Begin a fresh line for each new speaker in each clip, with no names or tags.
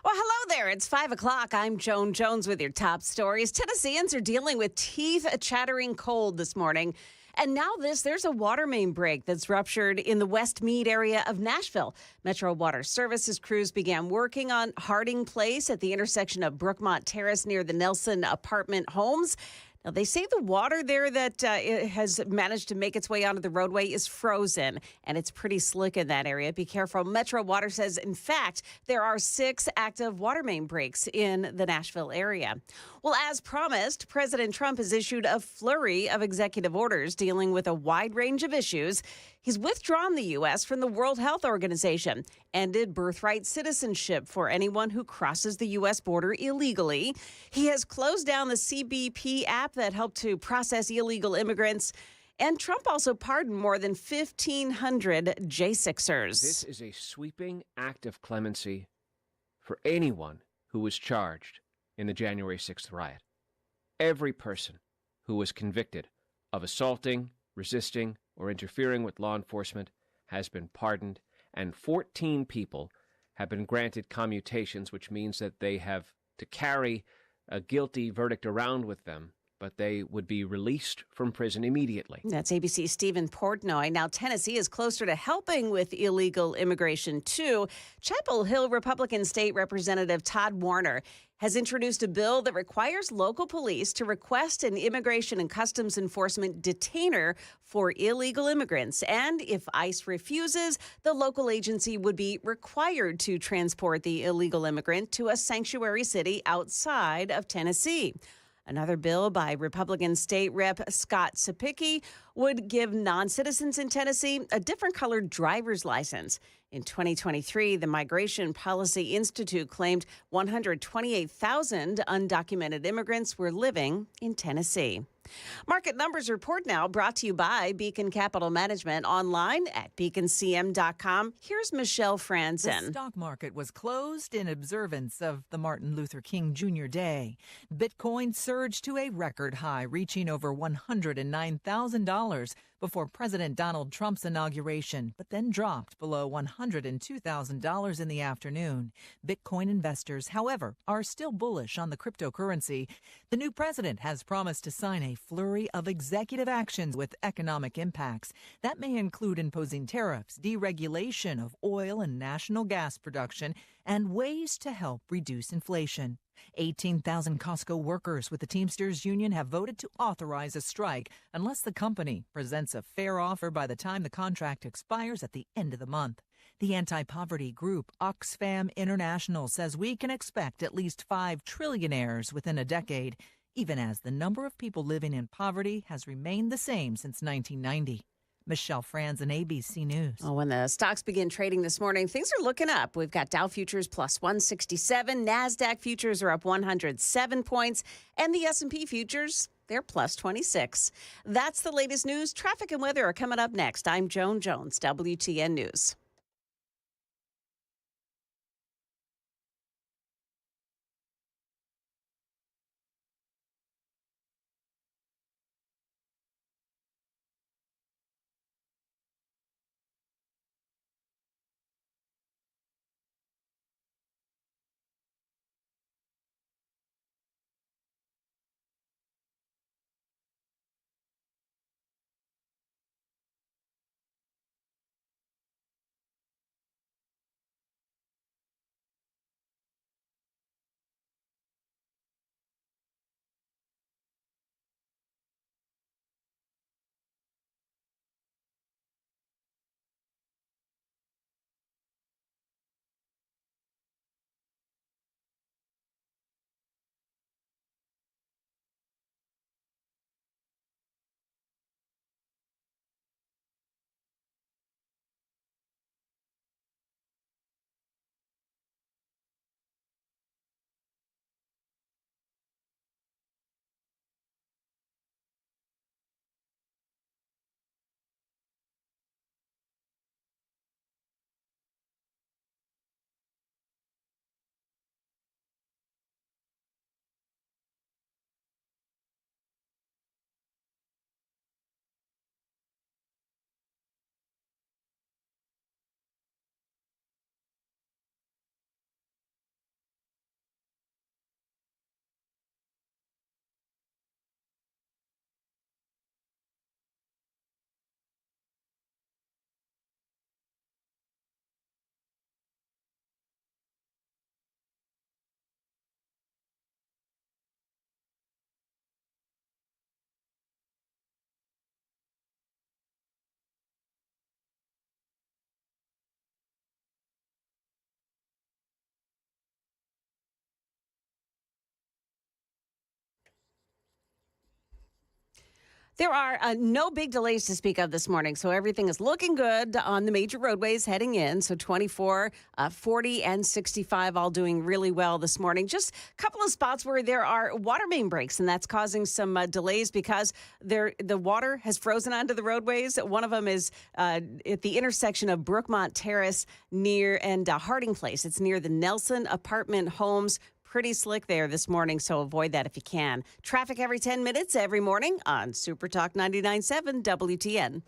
Well, hello there. It's 5 o'clock. I'm Joan Jones with your top stories. Tennesseans are dealing with teeth chattering cold this morning. And now there's a water main break that's ruptured in the West Mead area of Nashville. Metro Water Services crews began working on Harding Place at the intersection of Brookmont Terrace near the Nelson apartment homes. Now, they say the water there that it has managed to make its way onto the roadway is frozen, and it's pretty slick in that area. Be careful. Metro Water says, in fact, there are 6 active water main breaks in the Nashville area. Well, as promised, President Trump has issued a flurry of executive orders dealing with a wide range of issues. He's withdrawn the U.S. from the World Health Organization, ended birthright citizenship for anyone who crosses the U.S. border illegally. He has closed down the CBP app that helped to process illegal immigrants. And Trump also pardoned more than 1,500 J6ers.
This is a sweeping act of clemency for anyone who was charged in the January 6th riot. Every person who was convicted of assaulting, resisting, or interfering with law enforcement has been pardoned, and 14 people have been granted commutations, which means that they have to carry a guilty verdict around with them, but they would be released from prison immediately.
That's ABC's Stephen Portnoy. Now, Tennessee is closer to helping with illegal immigration, too. Chapel Hill Republican State Representative Todd Warner has introduced a bill that requires local police to request an Immigration and Customs Enforcement detainer for illegal immigrants. And if ICE refuses, the local agency would be required to transport the illegal immigrant to a sanctuary city outside of Tennessee. Another bill by Republican State Rep Scott Sapicki would give non-citizens in Tennessee a different colored driver's license. In 2023, the Migration Policy Institute claimed 128,000 undocumented immigrants were living in Tennessee. Market Numbers Report now brought to you by Beacon Capital Management online at beaconcm.com. Here's Michelle Franzen.
The stock market was closed in observance of the Martin Luther King Jr. Day. Bitcoin surged to a record high, reaching over $109,000 before President Donald Trump's inauguration, but then dropped below $102,000 in the afternoon. Bitcoin investors, however, are still bullish on the cryptocurrency. The new president has promised to sign a flurry of executive actions with economic impacts. That may include imposing tariffs, deregulation of oil and national gas production, and ways to help reduce inflation. 18,000 Costco workers with the Teamsters Union have voted to authorize a strike unless the company presents a fair offer by the time the contract expires at the end of the month. The anti-poverty group Oxfam International says we can expect at least 5 trillionaires within a decade, even as the number of people living in poverty has remained the same since 1990. Michelle Franzen, ABC News.
Well, when the stocks begin trading this morning, things are looking up. We've got Dow futures plus 167, NASDAQ futures are up 107 points, and the S&P futures, they're plus 26. That's the latest news. Traffic and weather are coming up next. I'm Joan Jones, WTN News. There are no big delays to speak of this morning, so everything is looking good on the major roadways heading in. So 24, 40, and 65 all doing really well this morning. Just a couple of spots where there are water main breaks, and that's causing some delays because the water has frozen onto the roadways. One of them is at the intersection of Brookmont Terrace and Harding Place. It's near the Nelson Apartment Homes. Pretty slick there this morning, so avoid that if you can. Traffic every 10 minutes every morning on Super Talk 99.7 WTN.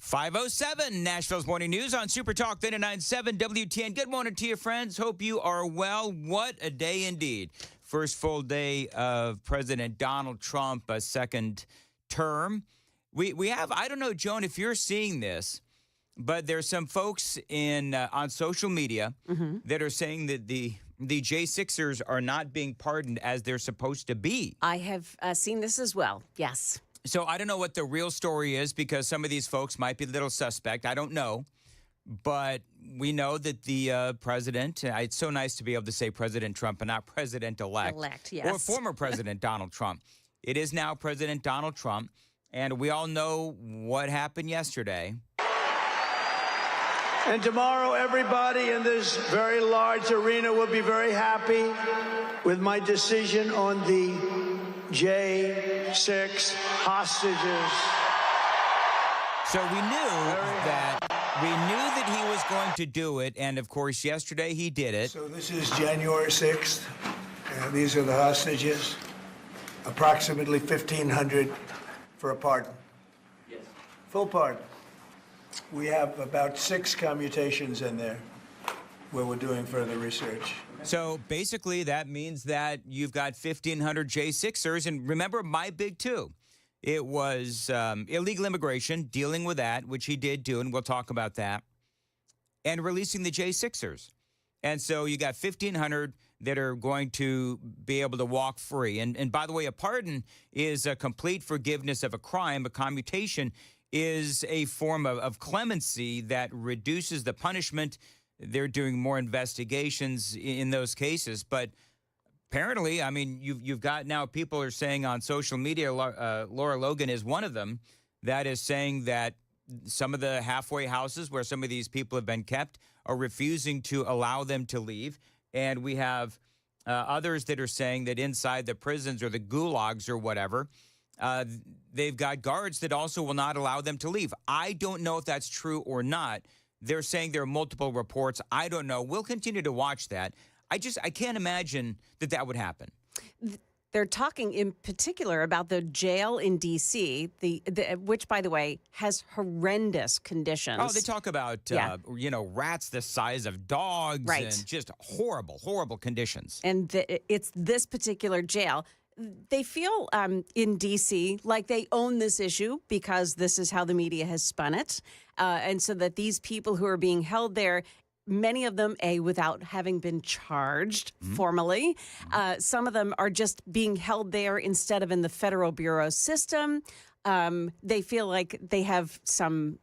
.507 Nashville's Morning News on Super Talk 99.7 WTN. Good morning to you, friends. Hope you are well. What a day indeed. First full day of President Donald Trump, a second term. We have, I don't know, Joan, if you're seeing this, but there's some folks on social media that are saying that the J6ers are not being pardoned as they're supposed to be.
I have seen this as well, yes.
So I don't know what the real story is because some of these folks might be a little suspect. I don't know. But we know that the president, it's so nice to be able to say President Trump and not President-elect.
Elect, yes.
Or former President Donald Trump. It is now President Donald Trump. And we all know what happened yesterday.
And tomorrow, everybody in this very large arena will be very happy with my decision on the J6 hostages.
So we knew that he was going to do it, and of course, yesterday he did it.
So this is January 6th. These are the hostages. Approximately 1,500 for a pardon. Yes. Full pardon. We have about 6 commutations in there where we're doing further research.
So basically, that means that you've got 1,500 J6ers. And remember, my big two. It was illegal immigration, dealing with that, which he did do, and we'll talk about that, and releasing the J6ers. And so you got 1,500 that are going to be able to walk free. And by the way, a pardon is a complete forgiveness of a crime. A commutation is a form of clemency that reduces the punishment. They're doing more investigations in those cases. But apparently, I mean, you've got now people are saying on social media, Laura Logan is one of them, that is saying that some of the halfway houses where some of these people have been kept are refusing to allow them to leave. And we have others that are saying that inside the prisons or the gulags or whatever, they've got guards that also will not allow them to leave. I don't know if that's true or not. They're saying there are multiple reports. I don't know. We'll continue to watch that. I can't imagine that would happen.
They're talking in particular about the jail in D.C., which, by the way, has horrendous conditions.
Oh, they talk about, rats the size of dogs and just horrible, horrible conditions.
And it's this particular jail. They feel in D.C. like they own this issue because this is how the media has spun it. And so that these people who are being held there, many of them, without having been charged formally. Some of them are just being held there instead of in the federal bureau system. They feel like they have some,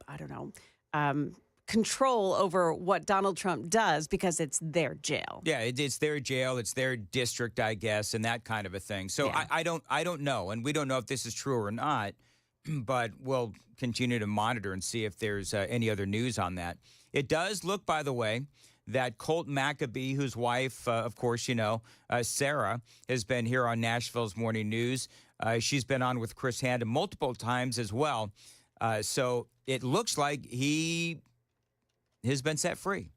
control over what Donald Trump does because it's their jail.
Yeah, it's their jail, it's their district, I guess, and that kind of a thing. So yeah. I don't know, and we don't know if this is true or not, but we'll continue to monitor and see if there's any other news on that. It does look, by the way, that Colt Maccabee, whose wife, of course, you know, Sarah, has been here on Nashville's Morning News. She's been on with Chris Hanna multiple times as well. So it looks like he has been set free.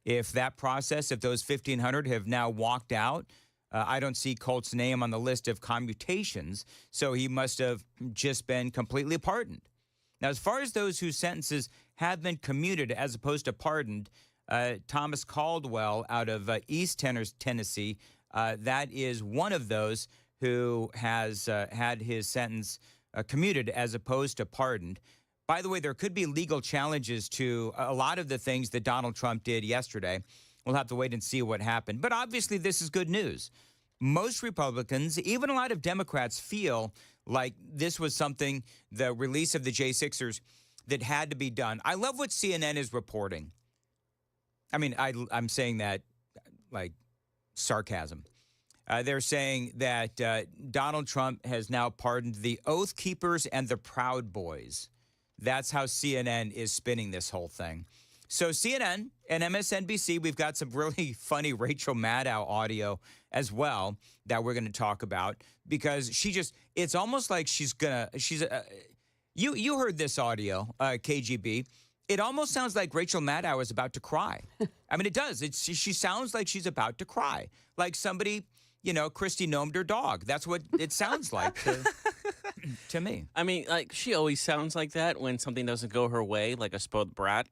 If that process, if those 1,500 have now walked out, I don't see Colt's name on the list of commutations, so he must have just been completely pardoned. Now, as far as those whose sentences have been commuted as opposed to pardoned, Thomas Caldwell out of East Tennessee, that is one of those who has had his sentence commuted as opposed to pardoned. By the way, there could be legal challenges to a lot of the things that Donald Trump did yesterday. We'll have to wait and see what happened. But obviously, this is good news. Most Republicans, even a lot of Democrats, feel like this was something, the release of the J6ers, that had to be done. I love what CNN is reporting. I mean, I'm saying that like sarcasm. They're saying that Donald Trump has now pardoned the Oath Keepers and the Proud Boys. That's how CNN is spinning this whole thing. So CNN and MSNBC, we've got some really funny Rachel Maddow audio as well that we're going to talk about because it's almost like you heard this audio, KGB. It almost sounds like Rachel Maddow is about to cry. I mean, it does. She sounds like she's about to cry, like somebody, you know, Christy gnomed her dog. That's what it sounds like to me.
I mean, like, she always sounds like that when something doesn't go her way, like a spoiled brat.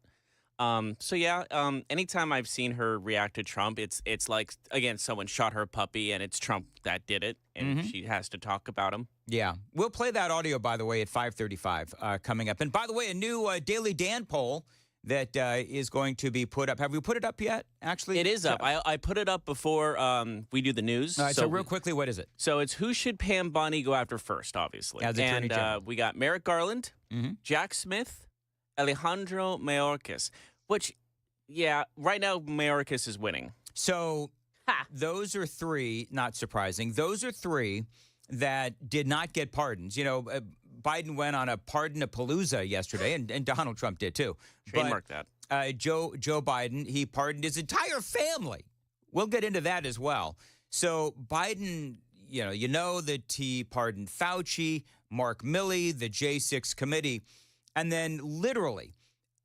Anytime I've seen her react to Trump, it's like, again, someone shot her puppy and it's Trump that did it, and she has to talk about him.
Yeah. We'll play that audio, by the way, at 5:35 coming up. And by the way, a new Daily Dan poll that is going to be put up. Have we put it up yet, actually?
It is up. I put it up before we do the news.
All right, so real quickly, what is it?
So it's who should Pam Bondi go after first, obviously.
As Attorney General.
We got Merrick Garland, Jack Smith, Alejandro Mayorkas, which, yeah, right now Mayorkas is winning.
So those are three, not surprising, those are three that did not get pardons. You know, Biden went on a pardon-a-palooza yesterday, and Donald Trump did too.
Trademark that.
Joe Biden, he pardoned his entire family. We'll get into that as well. So Biden, you know that he pardoned Fauci, Mark Milley, the J6 committee, and then literally,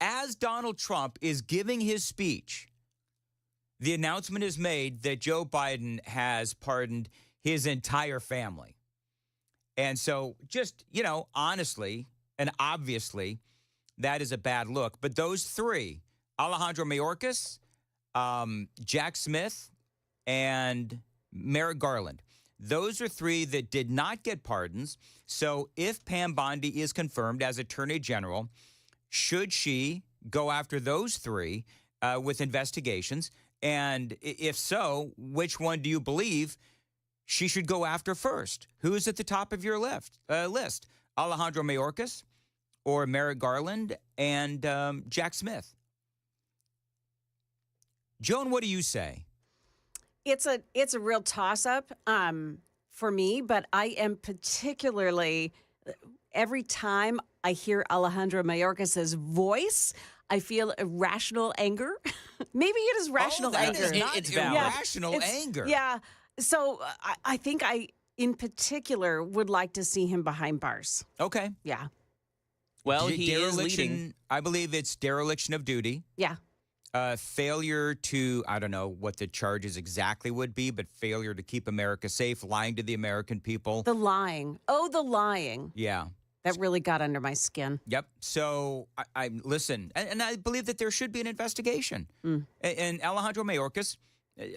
as Donald Trump is giving his speech, the announcement is made that Joe Biden has pardoned his entire family. And so just, honestly and obviously, that is a bad look. But those three, Alejandro Mayorkas, Jack Smith, and Merrick Garland, those are three that did not get pardons. So if Pam Bondi is confirmed as Attorney General, should she go after those three with investigations? And if so, which one do you believe she should go after first? Who's at the top of your list? Alejandro Mayorkas or Merrick Garland and Jack Smith? Joan, what do you say?
It's a real toss-up for me, but I am particularly, every time I hear Alejandro Mayorkas' voice, I feel irrational anger. Maybe it is rational anger.
It's irrational anger.
Yeah. So I think I, in particular, would like to see him behind bars.
Okay.
Yeah.
Well, he is leading.
I believe it's dereliction of duty.
Yeah.
Failure to, I don't know what the charges exactly would be, but failure to keep America safe, lying to the American people.
The lying. Oh, the lying.
Yeah.
That really got under my skin.
Yep. So I listen, and I believe that there should be an investigation. And Alejandro Mayorkas,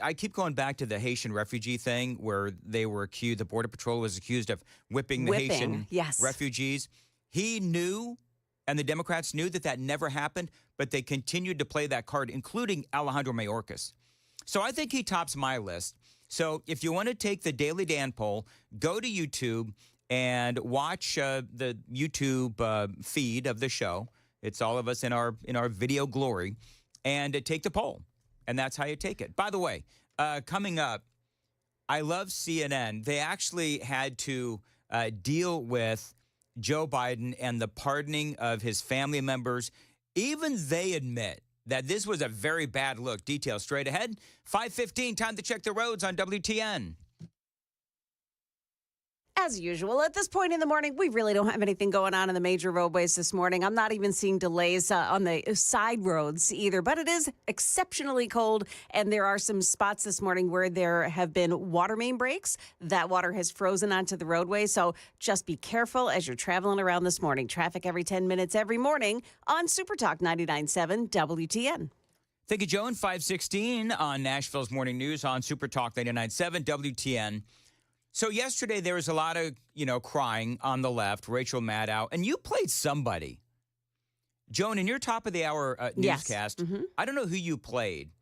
I keep going back to the Haitian refugee thing where they were accused, the Border Patrol was accused of whipping the Haitian refugees. He knew, and the Democrats knew that never happened, but they continued to play that card, including Alejandro Mayorkas. So I think he tops my list. So if you want to take the Daily Dan poll, go to YouTube and watch the YouTube feed of the show. It's all of us in our video glory, and take the poll. And that's how you take it. By the way, coming up, I love CNN. They actually had to deal with Joe Biden and the pardoning of his family members. Even they admit that this was a very bad look. Details straight ahead. 5:15, time to check the roads on WTN.
As usual, at this point in the morning, we really don't have anything going on in the major roadways this morning. I'm not even seeing delays on the side roads either, but it is exceptionally cold, and there are some spots this morning where there have been water main breaks. That water has frozen onto the roadway, so just be careful as you're traveling around this morning. Traffic every 10 minutes every morning on Super Talk 99.7 WTN.
Thank you, Joan. 5:16 on Nashville's Morning News on Super Talk 99.7 WTN. So yesterday there was a lot of, crying on the left, Rachel Maddow, and you played somebody. Joan, in your top of the hour newscast, I don't know who you played,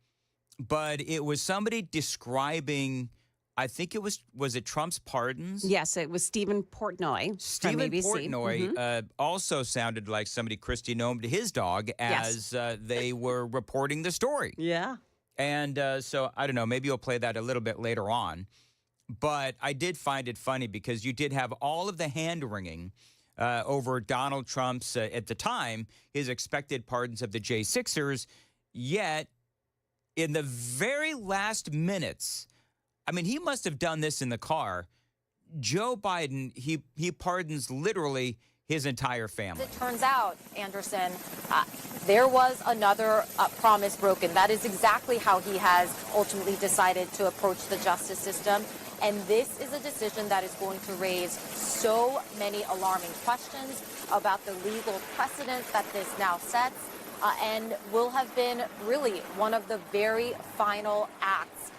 but it was somebody describing, I think it was it Trump's pardons?
Yes, it was Stephen Portnoy.
Stephen
from ABC.
Portnoy also sounded like somebody Christy named his dog as they were reporting the story.
Yeah.
And so, I don't know, maybe you'll play that a little bit later on. But I did find it funny because you did have all of the hand-wringing over Donald Trump's, at the time, his expected pardons of the J6ers, yet in the very last minutes, I mean, he must have done this in the car, Joe Biden, he pardons literally his entire family.
It turns out, Anderson, there was another promise broken. That is exactly how he has ultimately decided to approach the justice system. And this is a decision that is going to raise so many alarming questions about the legal precedent that this now sets, and will have been really one of the very final acts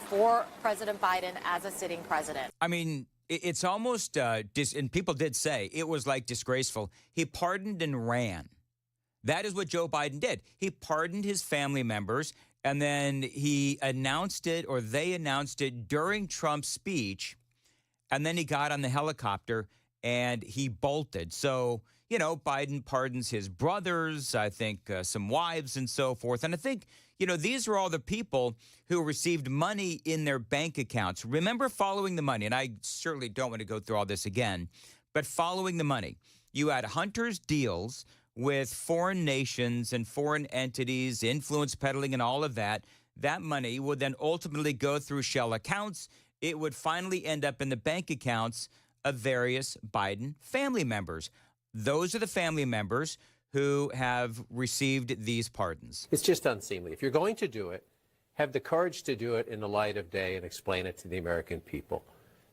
for President Biden as a sitting president.
I mean, it's almost, and people did say, it was like disgraceful. He pardoned and ran. That is what Joe Biden did. He pardoned his family members, and then he announced it, or they announced it during Trump's speech, and then he got on the helicopter and he bolted. So, Biden pardons his brothers, I think some wives and so forth. And I think, these are all the people who received money in their bank accounts. Remember following the money, and I certainly don't want to go through all this again, but following the money. You had Hunter's deals with foreign nations and foreign entities, influence peddling and all of that. That money would then ultimately go through shell accounts. It would finally end up in the bank accounts of various Biden family members. Those are the family members who have received these pardons.
It's just unseemly. If you're going to do it, have the courage to do it in the light of day and explain it to the American people.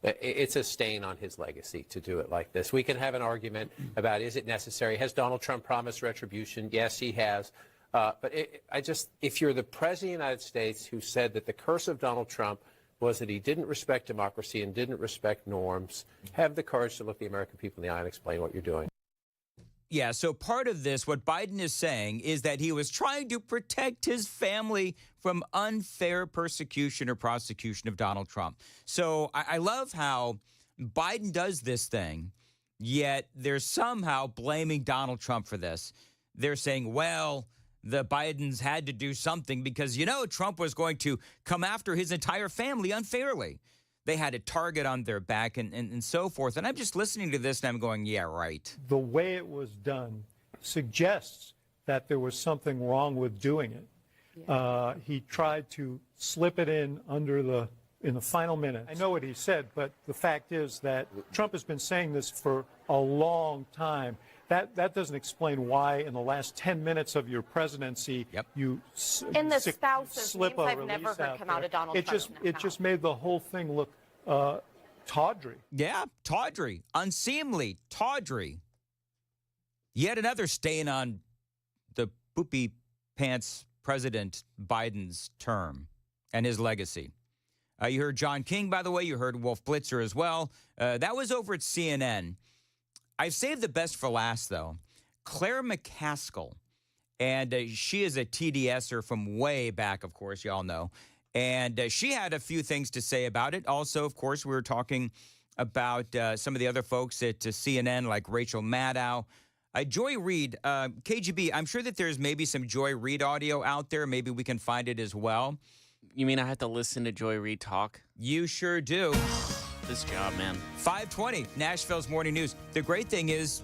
It's a stain on his legacy to do it like this. We can have an argument about, is it necessary? Has Donald Trump promised retribution? Yes, he has. But if you're the president of the United States who said that the curse of Donald Trump was that he didn't respect democracy and didn't respect norms, have the courage to look the American people in the eye and explain what you're doing.
Yeah, so part of this, what Biden is saying, is that he was trying to protect his family from unfair persecution or prosecution of Donald Trump. So I love how Biden does this thing, yet they're somehow blaming Donald Trump for this. They're saying, well, the Bidens had to do something because, Trump was going to come after his entire family unfairly. They had a target on their back and so forth. And I'm just listening to this and I'm going, yeah, right.
The way it was done suggests that there was something wrong with doing it. Yeah. He tried to slip it in in the final minute. I know what he said, but the fact is that Trump has been saying this for a long time. That doesn't explain why in the last 10 minutes of your presidency you
in the spouses
slip
names
a
I've
release
never heard
out
come
there.
out of Donald Trump.
It just made the whole thing look tawdry.
Yeah, tawdry, unseemly, tawdry. Yet another stain on the poopy pants President Biden's term and his legacy. You heard John King, by the way. You heard Wolf Blitzer as well. That was over at CNN. I've saved the best for last, though. Claire McCaskill, and she is a TDSer from way back, of course, y'all know. And she had a few things to say about it. Also, of course, we were talking about some of the other folks at CNN, like Rachel Maddow. Joy Reid, KGB, I'm sure that there's maybe some Joy Reid audio out there. Maybe we can find it as well.
You mean I have to listen to Joy Reid talk?
You sure do.
This job, man.
5:20, Nashville's Morning News. The great thing is,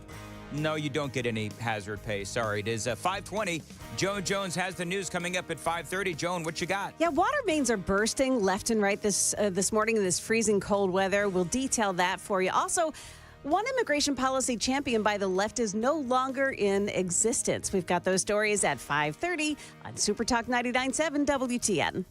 No, you don't get any hazard pay. Sorry. It is 5:20. Joan Jones has the news coming up at 5:30. Joan, what you got?
Yeah, water mains are bursting left and right this morning in this freezing cold weather. We'll detail that for you. Also, one immigration policy championed by the left is no longer in existence. We've got those stories at 5:30 on Super Talk 99.7 WTN.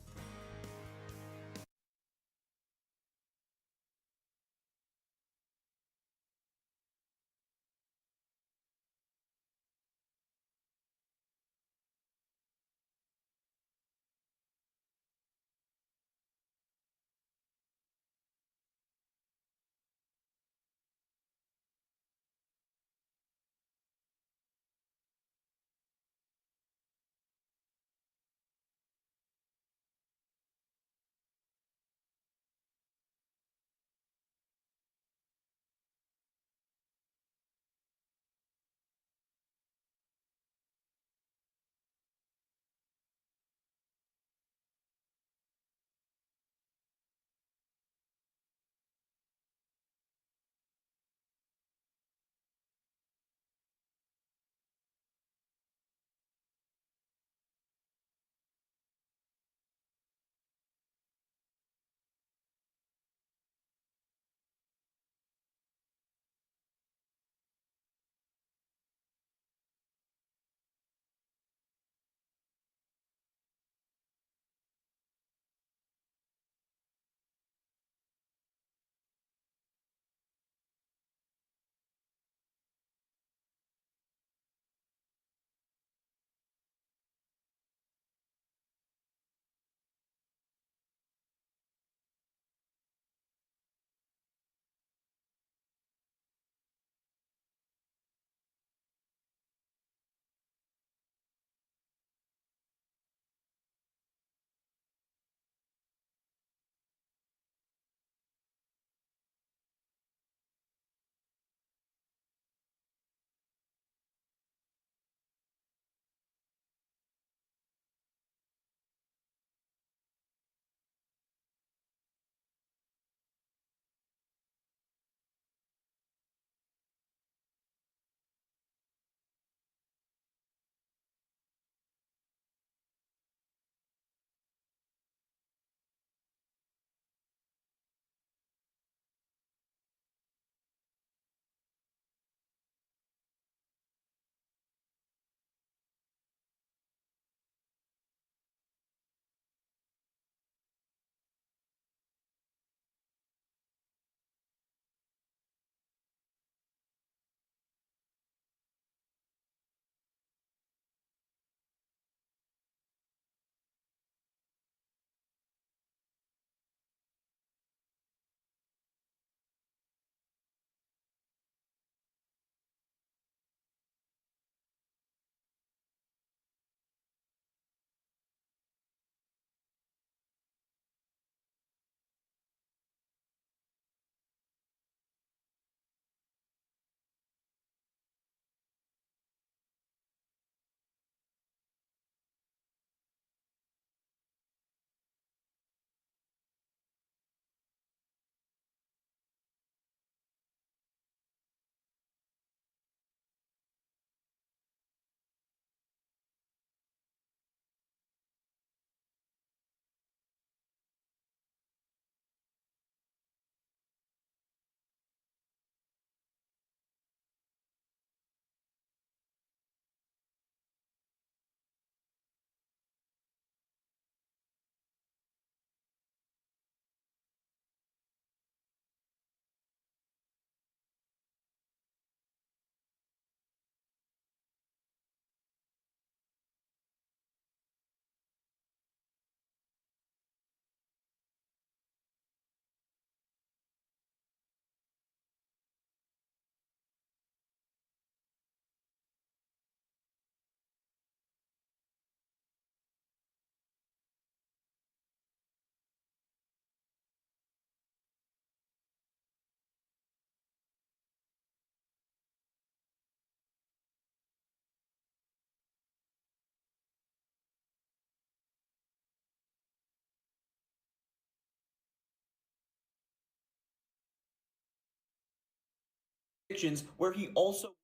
Where he also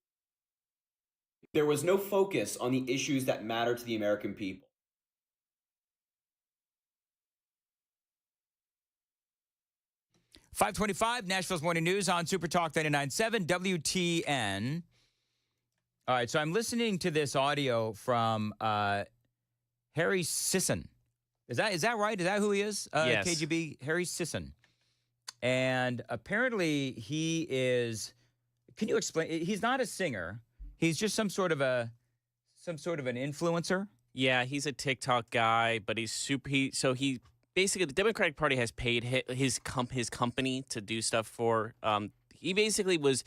There was no focus on the issues that matter to the American people.
.525, Nashville's Morning News on Super Talk 99.7 WTN. All right, so I'm listening to this audio from Harry Sisson. Is that right? Is that who he is?
Yes.
KGB, Harry Sisson. And apparently he is, can you explain? He's not a singer. He's just some sort of an influencer.
Yeah, he's a TikTok guy, but he's super. He basically, the Democratic Party has paid his company to do stuff for. He basically was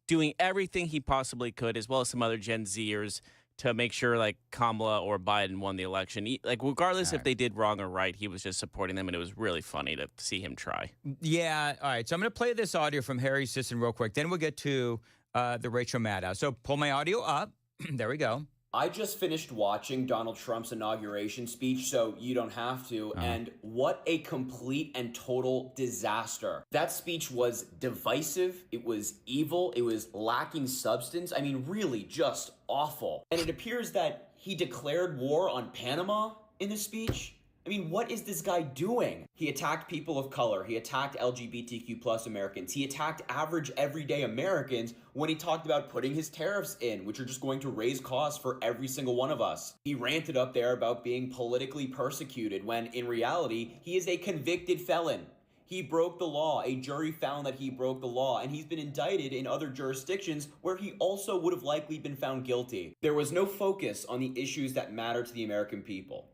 doing everything he possibly could, as well as some other Gen Zers, to make sure like Kamala or Biden won the election. Regardless if they did wrong or right, he was just supporting them, and it was really funny to see him try.
Yeah. All right. So I'm going to play this audio from Harry Sisson real quick. Then we'll get to the Rachel Maddow. So pull my audio up. There we go.
I just finished watching Donald Trump's inauguration speech, so you don't have to. And what a complete and total disaster. That speech was divisive. It was evil. It was lacking substance. I mean, really just awful. And it appears that he declared war on Panama in the speech. I mean, what is this guy doing? He attacked people of color. He attacked LGBTQ plus Americans. He attacked average everyday Americans when he talked about putting his tariffs in, which are just going to raise costs for every single one of us. He ranted up there about being politically persecuted when in reality, he is a convicted felon. He broke the law. A jury found that he broke the law, and he's been indicted in other jurisdictions where he also would have likely been found guilty. There was no focus on the issues that matter to the American people.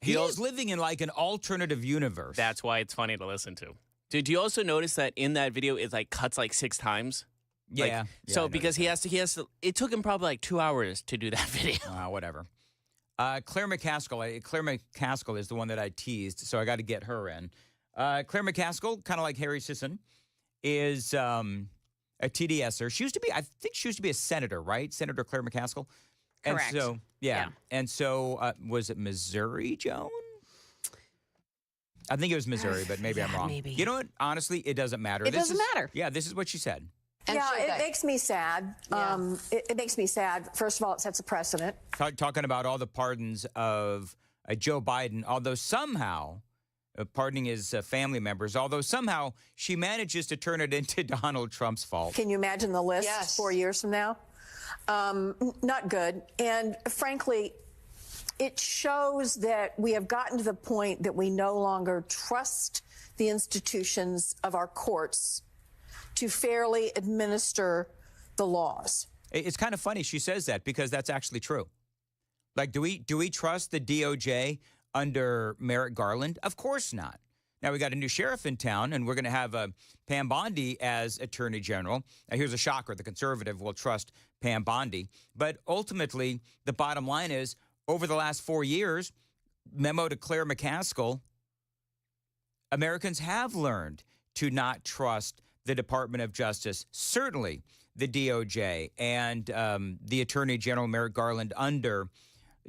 He is living in like an alternative universe.
That's why it's funny to listen to. Did you also notice that in that video it like cuts like 6 times?
Yeah.
So because he has to, it took him probably like 2 hours to do that video.
Whatever. Claire McCaskill is the one that I teased, so I got to get her in. Claire McCaskill, kind of like Harry Sisson, is a TDSer. I think she used to be a senator, right? Senator Claire McCaskill.
Correct.
And so, yeah. And so, was it Missouri, Joan? I think it was Missouri, but maybe I'm wrong.
Maybe.
You know what? Honestly, it doesn't matter.
It doesn't matter.
Yeah, this is what she said.
It makes me sad. It makes me sad. First of all, it sets a precedent.
Talking about all the pardons of Joe Biden, although somehow, pardoning his family members, although somehow she manages to turn it into Donald Trump's fault.
Can you imagine the list 4 years from now? Not good. And frankly, it shows that we have gotten to the point that we no longer trust the institutions of our courts to fairly administer the laws.
It's kind of funny she says that because that's actually true. Like, do we trust the DOJ under Merrick Garland? Of course not. Now, we got a new sheriff in town, and we're going to have Pam Bondi as Attorney General. Now, here's a shocker. The conservative will trust Pam Bondi. But ultimately, the bottom line is, over the last 4 years, memo to Claire McCaskill, Americans have learned to not trust the Department of Justice, certainly the DOJ, and the Attorney General Merrick Garland under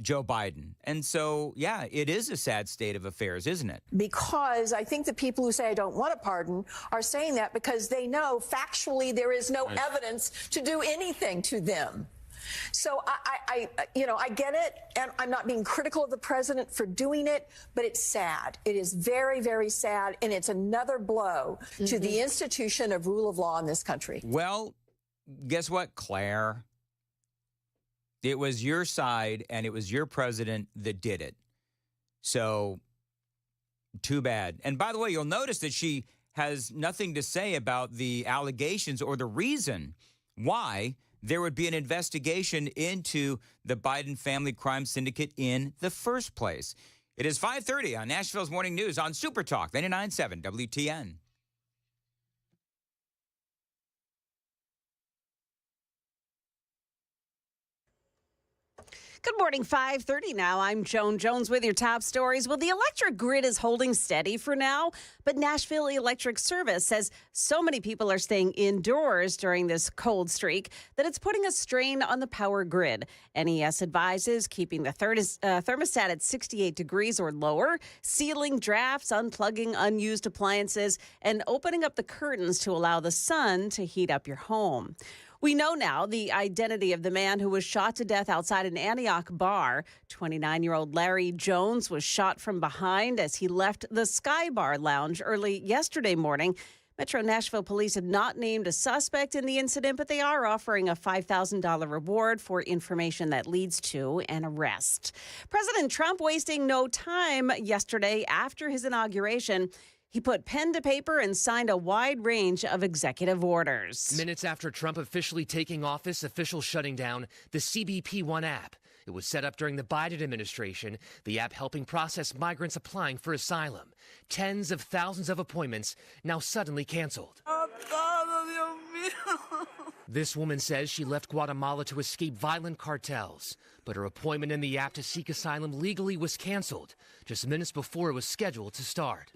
Joe Biden. And so, yeah, it is a sad state of affairs, isn't it?
Because I think the people who say I don't want a pardon are saying that because they know factually there is no evidence to do anything to them. So I get it, and I'm not being critical of the president for doing it, but it's sad. It is very, very sad, and it's another blow to the institution of rule of law in this country.
Well, guess what, Claire? It was your side, and it was your president that did it. So, too bad. And by the way, you'll notice that she has nothing to say about the allegations or the reason why there would be an investigation into the Biden family crime syndicate in the first place. It is 5:30 on Nashville's Morning News on Super Talk 99.7 WTN.
Good morning, 5:30 now. I'm Joan Jones with your top stories. Well, the electric grid is holding steady for now, but Nashville Electric Service says so many people are staying indoors during this cold streak that it's putting a strain on the power grid. NES advises keeping the thermostat at 68 degrees or lower, sealing drafts, unplugging unused appliances, and opening up the curtains to allow the sun to heat up your home. We know now the identity of the man who was shot to death outside an Antioch bar. 29-year-old Larry Jones was shot from behind as he left the Sky Bar Lounge early yesterday morning. Metro Nashville police have not named a suspect in the incident, but they are offering a $5,000 reward for information that leads to an arrest. President Trump wasting no time yesterday after his inauguration. He put pen to paper and signed a wide range of executive orders.
Minutes after Trump officially taking office, officials shutting down the CBP One app. It was set up during the Biden administration, the app helping process migrants applying for asylum. Tens of thousands of appointments now suddenly canceled. This woman says she left Guatemala to escape violent cartels, but her appointment in the app to seek asylum legally was canceled just minutes before it was scheduled to start.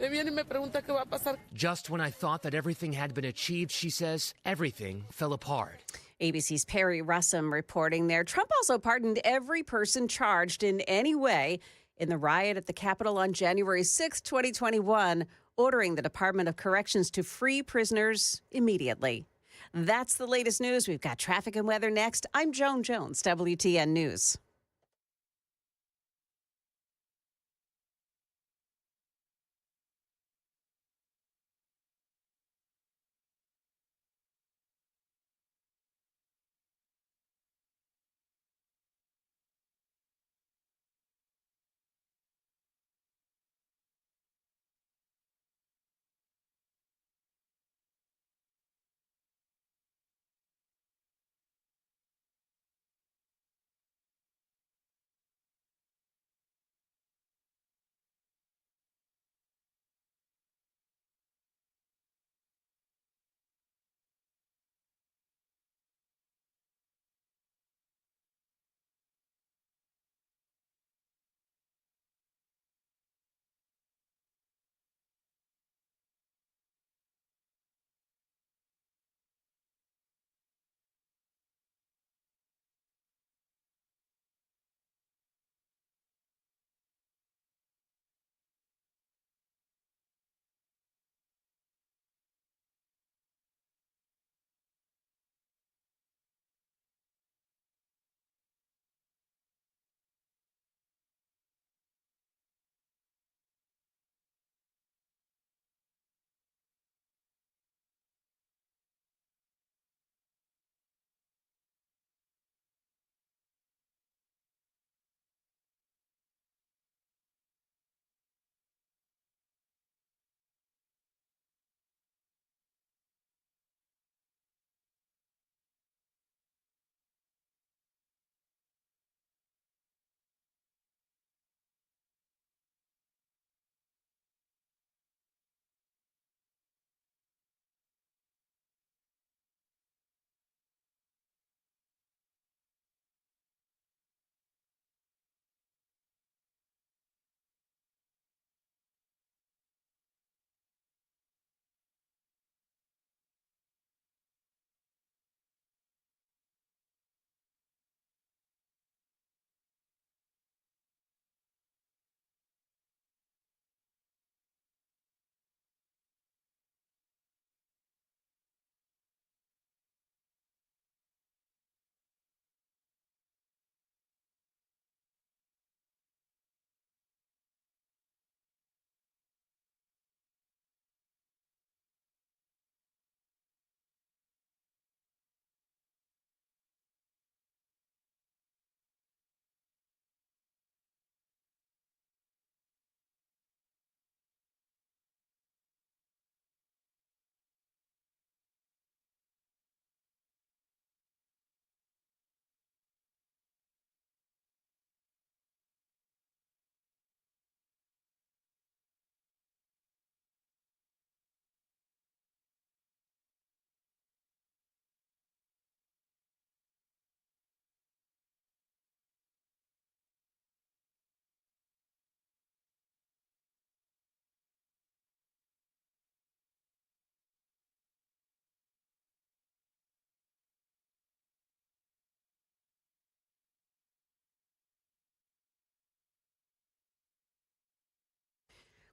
Just when I thought that everything had been achieved, she says, everything fell apart.
ABC's Perry Russum reporting there. Trump also pardoned every person charged in any way in the riot at the Capitol on January 6, 2021, ordering the Department of Corrections to free prisoners immediately. That's the latest news. We've got traffic and weather next. I'm Joan Jones, WTN News.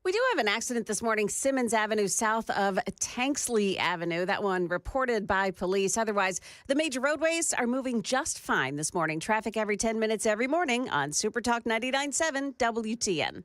We do have an accident this morning, Simmons Avenue, south of Tanksley Avenue. That one reported by police. Otherwise, the major roadways are moving just fine this morning. Traffic every 10 minutes every morning on Super Talk 99.7 WTN.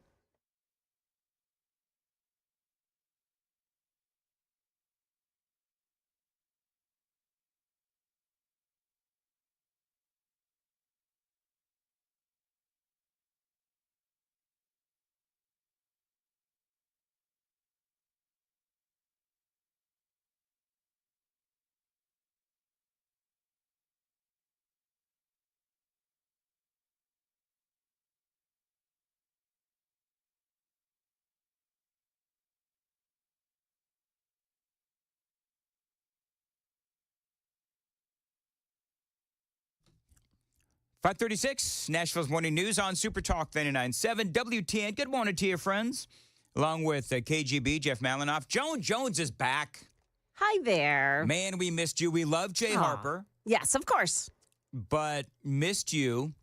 .536, Nashville's Morning News on Super Talk 99.7 WTN. Good morning to you, friends. Along with KGB, Jeff Malinoff. Joan Jones is back.
Hi there.
Man, we missed you. We love Jay Harper.
Yes, of course.
But missed you.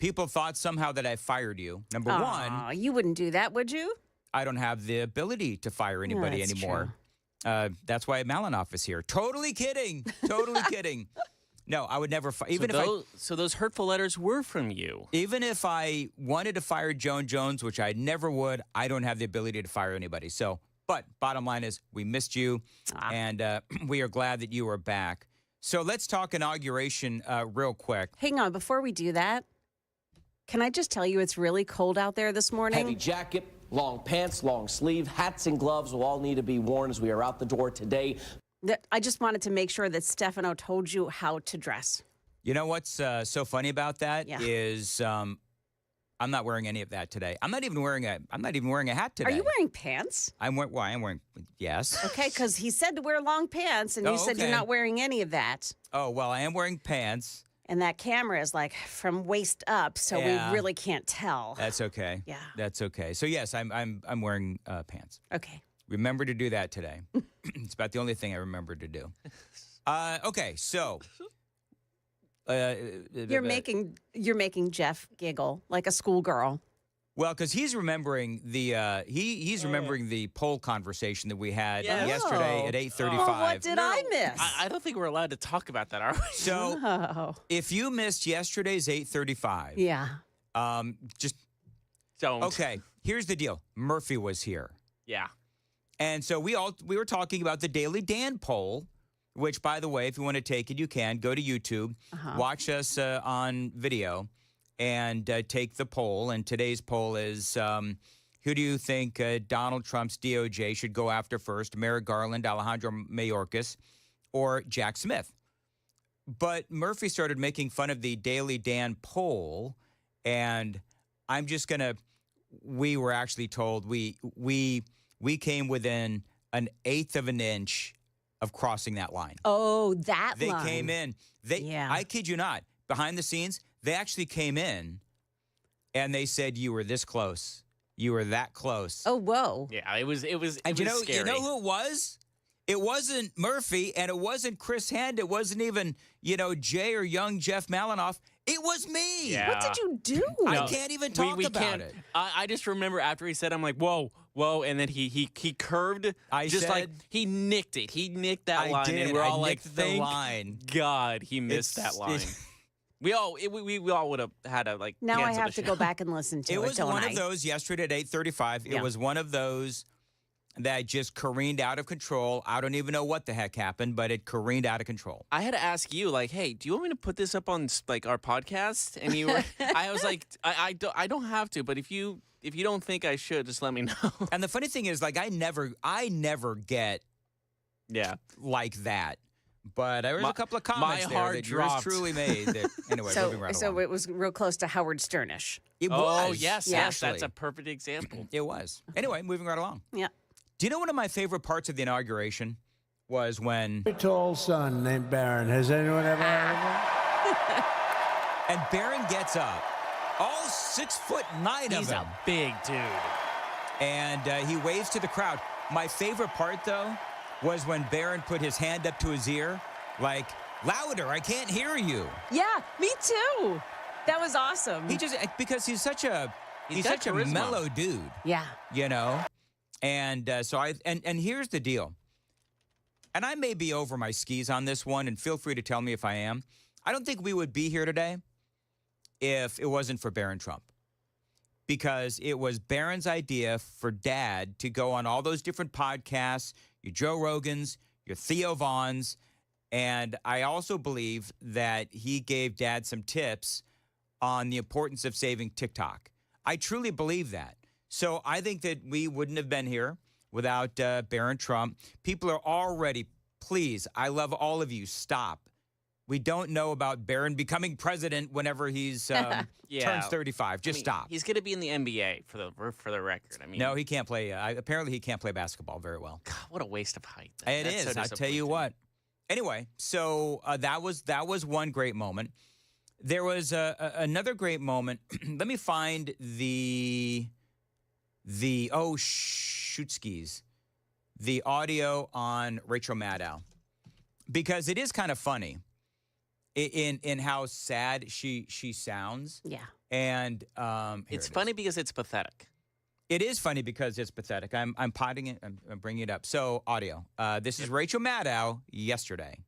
People thought somehow that I fired you. Number one.
You wouldn't do that, would you?
I don't have the ability to fire anybody anymore. That's why Malinoff is here. Totally kidding. Totally kidding. No, I would never fire.
So those hurtful letters were from you.
Even if I wanted to fire Joan Jones, which I never would, I don't have the ability to fire anybody. So, but bottom line is we missed you, and we are glad that you are back. So let's talk inauguration real quick.
Hang on, before we do that, can I just tell you it's really cold out there this morning?
Heavy jacket, long pants, long sleeve, hats and gloves will all need to be worn as we are out the door today.
I just wanted to make sure that Stefano told you how to dress.
You know what's so funny about that is I'm not wearing any of that today. I'm not even wearing a hat today.
Are you wearing pants?
I'm wearing yes.
Okay, because he said to wear long pants, and you said you're not wearing any of that.
Oh well, I am wearing pants.
And that camera is like from waist up, so we really can't tell.
That's okay.
Yeah,
that's okay. So yes, I'm wearing pants.
Okay.
Remember to do that today. It's about the only thing I remember to do. Okay, so
you're making Jeff giggle like a schoolgirl.
Well, because he's remembering the he's remembering the poll conversation that we had yesterday at 8:35.
Oh, what did I miss?
I don't think we're allowed to talk about that, are we?
So if you missed yesterday's 8:35, just
don't.
Okay, here's the deal. Murphy was here.
Yeah.
And so we were talking about the Daily Dan poll, which, by the way, if you want to take it, you can. Go to YouTube, watch us on video, and take the poll. And today's poll is, who do you think Donald Trump's DOJ should go after first, Merrick Garland, Alejandro Mayorkas, or Jack Smith? But Murphy started making fun of the Daily Dan poll, and I'm just going to, we were actually told we came within an eighth of an inch of crossing that line.
Oh, line.
They came in. I kid you not. Behind the scenes, they actually came in and they said, you were this close. You were that close.
Oh, whoa.
Yeah, it was scary.
You know who it was? It wasn't Murphy, and it wasn't Chris Hand. It wasn't even, Jay or young Jeff Malinoff. It was me.
Yeah.
What did you do?
I can't even talk about it.
I just remember after he said, I'm like, whoa, and then he curved. He nicked it. He nicked that line, and we're all like, thank God he missed that line. We all would have had to
Now I have to go back and listen to it.
It was one of those yesterday at 8:35. It was one of those that just careened out of control. I don't even know what the heck happened, but it careened out of control.
I had to ask you, hey, do you want me to put this up on our podcast? And you were, I was like, I don't have to, but if you don't think I should, just let me know.
And the funny thing is, I never get like that. But there was a couple of comments there that yours truly made. Anyway, moving right along.
So it was real close to Howard Sternish.
It was.
Oh, yes, that's a perfect example.
It was. Anyway, moving right along.
Yeah.
Do you know one of my favorite parts of the inauguration was when...
A tall son named Barron. Has anyone ever heard of him?
And Barron gets up. All 6'9" of him.
He's a big dude.
And he waves to the crowd. My favorite part, though, was when Barron put his hand up to his ear, like, louder, I can't hear you.
Yeah, me too. That was awesome.
Because he's such a
He's such a
mellow dude.
Yeah.
And and here's the deal. And I may be over my skis on this one, and feel free to tell me if I am. I don't think we would be here today if it wasn't for Barron Trump. Because it was Barron's idea for Dad to go on all those different podcasts, your Joe Rogans, your Theo Vaughns, and I also believe that he gave Dad some tips on the importance of saving TikTok. I truly believe that. So I think that we wouldn't have been here without Barron Trump. People are already, please, I love all of you, stop. We don't know about Barron becoming president whenever he's turns 35. Just stop.
He's going to be in the NBA for the record. I mean,
no, he can't play. Apparently, he can't play basketball very well.
God, what a waste of height.
It is. So I'll tell you what. Anyway, so that was one great moment. There was another great moment. Let me find the shoot skis, the audio on Rachel Maddow, because it is kind of funny. In how sad she sounds.
Yeah.
And
it's funny because it's pathetic.
It is funny because it's pathetic. I'm potting it. I'm bringing it up. So audio. This is Rachel Maddow yesterday.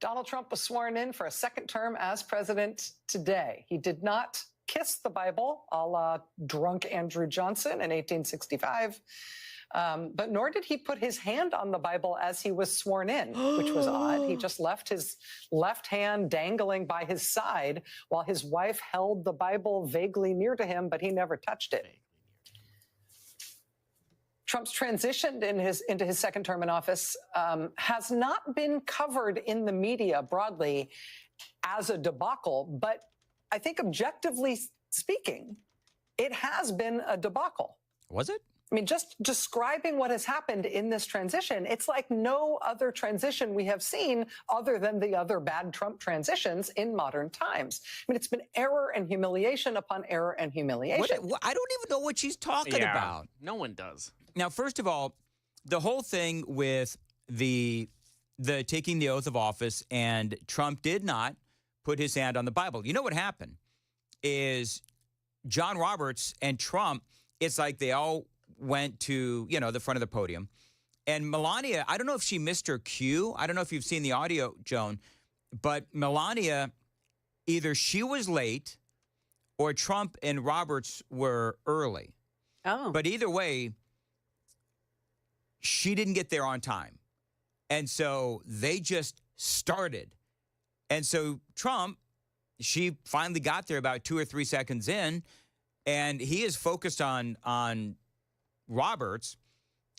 Donald Trump was sworn in for a second term as president today. He did not kiss the Bible a la drunk Andrew Johnson in 1865. But nor did he put his hand on the Bible as he was sworn in, which was odd. He just left his left hand dangling by his side while his wife held the Bible vaguely near to him, but he never touched it. Trump's transition into his second term in office has not been covered in the media broadly as a debacle, but I think objectively speaking, it has been a debacle.
Was it?
I mean, just describing what has happened in this transition, it's like no other transition we have seen other than the other bad Trump transitions in modern times. I mean, it's been error and humiliation upon error and humiliation.
I don't even know what she's talking about.
No one does.
Now, first of all, the whole thing with the taking the oath of office, and Trump did not put his hand on the Bible. You know what happened is John Roberts and Trump, it's like they all went to, the front of the podium. And Melania, I don't know if she missed her cue. I don't know if you've seen the audio, Joan, but Melania, either she was late or Trump and Roberts were early.
Oh.
But either way, she didn't get there on time. And so they just started. And so Trump, she finally got there about 2 or 3 seconds in, and he is focused on Roberts,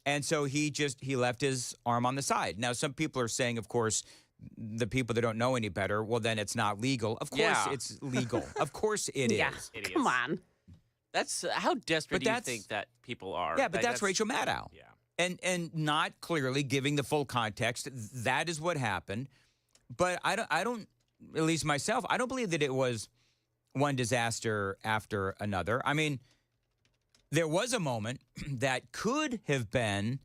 and so he left his arm on the side. Now, some people are saying, of course, the people that don't know any better, well, then it's not legal. Of course it's legal. Of course it is.
Yeah, come on.
That's how desperate do you think that people are?
Yeah, but that's Rachel Maddow.
Yeah.
And not clearly giving the full context. That is what happened. But I don't, at least myself, I don't believe that it was one disaster after another. I mean, there was a moment that could have been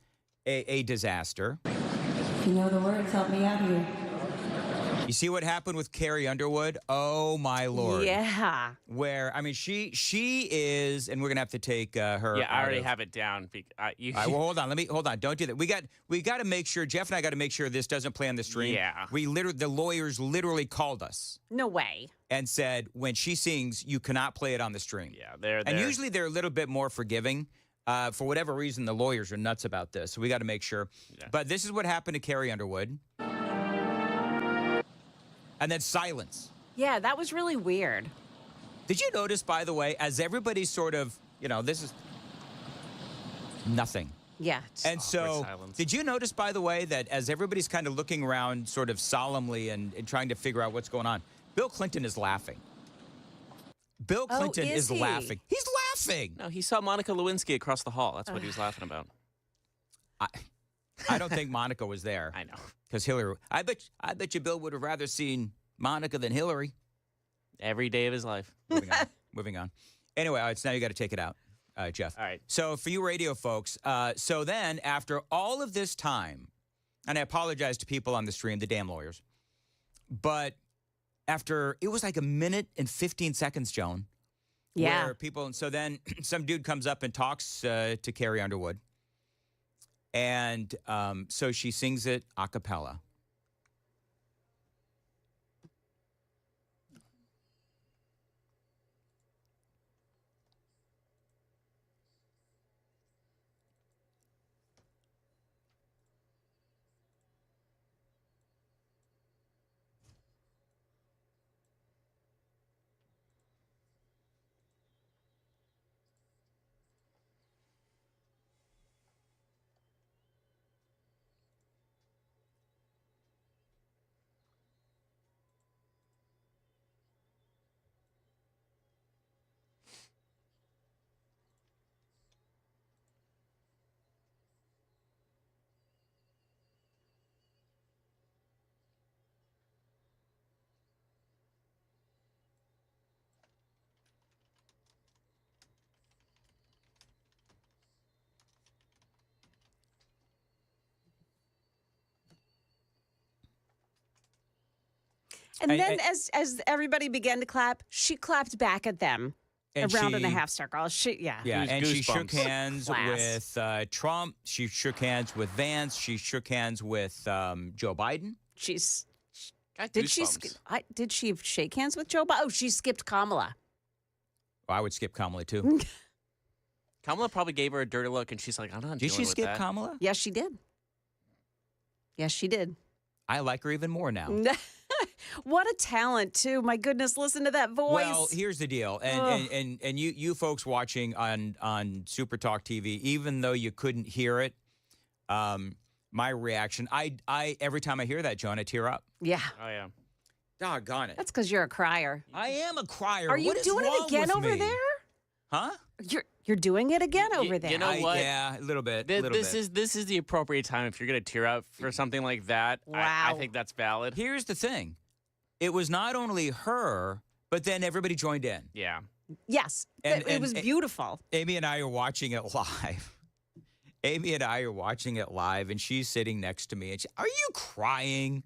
a disaster.
If you know the words, help me out here.
You see what happened with Carrie Underwood? Oh, my Lord.
Yeah.
Where, I mean, she is, and we're going to have to take her.
Yeah, I already have it down.
All right, well, hold on. Don't do that. We got to make sure, Jeff and I got to make sure this doesn't play on the stream.
Yeah.
The lawyers literally called us.
No way.
And said, when she sings, you cannot play it on the stream.
Yeah,
And usually they're a little bit more forgiving. For whatever reason, the lawyers are nuts about this. So we got to make sure. Yeah. But this is what happened to Carrie Underwood. And then silence.
Yeah, that was really weird.
Did you notice, by the way, as everybody's sort of, this is nothing.
Yeah.
And so, did you notice, by the way, that as everybody's kind of looking around sort of solemnly and trying to figure out what's going on, Bill Clinton is laughing. Bill Clinton is laughing. He's laughing.
No, he saw Monica Lewinsky across the hall. That's what he was laughing about.
I don't think Monica was there.
I know.
Because Hillary, I bet you Bill would have rather seen Monica than Hillary.
Every day of his life.
Moving on. Anyway, all right, so now you got to take it out, Jeff.
All right.
So for you radio folks, so then after all of this time, and I apologize to people on the stream, the damn lawyers, but after, it was like 1 minute and 15 seconds, Joan.
Yeah.
Where people, and so then some dude comes up and talks to Carrie Underwood. And so she sings it a cappella.
And then as everybody began to clap, she clapped back at them. A round and a half circle.
Yeah, and she shook hands with Trump. She shook hands with Vance. She shook hands with Joe Biden.
Did she shake hands with Joe Biden? Oh, she skipped Kamala.
I would skip Kamala, too.
Kamala probably gave her a dirty look, and she's like, I'm not
Did
dealing
she
with
skip
that.
Kamala?
Yes, she did. Yes, she did.
I like her even more now.
What a talent, too. My goodness, listen to that voice.
Well, here's the deal. And you folks watching on Super Talk TV, even though you couldn't hear it, my reaction, I every time I hear that, Joan, I tear up.
Yeah.
Oh, yeah.
Doggone it.
That's because you're a crier.
I am a crier.
Are you
What is
doing
wrong
it again
with
over
me?
there?
Huh?
You're doing it again over there.
You know what?
Yeah, a little bit.
This is the appropriate time if you're going to tear up for something like that.
Wow.
I think that's valid.
Here's the thing. It was not only her, but then everybody joined in.
Yeah.
Yes. It was beautiful.
Amy and I are watching it live. And she's sitting next to me. And are you crying?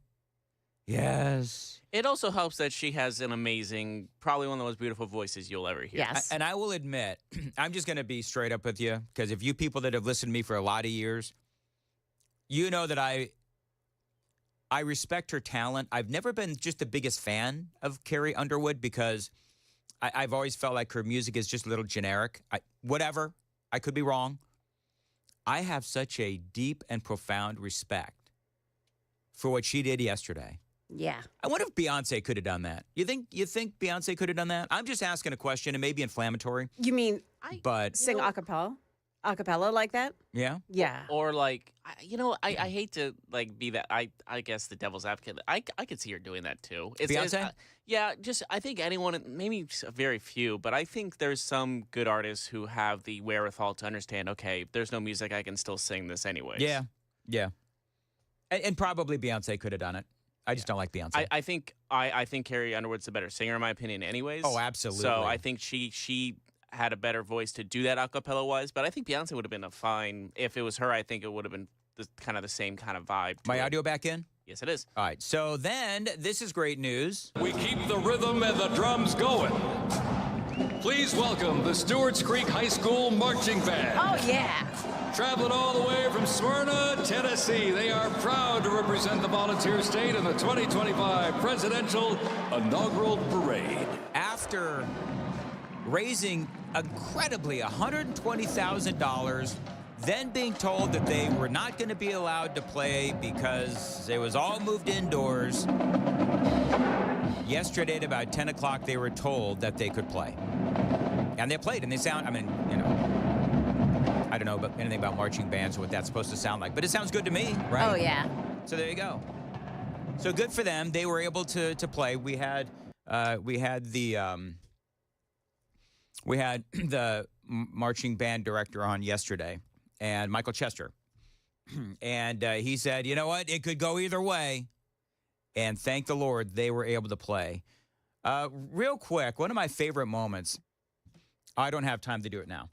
Yes.
It also helps that she has an amazing, probably one of the most beautiful voices you'll ever hear.
Yes.
And I will admit, I'm just going to be straight up with you, because if you people that have listened to me for a lot of years, you know that I respect her talent. I've never been just the biggest fan of Carrie Underwood, because I've always felt like her music is just a little generic. Whatever. I could be wrong. I have such a deep and profound respect for what she did yesterday.
Yeah.
I wonder if Beyonce could have done that. You think Beyonce could have done that? I'm just asking a question. It may be inflammatory.
You mean
sing
a cappella? A cappella like that?
Yeah.
Yeah.
Or like, I hate to like be that. I guess the devil's advocate. I could see her doing that too.
Beyonce?
Yeah. Just I think anyone, maybe very few, but I think there's some good artists who have the wherewithal to understand. Okay, there's no music. I can still sing this anyways.
Yeah. Yeah. And probably Beyonce could have done it. I just don't like Beyonce.
I think Carrie Underwood's the better singer in my opinion. Anyways.
Oh, absolutely.
So I think she had a better voice to do that a cappella wise, but I think Beyonce would have been a fine. If it was her, I think it would have been kind of the same kind of vibe.
My audio back in?
Yes, it is.
All right. So then, this is great news.
We keep the rhythm and the drums going. Please welcome the Stewart's Creek High School Marching Band.
Oh, yeah.
Traveling all the way from Smyrna, Tennessee, they are proud to represent the volunteer state in the 2025 Presidential Inaugural Parade.
After raising incredibly $120,000, then being told that they were not going to be allowed to play because it was all moved indoors, yesterday at about 10 o'clock, they were told that they could play. And they played, and they sound, I don't know anything about marching bands or what that's supposed to sound like, but it sounds good to me, right?
Oh, yeah.
So there you go. So good for them. They were able to play. We had the marching band director on yesterday, and Michael Chester, and he said, you know what, it could go either way, and thank the Lord they were able to play. Real quick, one of my favorite moments. I don't have time to do it now.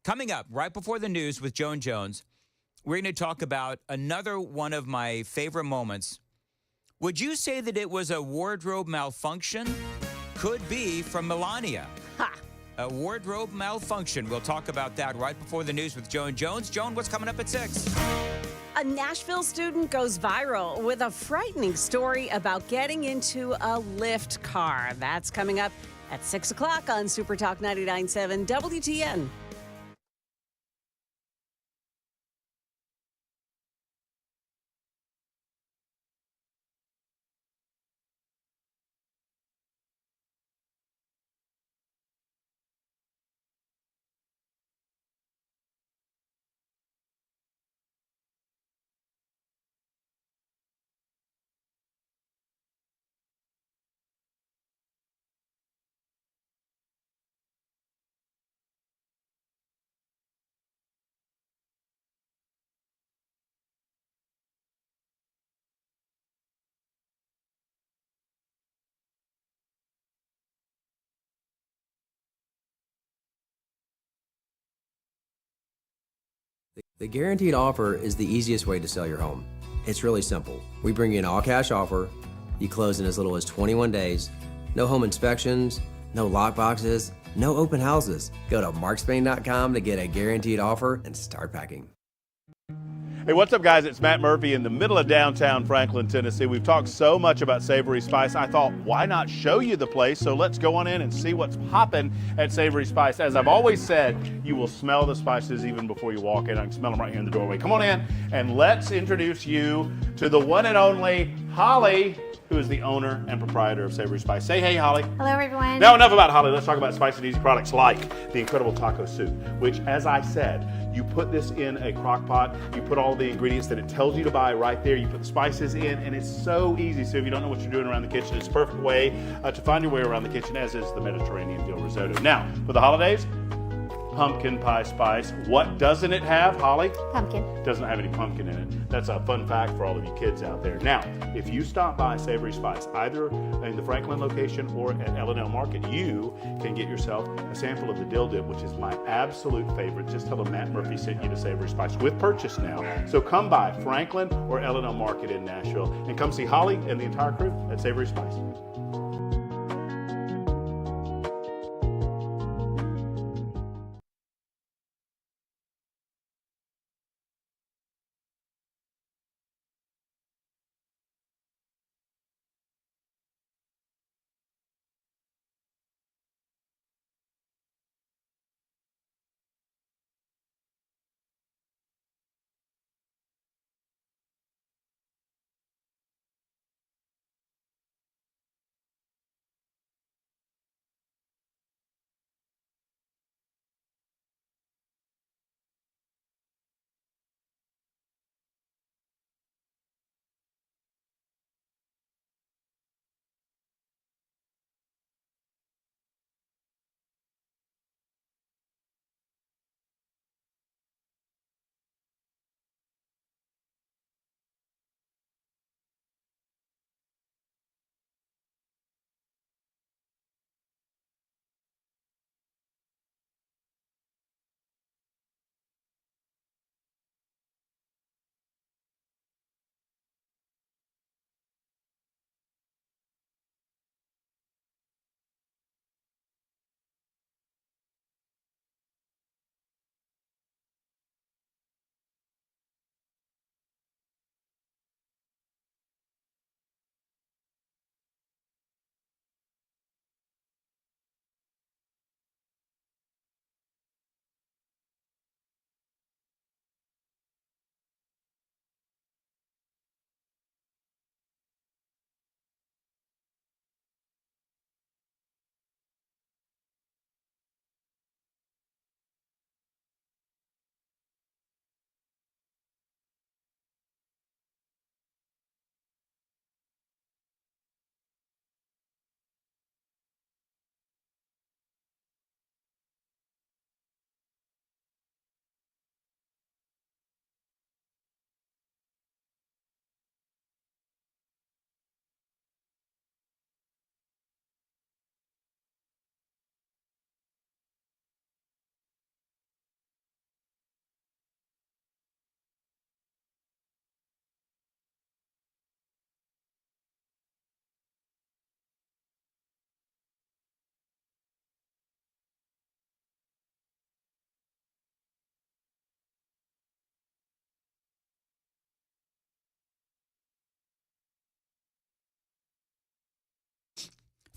Coming up right before the news with Joan Jones, we're going to talk about another one of my favorite moments. Would you say that it was a wardrobe malfunction? Could be from Melania.
Ha!
A wardrobe malfunction. We'll talk about that right before the news with Joan Jones. Joan, what's coming up at 6?
A Nashville student goes viral with a frightening story about getting into a Lyft car. That's coming up at 6 o'clock on Super Talk 99.7 WTN.
The guaranteed offer is the easiest way to sell your home. It's really simple. We bring you an all-cash offer. You close in as little as 21 days. No home inspections, no lock boxes, no open houses. Go to markspain.com to get a guaranteed offer and start packing.
Hey, what's up, guys? It's Matt Murphy in the middle of downtown Franklin, Tennessee. We've talked so much about Savory Spice. I thought, why not show you the place? So let's go on in and see what's popping at Savory Spice. As I've always said, you will smell the spices even before you walk in. I can smell them right here in the doorway. Come on in and let's introduce you to the one and only Holly, who is the owner and proprietor of Savory Spice. Say hey, Holly.
Hello, everyone.
Now, enough about Holly. Let's talk about spicy and easy products like the incredible taco soup, which, as I said, you put this in a crock pot, you put all the ingredients that it tells you to buy right there, you put the spices in, and it's so easy. So if you don't know what you're doing around the kitchen, it's a perfect way to find your way around the kitchen, as is the Mediterranean dill risotto. Now, for the holidays, pumpkin pie spice. What doesn't it have, Holly?
Pumpkin.
Doesn't have any pumpkin in it. That's a fun fact for all of you kids out there. Now, if you stop by Savory Spice, either in the Franklin location or at L&L Market, you can get yourself a sample of the dill dip, which is my absolute favorite. Just tell them Matt Murphy sent you to Savory Spice with purchase now. So come by Franklin or L&L Market in Nashville and come see Holly and the entire crew at Savory Spice.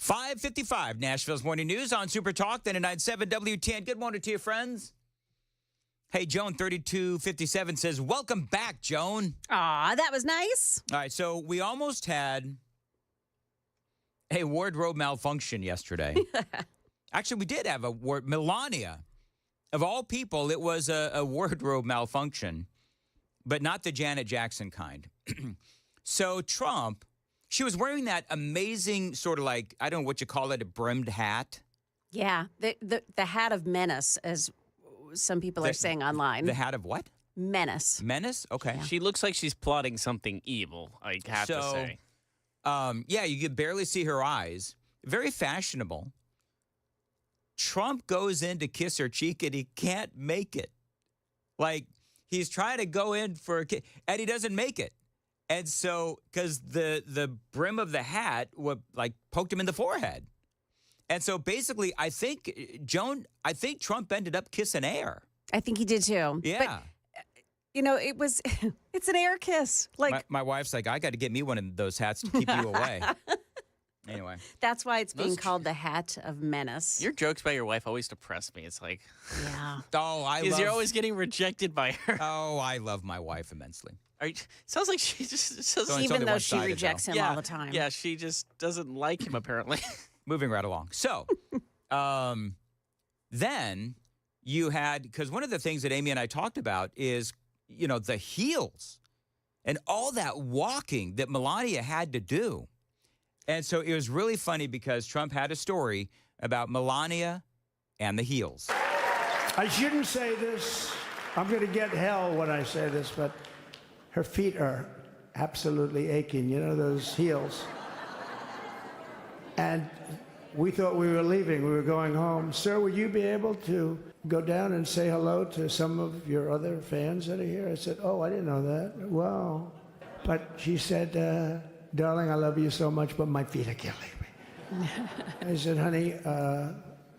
5:55, Nashville's Morning News on Super Talk, then at 97 WTN. Good morning to you, friends. Hey, Joan, 3257 says, welcome back, Joan.
Aw, that was nice.
All right, so we almost had a wardrobe malfunction yesterday. Actually, we did have a Melania. Of all people, it was a wardrobe malfunction, but not the Janet Jackson kind. So Trump, she was wearing that amazing sort of like, I don't know what you call it, a brimmed hat.
Yeah, the hat of menace, as some people are saying online.
The hat of what?
Menace.
Menace? Okay.
She looks like she's plotting something evil, I have to say.
Yeah, you could barely see her eyes. Very fashionable. Trump goes in to kiss her cheek and he can't make it. Like, he's trying to go in for a kiss and he doesn't make it. And so, because the brim of the hat poked him in the forehead. And so basically, I think Trump ended up kissing air.
I think he did too.
Yeah.
But, it's an air kiss. Like
my wife's like, I got to get me one of those hats to keep you away. Anyway.
That's why it's being called the hat of menace.
Your jokes about your wife always depress me. It's like,
yeah.
Because you're always getting rejected by her.
Oh, I love my wife immensely.
Sounds like she just
even though she rejects him all the time.
Yeah, she just doesn't like him apparently.
Moving right along. So, then you had, because one of the things that Amy and I talked about is, the heels and all that walking that Melania had to do. And so it was really funny because Trump had a story about Melania and the heels.
I shouldn't say this. I'm going to get hell when I say this, but her feet are absolutely aching. You know, those heels. And we thought we were leaving. We were going home. Sir, would you be able to go down and say hello to some of your other fans that are here? I said, oh, I didn't know that. Wow. But she said, darling, I love you so much, but my feet are killing me. I said, honey,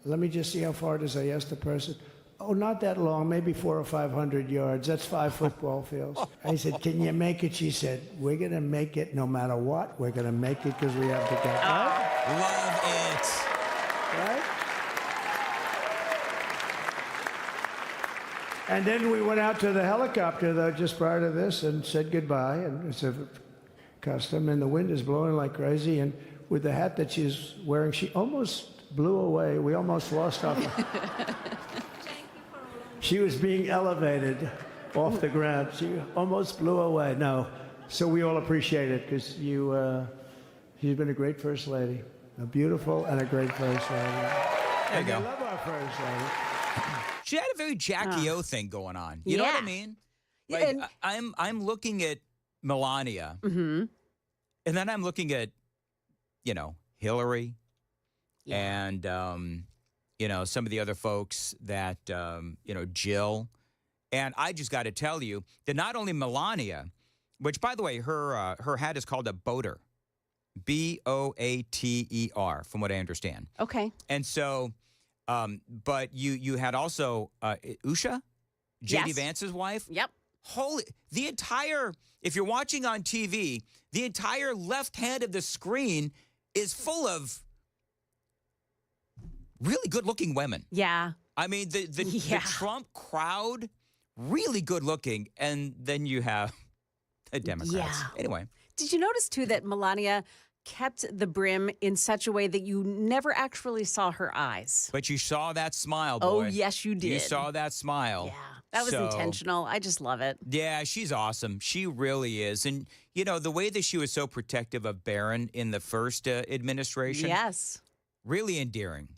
let me just see how far it is. I asked the person. Oh, not that long, maybe 400 or 500 yards. That's 5 football fields. I said, can you make it? She said, we're going to make it no matter what. We're going to make it because we have to get right.
Love it.
Right? And then we went out to the helicopter, though, just prior to this and said goodbye. And it's a custom, and the wind is blowing like crazy. And with the hat that she's wearing, she almost blew away. We almost lost her. She was being elevated off the ground. She almost blew away. No. So we all appreciate it because she's been a great first lady. A beautiful and a great first lady.
There you go.
I love our first lady.
She had a very Jackie O thing going on. You know what I mean? Like, I'm looking at Melania, and then I'm looking at, Hillary, and some of the other folks that Jill, and I just got to tell you that not only Melania, which by the way, her hat is called a boater, Boater, from what I understand.
Okay.
And so. But you had also Usha, J.D. Vance's wife.
Yep.
If you're watching on TV, the entire left hand of the screen is full of really good-looking women.
Yeah.
I mean, the Trump crowd, really good-looking, and then you have the Democrats.
Yeah.
Anyway.
Did you notice, too, that Melania kept the brim in such a way that you never actually saw her eyes?
But you saw that smile, boy.
Oh, yes, you did.
You saw that smile.
Yeah, that was intentional. I just love it.
Yeah, she's awesome. She really is. And, the way that she was so protective of Barron in the first administration.
Yes.
Really endearing.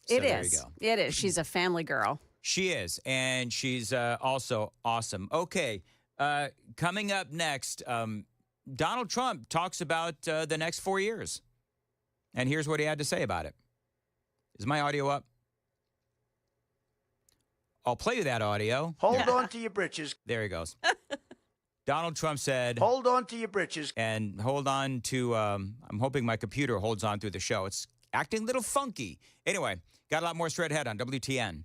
So
there you go. It is. She's a family girl.
She is. And she's also awesome. Okay. Coming up next, Donald Trump talks about the next 4 years. And here's what he had to say about it. Is my audio up? I'll play you that audio.
Hold on to your britches.
There he goes. Donald Trump said,
hold on to your britches.
And hold on to, I'm hoping my computer holds on through the show. It's acting a little funky. Anyway, got a lot more straight ahead on WTN.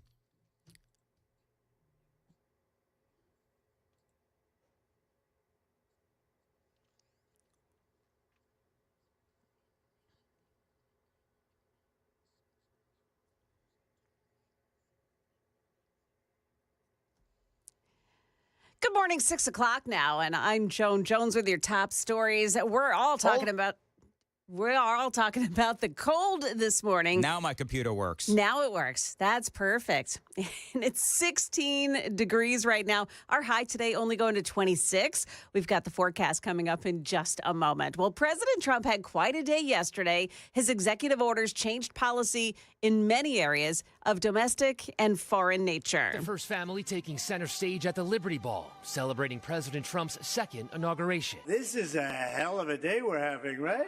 Good morning, 6 o'clock now, and I'm Joan Jones with your top stories. We're all talking about the cold this morning.
Now my computer works.
Now it works. That's perfect. And it's 16 degrees right now. Our high today only going to 26. We've got the forecast coming up in just a moment. Well, President Trump had quite a day yesterday. His executive orders changed policy in many areas of domestic and foreign nature.
The first family taking center stage at the Liberty Ball, celebrating President Trump's second inauguration.
This is a hell of a day we're having, right?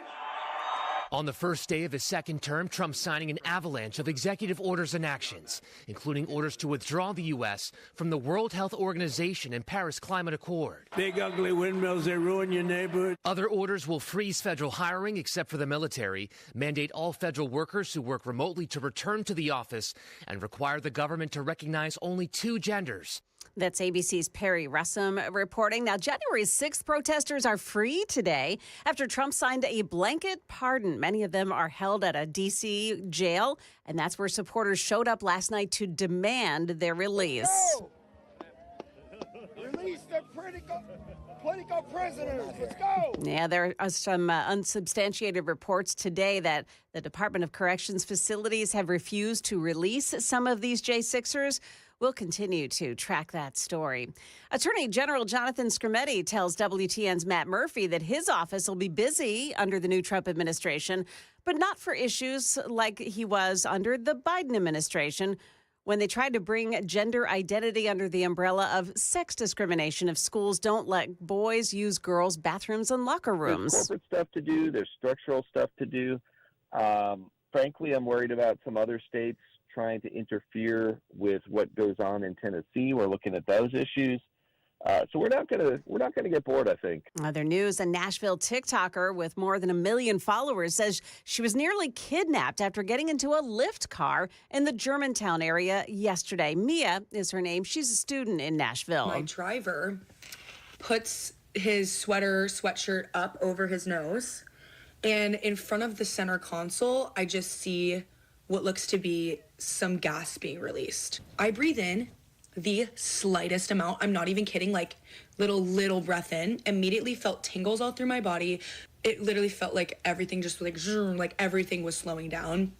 On the first day of his second term, Trump signing an avalanche of executive orders and actions, including orders to withdraw the U.S. from the World Health Organization and Paris Climate Accord.
Big ugly windmills, they ruin your neighborhood.
Other orders will freeze federal hiring except for the military, mandate all federal workers who work remotely to return to the office, and require the government to recognize only two genders.
That's ABC's Perry Russum reporting. Now, January 6th protesters are free today after Trump signed a blanket pardon. Many of them are held at a D.C. jail, and that's where supporters showed up last night to demand their release.
Release the political prisoners. Let's go.
Yeah, there are some unsubstantiated reports today that the Department of Corrections facilities have refused to release some of these J6ers. We'll continue to track that story. Attorney General Jonathan Skrmetti tells WTN's Matt Murphy that his office will be busy under the new Trump administration, but not for issues like he was under the Biden administration when they tried to bring gender identity under the umbrella of sex discrimination if schools don't let boys use girls' bathrooms and locker rooms.
There's corporate stuff to do. There's structural stuff to do. Frankly, I'm worried about some other states trying to interfere with what goes on in Tennessee. We're looking at those issues. So we're not gonna get bored, I think.
Other news, a Nashville TikToker with more than 1 million followers says she was nearly kidnapped after getting into a Lyft car in the Germantown area yesterday. Mia is her name. She's a student in Nashville.
My driver puts his sweatshirt up over his nose, and in front of the center console, I just see what looks to be some gas being released. I breathe in the slightest amount. I'm not even kidding, like little breath in, immediately felt tingles all through my body. It literally felt like everything just like everything was slowing down.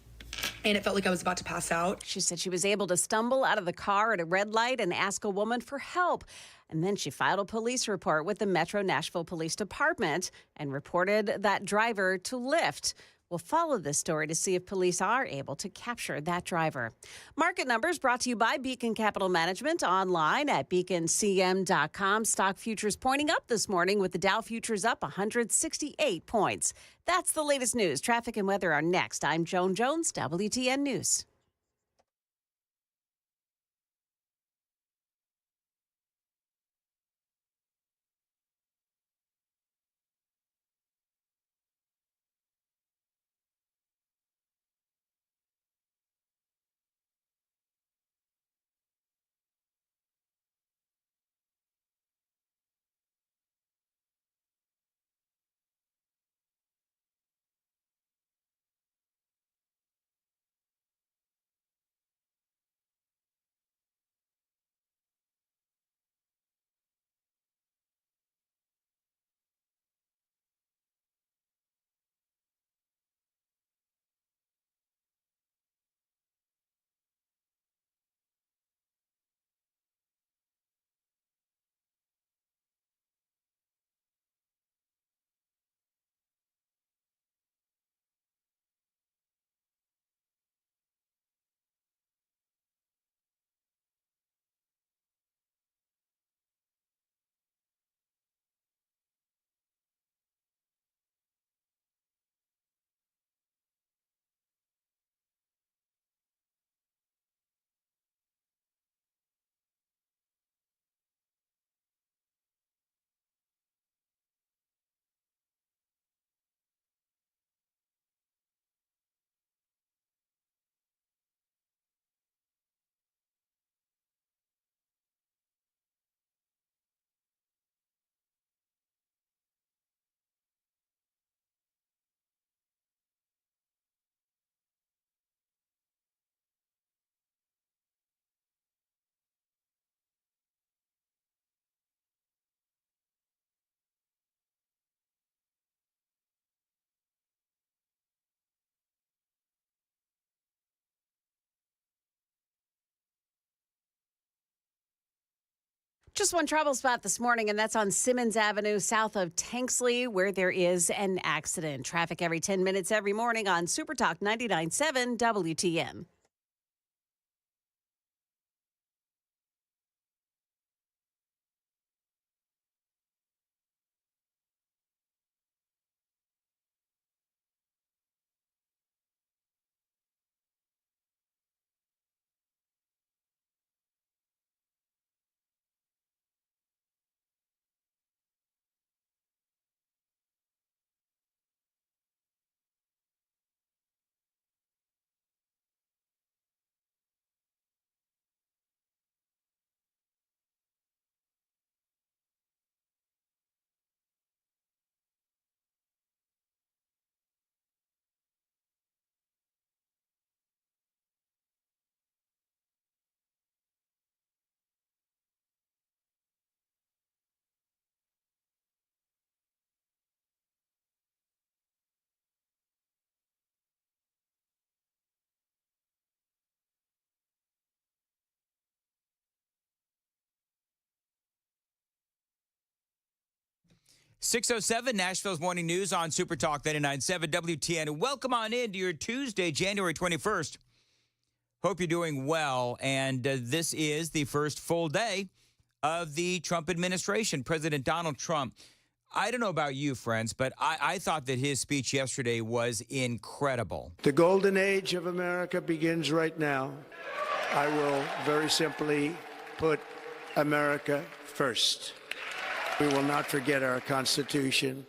And it felt like I was about to pass out.
She said she was able to stumble out of the car at a red light and ask a woman for help. And then she filed a police report with the Metro Nashville Police Department and reported that driver to Lyft. We'll follow this story to see if police are able to capture that driver. Market numbers brought to you by Beacon Capital Management online at beaconcm.com. Stock futures pointing up this morning with the Dow futures up 168 points. That's the latest news. Traffic and weather are next. I'm Joan Jones, WTN News. Just one trouble spot this morning, and that's on Simmons Avenue south of Tanksley, where there is an accident. Traffic every 10 minutes every morning on Super Talk 99.7 WTN.
.607 Nashville's Morning News on Super Talk 99.7 WTN. Welcome on into your Tuesday, January 21st. Hope you're doing well. And this is the first full day of the Trump administration. President Donald Trump. I don't know about you, friends, but I thought that his speech yesterday was incredible.
The golden age of America begins right now. I will very simply put America first. We will not forget our Constitution,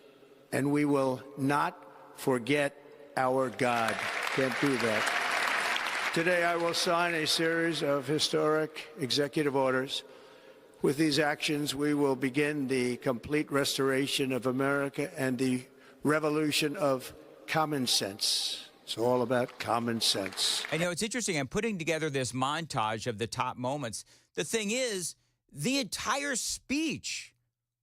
and we will not forget our God. Can't do that. Today, I will sign a series of historic executive orders. With these actions, we will begin the complete restoration of America and the revolution of common sense. It's all about common sense.
I know it's interesting. I'm putting together this montage of the top moments. The thing is, the entire speech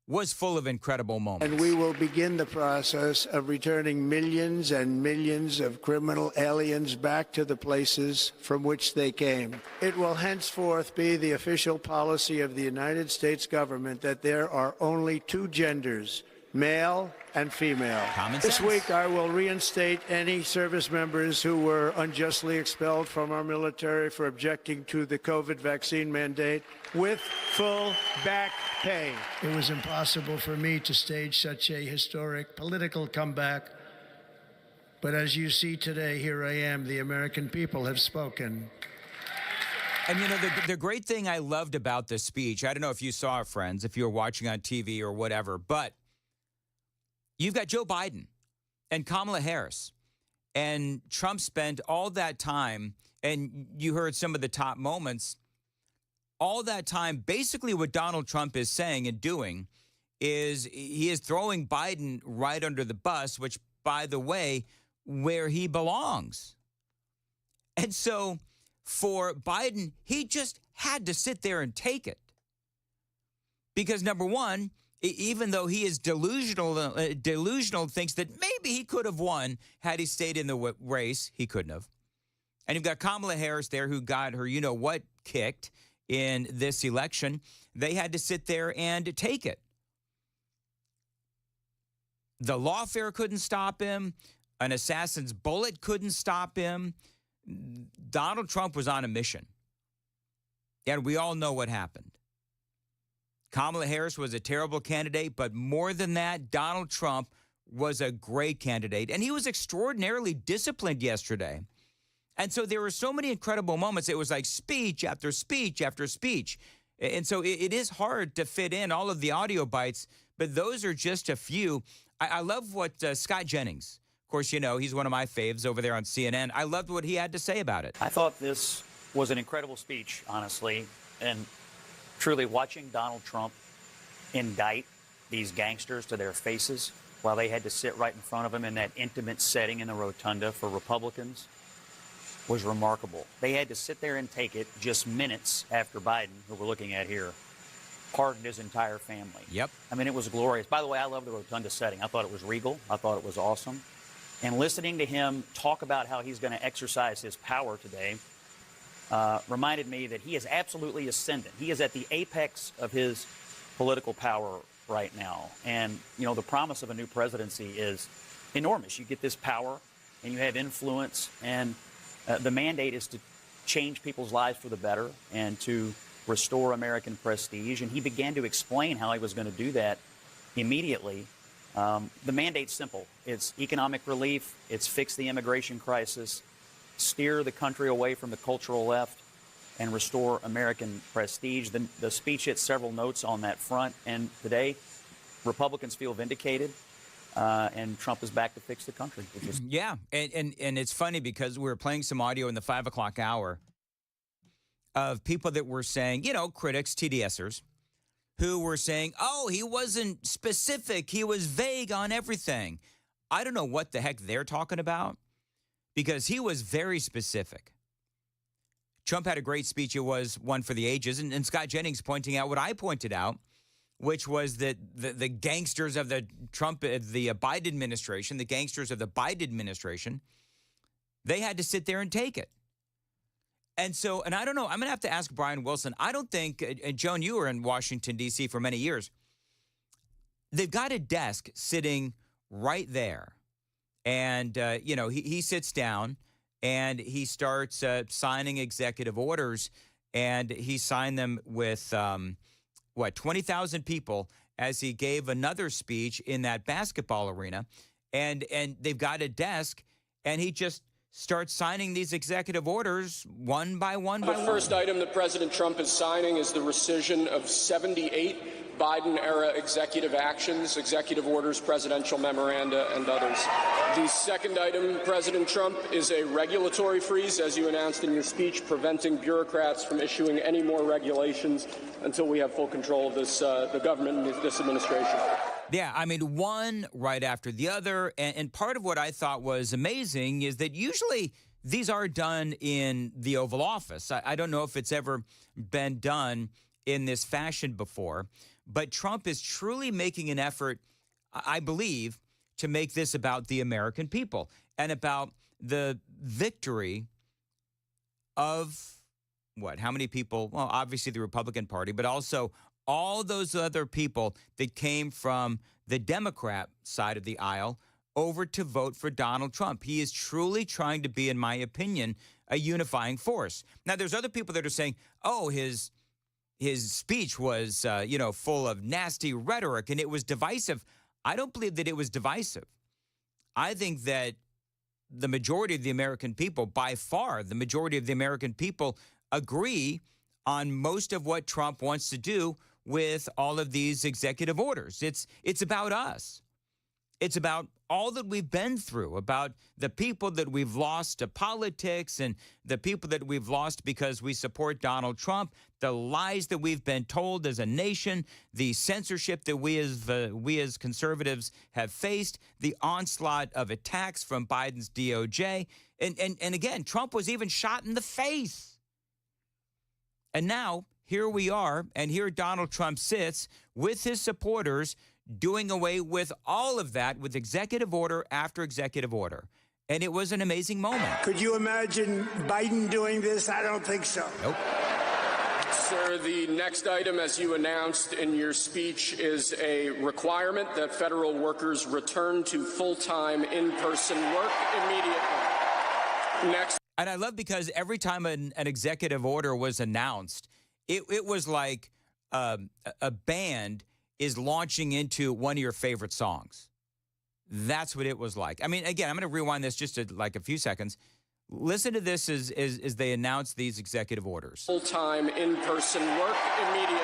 was full of incredible moments.
And we will begin the process of returning millions and millions of criminal aliens back to the places from which they came. It will henceforth be the official policy of the United States government that there are only two genders, male and female. This week, I will reinstate any service members who were unjustly expelled from our military for objecting to the COVID vaccine mandate with full back pay. It was impossible for me to stage such a historic political comeback. But as you see today, here I am. The American people have spoken.
And, you know, the great thing I loved about this speech, I don't know if you saw it, friends, if you were watching on TV or whatever, but you've got Joe Biden and Kamala Harris, and Trump spent all that time, and you heard some of the top moments, all that time, basically what Donald Trump is saying and doing is he is throwing Biden right under the bus, which, by the way, where he belongs. And so for Biden, he just had to sit there and take it. Because number one, even though he is delusional, thinks that maybe he could have won had he stayed in the race. He couldn't have. And you've got Kamala Harris there who got her, you know what, kicked in this election. They had to sit there and take it. The lawfare couldn't stop him. An assassin's bullet couldn't stop him. Donald Trump was on a mission. And we all know what happened. Kamala Harris was a terrible candidate, but more than that, Donald Trump was a great candidate. And he was extraordinarily disciplined yesterday. And so there were so many incredible moments. It was like speech after speech after speech. And so it is hard to fit in all of the audio bites, but those are just a few. I love what Scott Jennings, of course, you know, he's one of my faves over there on CNN. I loved what he had to say about it.
I thought this was an incredible speech, honestly, and truly watching Donald Trump indict these gangsters to their faces while they had to sit right in front of him in that intimate setting in the rotunda for Republicans was remarkable. They had to sit there and take it just minutes after Biden, who we're looking at here, pardoned his entire family.
Yep.
I mean, it was glorious. By the way, I love the rotunda setting. I thought it was regal. I thought it was awesome. And listening to him talk about how he's going to exercise his power today, reminded me that he is absolutely ascendant. He is at the apex of his political power right now. And, you know, the promise of a new presidency is enormous. You get this power and you have influence, and the mandate is to change people's lives for the better and to restore American prestige. And he began to explain how he was going to do that immediately. The mandate's simple. It's economic relief. It's fix the immigration crisis, steer the country away from the cultural left, and restore American prestige. The speech hit several notes on that front, and today Republicans feel vindicated, and Trump is back to fix the country.
Yeah, and it's funny because we were playing some audio in the 5 o'clock hour of people that were saying, you know, critics, TDSers, who were saying, oh, he wasn't specific, he was vague on everything. I don't know what the heck they're talking about, because he was very specific. Trump had a great speech. It was one for the ages. And Scott Jennings pointing out what I pointed out, which was that the gangsters of the Biden administration, the gangsters of the Biden administration, they had to sit there and take it. And so, and I don't know, I'm going to have to ask Brian Wilson. I don't think, and Joan, you were in Washington, D.C. for many years. They've got a desk sitting right there. And, you know, he sits down and he starts signing executive orders, and he signed them with, 20,000 people as he gave another speech in that basketball arena. And they've got a desk, and he just starts signing these executive orders one by one.
The first item that President Trump is signing is the rescission of 78 Biden-era executive actions, executive orders, presidential memoranda, and others. The second item, President Trump, is a regulatory freeze, as you announced in your speech, preventing bureaucrats from issuing any more regulations until we have full control of this, the government and this administration.
Yeah, I mean, one right after the other. And part of what I thought was amazing is that usually these are done in the Oval Office. I don't know if it's ever been done in this fashion before, but Trump is truly making an effort, I believe, to make this about the American people and about the victory of what? How many people? Well, obviously the Republican Party, but also all those other people that came from the Democrat side of the aisle over to vote for Donald Trump. He is truly trying to be, in my opinion, a unifying force. Now, there's other people that are saying, oh, his speech was, full of nasty rhetoric and it was divisive. I don't believe that it was divisive. I think that the majority of the American people, by far, the majority of the American people agree on most of what Trump wants to do with all of these executive orders. It's about us. It's about all that we've been through, about the people that we've lost to politics and the people that we've lost because we support Donald Trump, the lies that we've been told as a nation, the censorship that we as conservatives have faced, the onslaught of attacks from Biden's DOJ. And again, Trump was even shot in the face. And now here we are, and here Donald Trump sits with his supporters doing away with all of that with executive order after executive order. And it was an amazing moment.
Could you imagine Biden doing this? I don't think so.
Nope.
Sir, the next item, as you announced in your speech, is a requirement that federal workers return to full-time in-person work immediately. Next.
And I love because every time an executive order was announced, it was like a band is launching into one of your favorite songs. That's what it was like. I mean, again, I'm going to rewind this just to like a few seconds. Listen to this as they announce these executive orders.
Full-time in-person work immediately.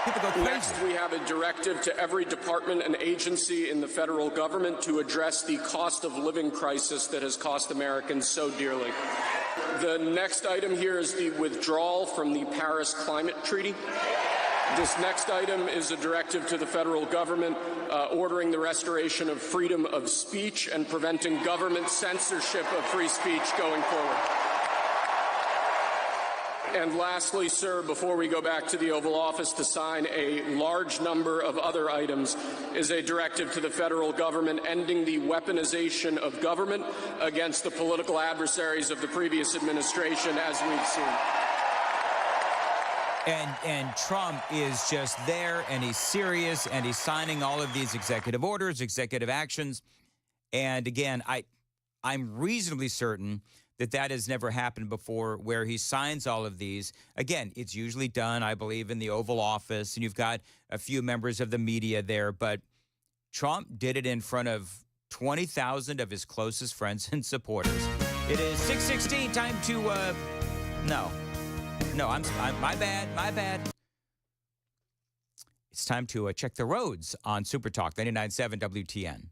People go crazy.
Next, we have a directive to every department and agency in the federal government to address the cost of living crisis that has cost Americans so dearly. The next item here is the withdrawal from the Paris Climate Treaty. This next item is a directive to the federal government ordering the restoration of freedom of speech and preventing government censorship of free speech going forward. And lastly, sir, before we go back to the Oval Office to sign a large number of other items, is a directive to the federal government ending the weaponization of government against the political adversaries of the previous administration, as we've seen.
And Trump is just there, and he's serious, and he's signing all of these executive orders, executive actions. And again, I'm reasonably certain that that has never happened before, where he signs all of these. Again, it's usually done, I believe, in the Oval Office, and you've got a few members of the media there. But Trump did it in front of 20,000 of his closest friends and supporters. It is 6:16, time to, my bad. It's time to check the roads on Super Talk 99.7 WTN.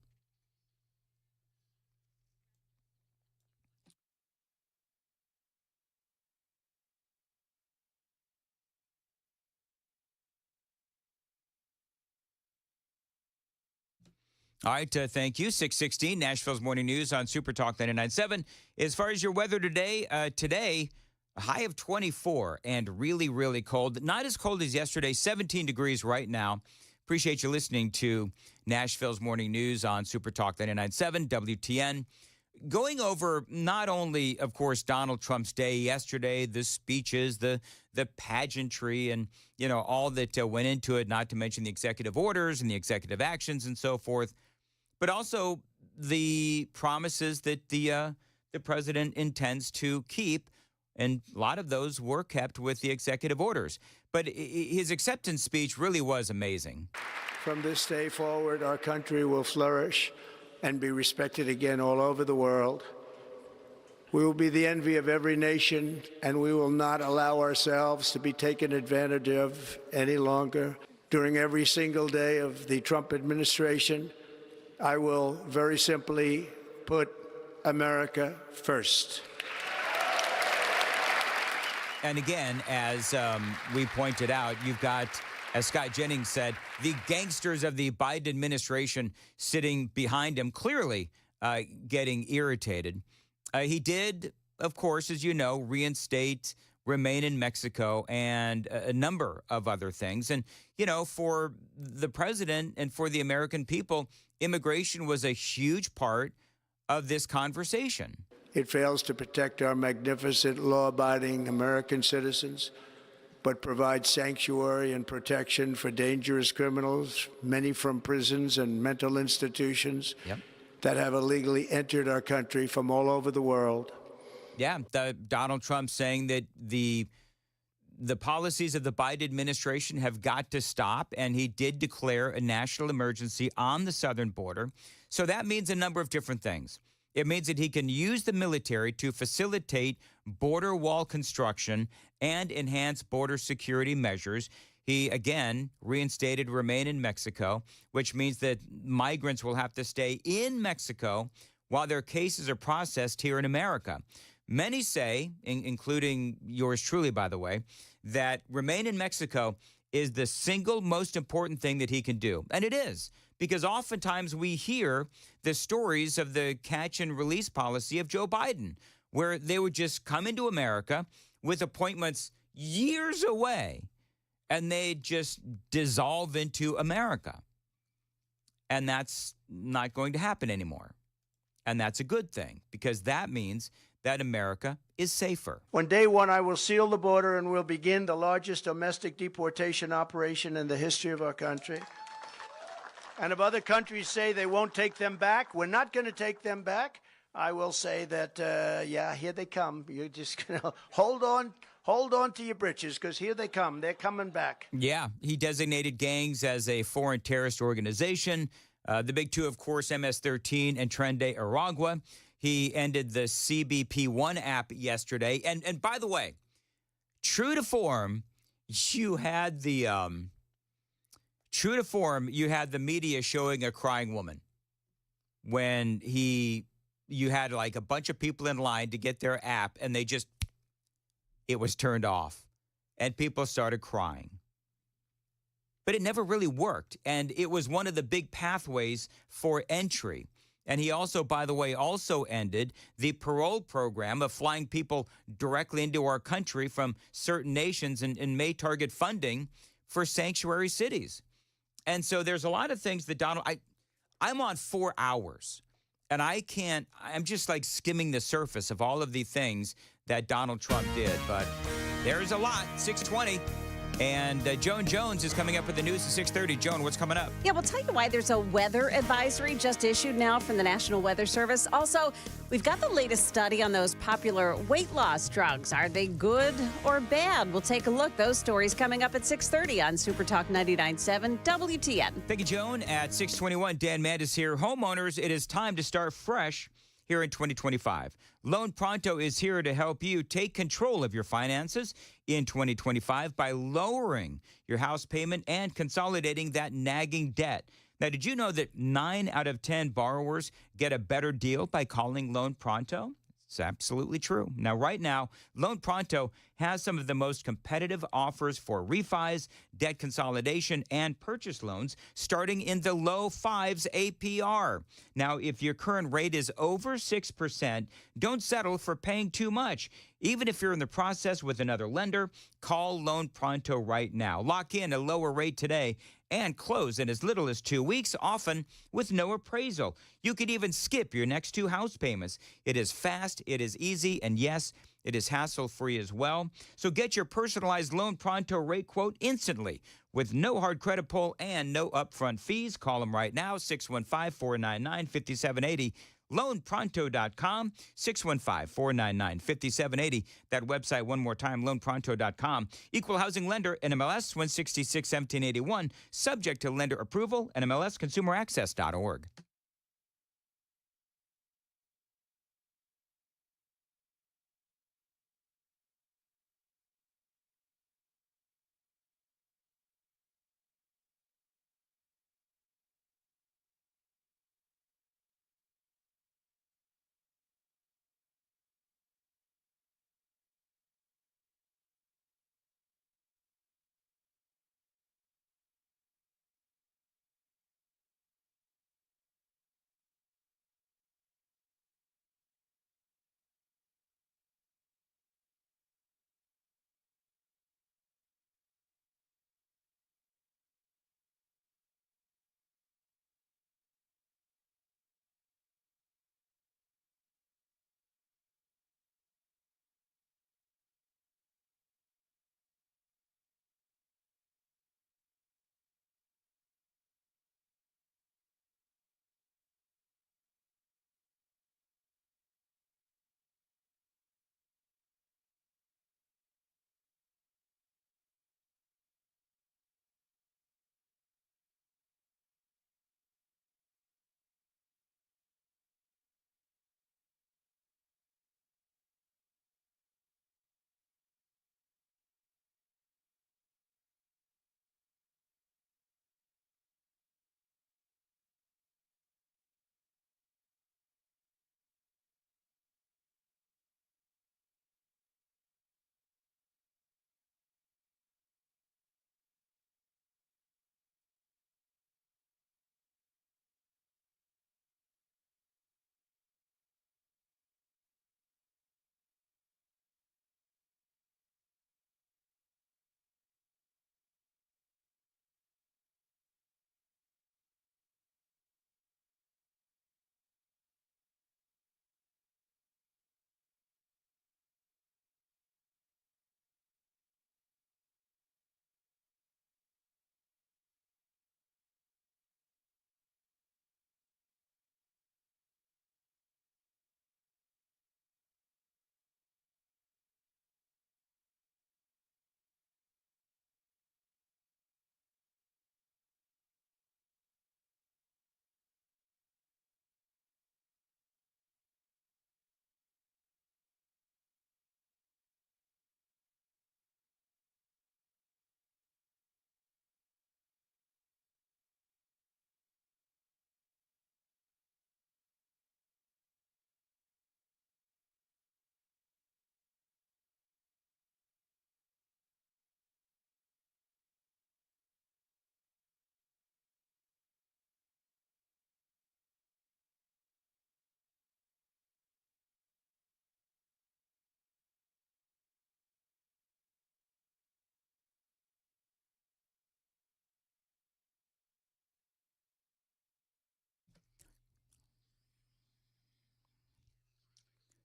All right, thank you. 6:16, Nashville's Morning News on Super Talk 99.7. As far as your weather today, a high of 24 and really, really cold. Not as cold as yesterday, 17 degrees right now. Appreciate you listening to Nashville's Morning News on Super Talk 99.7 WTN. Going over not only, of course, Donald Trump's day yesterday, the speeches, the pageantry, and, all that went into it, not to mention the executive orders and the executive actions and so forth, but also the promises that the president intends to keep. And a lot of those were kept with the executive orders. But his acceptance speech really was amazing.
From this day forward, our country will flourish and be respected again all over the world. We will be the envy of every nation, and we will not allow ourselves to be taken advantage of any longer. During every single day of the Trump administration, I will very simply put America first.
And again, as we pointed out, you've got, as Scott Jennings said, the gangsters of the Biden administration sitting behind him, clearly getting irritated. He did, of course, as you know, reinstate Remain in Mexico and a number of other things. And, for the president and for the American people, immigration was a huge part of this conversation.
It fails to protect our magnificent, law-abiding American citizens, but provides sanctuary and protection for dangerous criminals, many from prisons and mental institutions that have illegally entered our country from all over the world.
Yeah, Donald Trump saying that the policies of the Biden administration have got to stop, and he did declare a national emergency on the southern border. So that means a number of different things. It means that he can use the military to facilitate border wall construction and enhance border security measures. He, again, reinstated Remain in Mexico, which means that migrants will have to stay in Mexico while their cases are processed here in America. Many say, including yours truly, by the way, that Remain in Mexico is the single most important thing that he can do. And it is, because oftentimes we hear the stories of the catch and release policy of Joe Biden, where they would just come into America with appointments years away, and they'd just dissolve into America. And that's not going to happen anymore. And that's a good thing, because that means that America is safer.
On day one, I will seal the border and will begin the largest domestic deportation operation in the history of our country. And if other countries say they won't take them back, we're not going to take them back. I will say that, here they come. You're just going to hold on to your britches, because here they come. They're coming back.
Yeah, he designated gangs as a foreign terrorist organization. The big two, of course, MS-13 and Tren de Aragua. He ended the CBP-1 app yesterday. And by the way, true to form, you had the media showing a crying woman when you had like a bunch of people in line to get their app, and it was turned off, and people started crying. But it never really worked, and it was one of the big pathways for entry. And he also, by the way, also ended the parole program of flying people directly into our country from certain nations and may target funding for sanctuary cities. And so there's a lot of things that I'm on 4 hours, and I'm just like skimming the surface of all of the things that Donald Trump did. But there's a lot, 620. And Joan Jones is coming up with the news at 6:30. Joan, what's coming up?
Yeah, we'll tell you why there's a weather advisory just issued now from the National Weather Service. Also, we've got the latest study on those popular weight loss drugs. Are they good or bad? We'll take a look. Those stories coming up at 6:30 on Super Talk 99.7 WTN.
Thank you, Joan. At 6:21, Dan Mandis here. Homeowners, it is time to start fresh here in 2025. Loan Pronto is here to help you take control of your finances in 2025 by lowering your house payment and consolidating that nagging debt. Now, did you know that 9 out of 10 borrowers get a better deal by calling Loan Pronto? It's absolutely true. Now, right now, Loan Pronto has some of the most competitive offers for refis, debt consolidation, and purchase loans, starting in the low 5s APR. Now, if your current rate is over 6%, don't settle for paying too much. Even if you're in the process with another lender, call Loan Pronto right now. Lock in a lower rate today and close in as little as 2 weeks, often with no appraisal. You could even skip your next 2 house payments. It is fast, it is easy, and yes, it is hassle-free as well. So get your personalized Loan Pronto rate quote instantly with no hard credit pull and no upfront fees. Call them right now, 615-499-5780. LoanPronto.com, 615-499-5780. That website, one more time, LoanPronto.com. Equal housing lender, NMLS 166-1781. Subject to lender approval, NMLSConsumerAccess.org.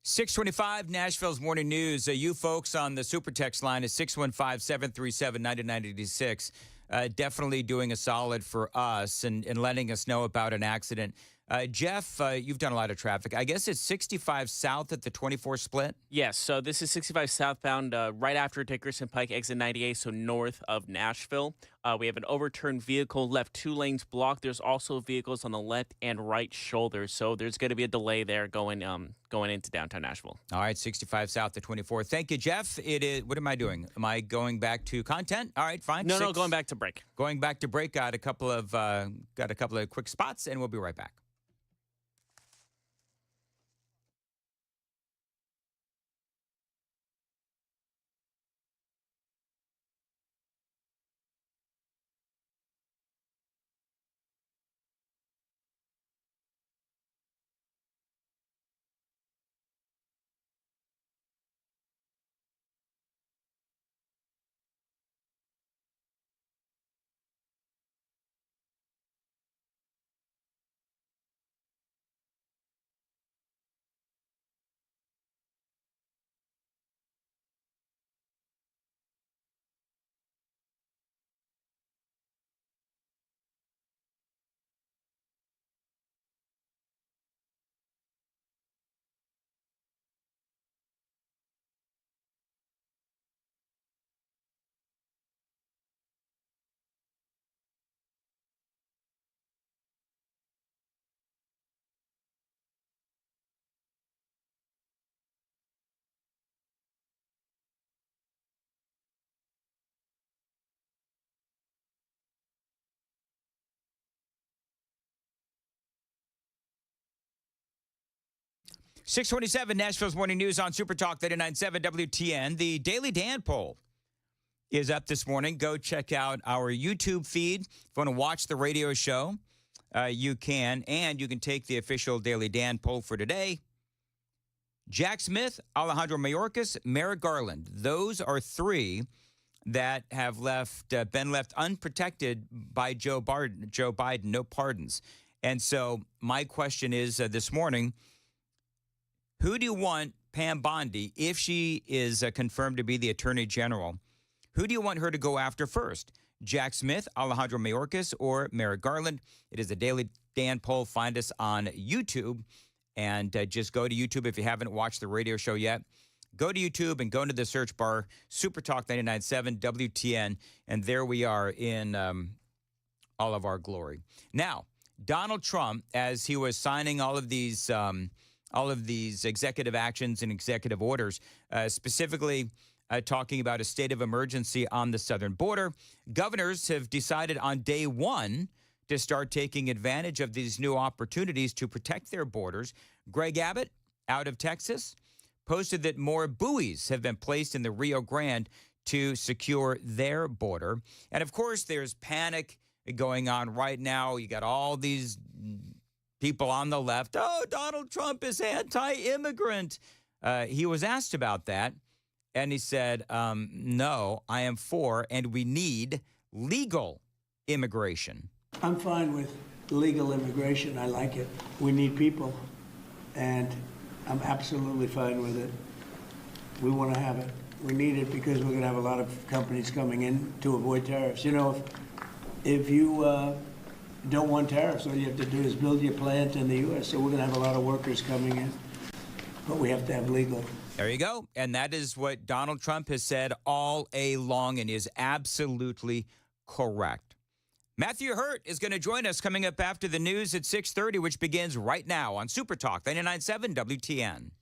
625 Nashville's Morning News. You folks on the Super Text line is 615-737-9986. Definitely doing a solid for us and letting us know about an accident. Jeff, you've done a lot of traffic. I guess it's 65 south at the 24 split?
Yes, so this is 65 southbound right after Dickerson Pike, exit 98, so north of Nashville. We have an overturned vehicle, left 2 lanes blocked. There's also vehicles on the left and right shoulder, so there's going to be a delay there going into downtown Nashville.
All right, 65 south to 24. Thank you, Jeff. It is. What am I doing? Am I going back to content? All right, fine.
No, going back to break.
Going back to break. Got a couple of quick spots, and we'll be right back. .627 Nashville's Morning News on Super Talk 99.7 WTN. The Daily Dan poll is up this morning. Go check out our YouTube feed. If you want to watch the radio show, you can. And you can take the official Daily Dan poll for today. Jack Smith, Alejandro Mayorkas, Merrick Garland. Those are 3 that have been left unprotected by Joe Biden. No pardons. And so my question is this morning, who do you want Pam Bondi, if she is confirmed to be the Attorney General, who do you want her to go after first? Jack Smith, Alejandro Mayorkas, or Merrick Garland? It is the Daily Dan poll. Find us on YouTube, and just go to YouTube if you haven't watched the radio show yet. Go to YouTube and go into the search bar, Super Talk 99.7 WTN, and there we are in all of our glory. Now, Donald Trump, as he was signing all of these executive actions and executive orders, specifically talking about a state of emergency on the southern border. Governors have decided on day one to start taking advantage of these new opportunities to protect their borders. Greg Abbott, out of Texas, posted that more buoys have been placed in the Rio Grande to secure their border. And, of course, there's panic going on right now. You got all these people on the left, oh, Donald Trump is anti-immigrant. He was asked about that, and he said, no, I am for, and we need legal immigration.
I'm fine with legal immigration. I like it. We need people, and I'm absolutely fine with it. We want to have it. We need it because we're going to have a lot of companies coming in to avoid tariffs. You know, if you don't want tariffs, all you have to do is build your plant in the U.S. So we're going to have a lot of workers coming in, but we have to have legal.
There you go. And that is what Donald Trump has said all along and is absolutely correct. Matthew Hurt is going to join us coming up after the news at 6:30, which begins right now on Super Talk 99.7 WTN.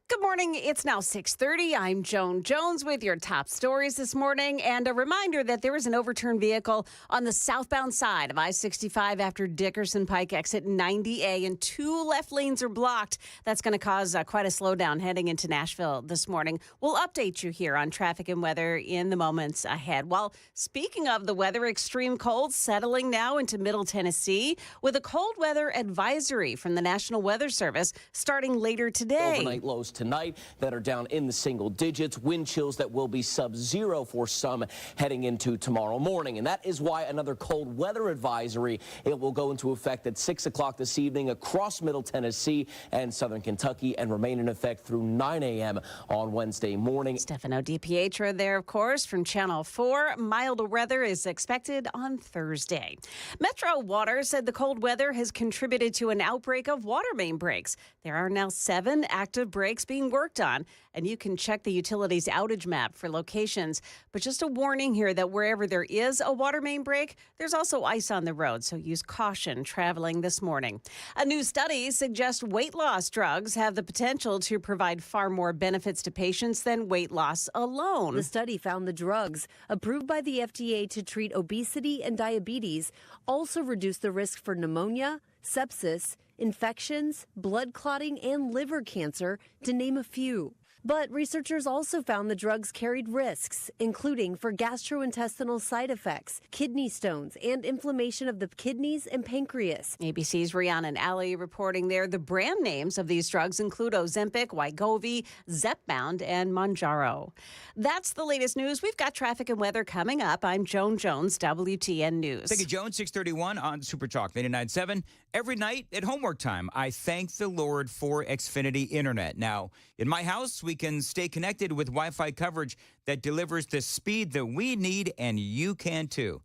Good morning. It's now 6:30. I'm Joan Jones with your top stories this morning. And a reminder that there is an overturned vehicle on the southbound side of I-65 after Dickerson Pike exit 90A, and 2 left lanes are blocked. That's going to cause quite a slowdown heading into Nashville this morning. We'll update you here on traffic and weather in the moments ahead. Well, speaking of the weather, extreme cold settling now into Middle Tennessee with a cold weather advisory from the National Weather Service starting later today.
Overnight lows tonight that are down in the single digits. Wind chills that will be sub-zero for some heading into tomorrow morning. And that is why another cold weather advisory, it will go into effect at 6 o'clock this evening across Middle Tennessee and Southern Kentucky and remain in effect through 9 a.m. on Wednesday morning.
Stefano DiPietro there, of course, from Channel 4. Milder weather is expected on Thursday. Metro Water said the cold weather has contributed to an outbreak of water main breaks. There are now 7 active breaks being worked on, and you can check the utility's outage map for locations. But just a warning here that wherever there is a water main break, there's also ice on the road, so use caution traveling this morning. A new study suggests weight loss drugs have the potential to provide far more benefits to patients than weight loss alone.
The study found the drugs, approved by the FDA to treat obesity and diabetes, also reduce the risk for pneumonia, sepsis, infections, blood clotting, and liver cancer, to name a few. But researchers also found the drugs carried risks, including for gastrointestinal side effects, kidney stones, and inflammation of the kidneys and pancreas.
ABC's Rhiannon Alley reporting there. The brand names of these drugs include Ozempic, Wegovy, Zepbound, and Mounjaro. That's the latest news. We've got traffic and weather coming up. I'm Joan Jones, WTN News.
Thank you, Joan. 631 on Super Talk 99.7. Every night at homework time, I thank the Lord for Xfinity Internet. Now, in my house, we can stay connected with Wi-Fi coverage that delivers the speed that we need, and you can too.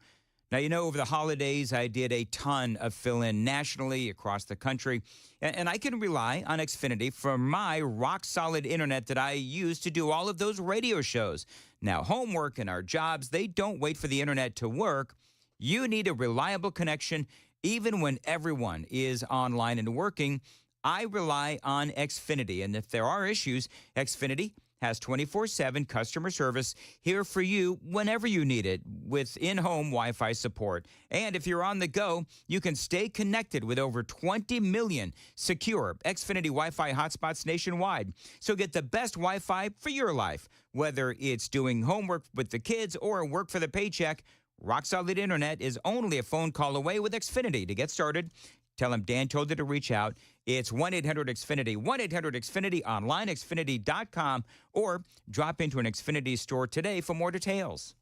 Now, you know, over the holidays, I did a ton of fill-in nationally across the country, and I can rely on Xfinity for my rock-solid internet that I use to do all of those radio shows. Now, homework and our jobs, they don't wait for the internet to work. You need a reliable connection, even when everyone is online and working. I rely on Xfinity, and if there are issues, Xfinity has 24/7 customer service here for you whenever you need it with in-home Wi-Fi support. And if you're on the go, you can stay connected with over 20 million secure Xfinity Wi-Fi hotspots nationwide. So get the best Wi-Fi for your life, whether it's doing homework with the kids or work for the paycheck. Rock-solid internet is only a phone call away with Xfinity. To get started, tell them Dan told you to reach out. It's 1-800-XFINITY, 1-800-XFINITY, online, xfinity.com, or drop into an Xfinity store today for more details.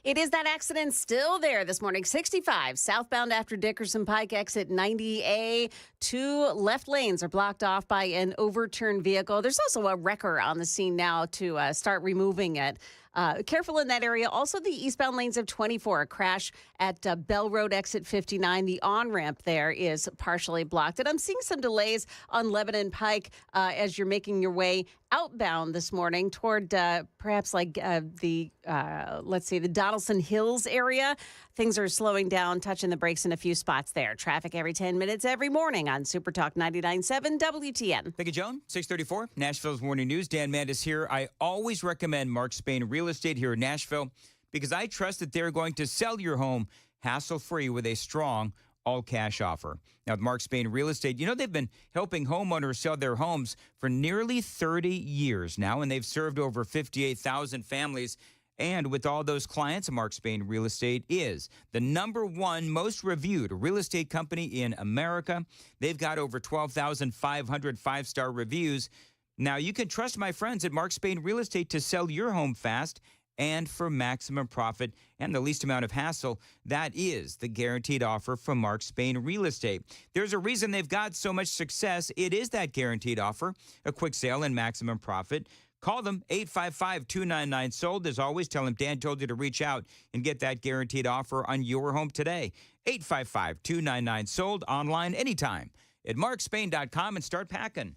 It is that accident still there this morning. 65 southbound after Dickerson Pike, exit 90A. 2 left lanes are blocked off by an overturned vehicle. There's also a wrecker on the scene now to start removing it. Careful in that area. Also, the eastbound lanes of 24, a crash at Bell Road, exit 59. The on-ramp there is partially blocked. And I'm seeing some delays on Lebanon Pike as you're making your way outbound this morning toward perhaps like the Donaldson Hills area. Things are slowing down, touching the brakes in a few spots there. Traffic every 10 minutes every morning on Super Talk 99.7 WTN.
Thank you, Joan. 634, Nashville's Morning News. Dan Mandis here. I always recommend Mark Spain Real Estate here in Nashville because I trust that they're going to sell your home hassle-free with a strong all-cash offer. Now, with Mark Spain Real Estate, you know they've been helping homeowners sell their homes for nearly 30 years now, and they've served over 58,000 families. And with all those clients, Mark Spain Real Estate is the #1 most reviewed real estate company in America. They've got over 12,500 five-star reviews. Now, you can trust my friends at Mark Spain Real Estate to sell your home fast and for maximum profit and the least amount of hassle. That is the guaranteed offer from Mark Spain Real Estate. There's a reason they've got so much success. It is that guaranteed offer, a quick sale and maximum profit. Call them, 855-299-SOLD. As always, tell them Dan told you to reach out and get that guaranteed offer on your home today. 855-299-SOLD, online anytime at markspain.com, and start packing.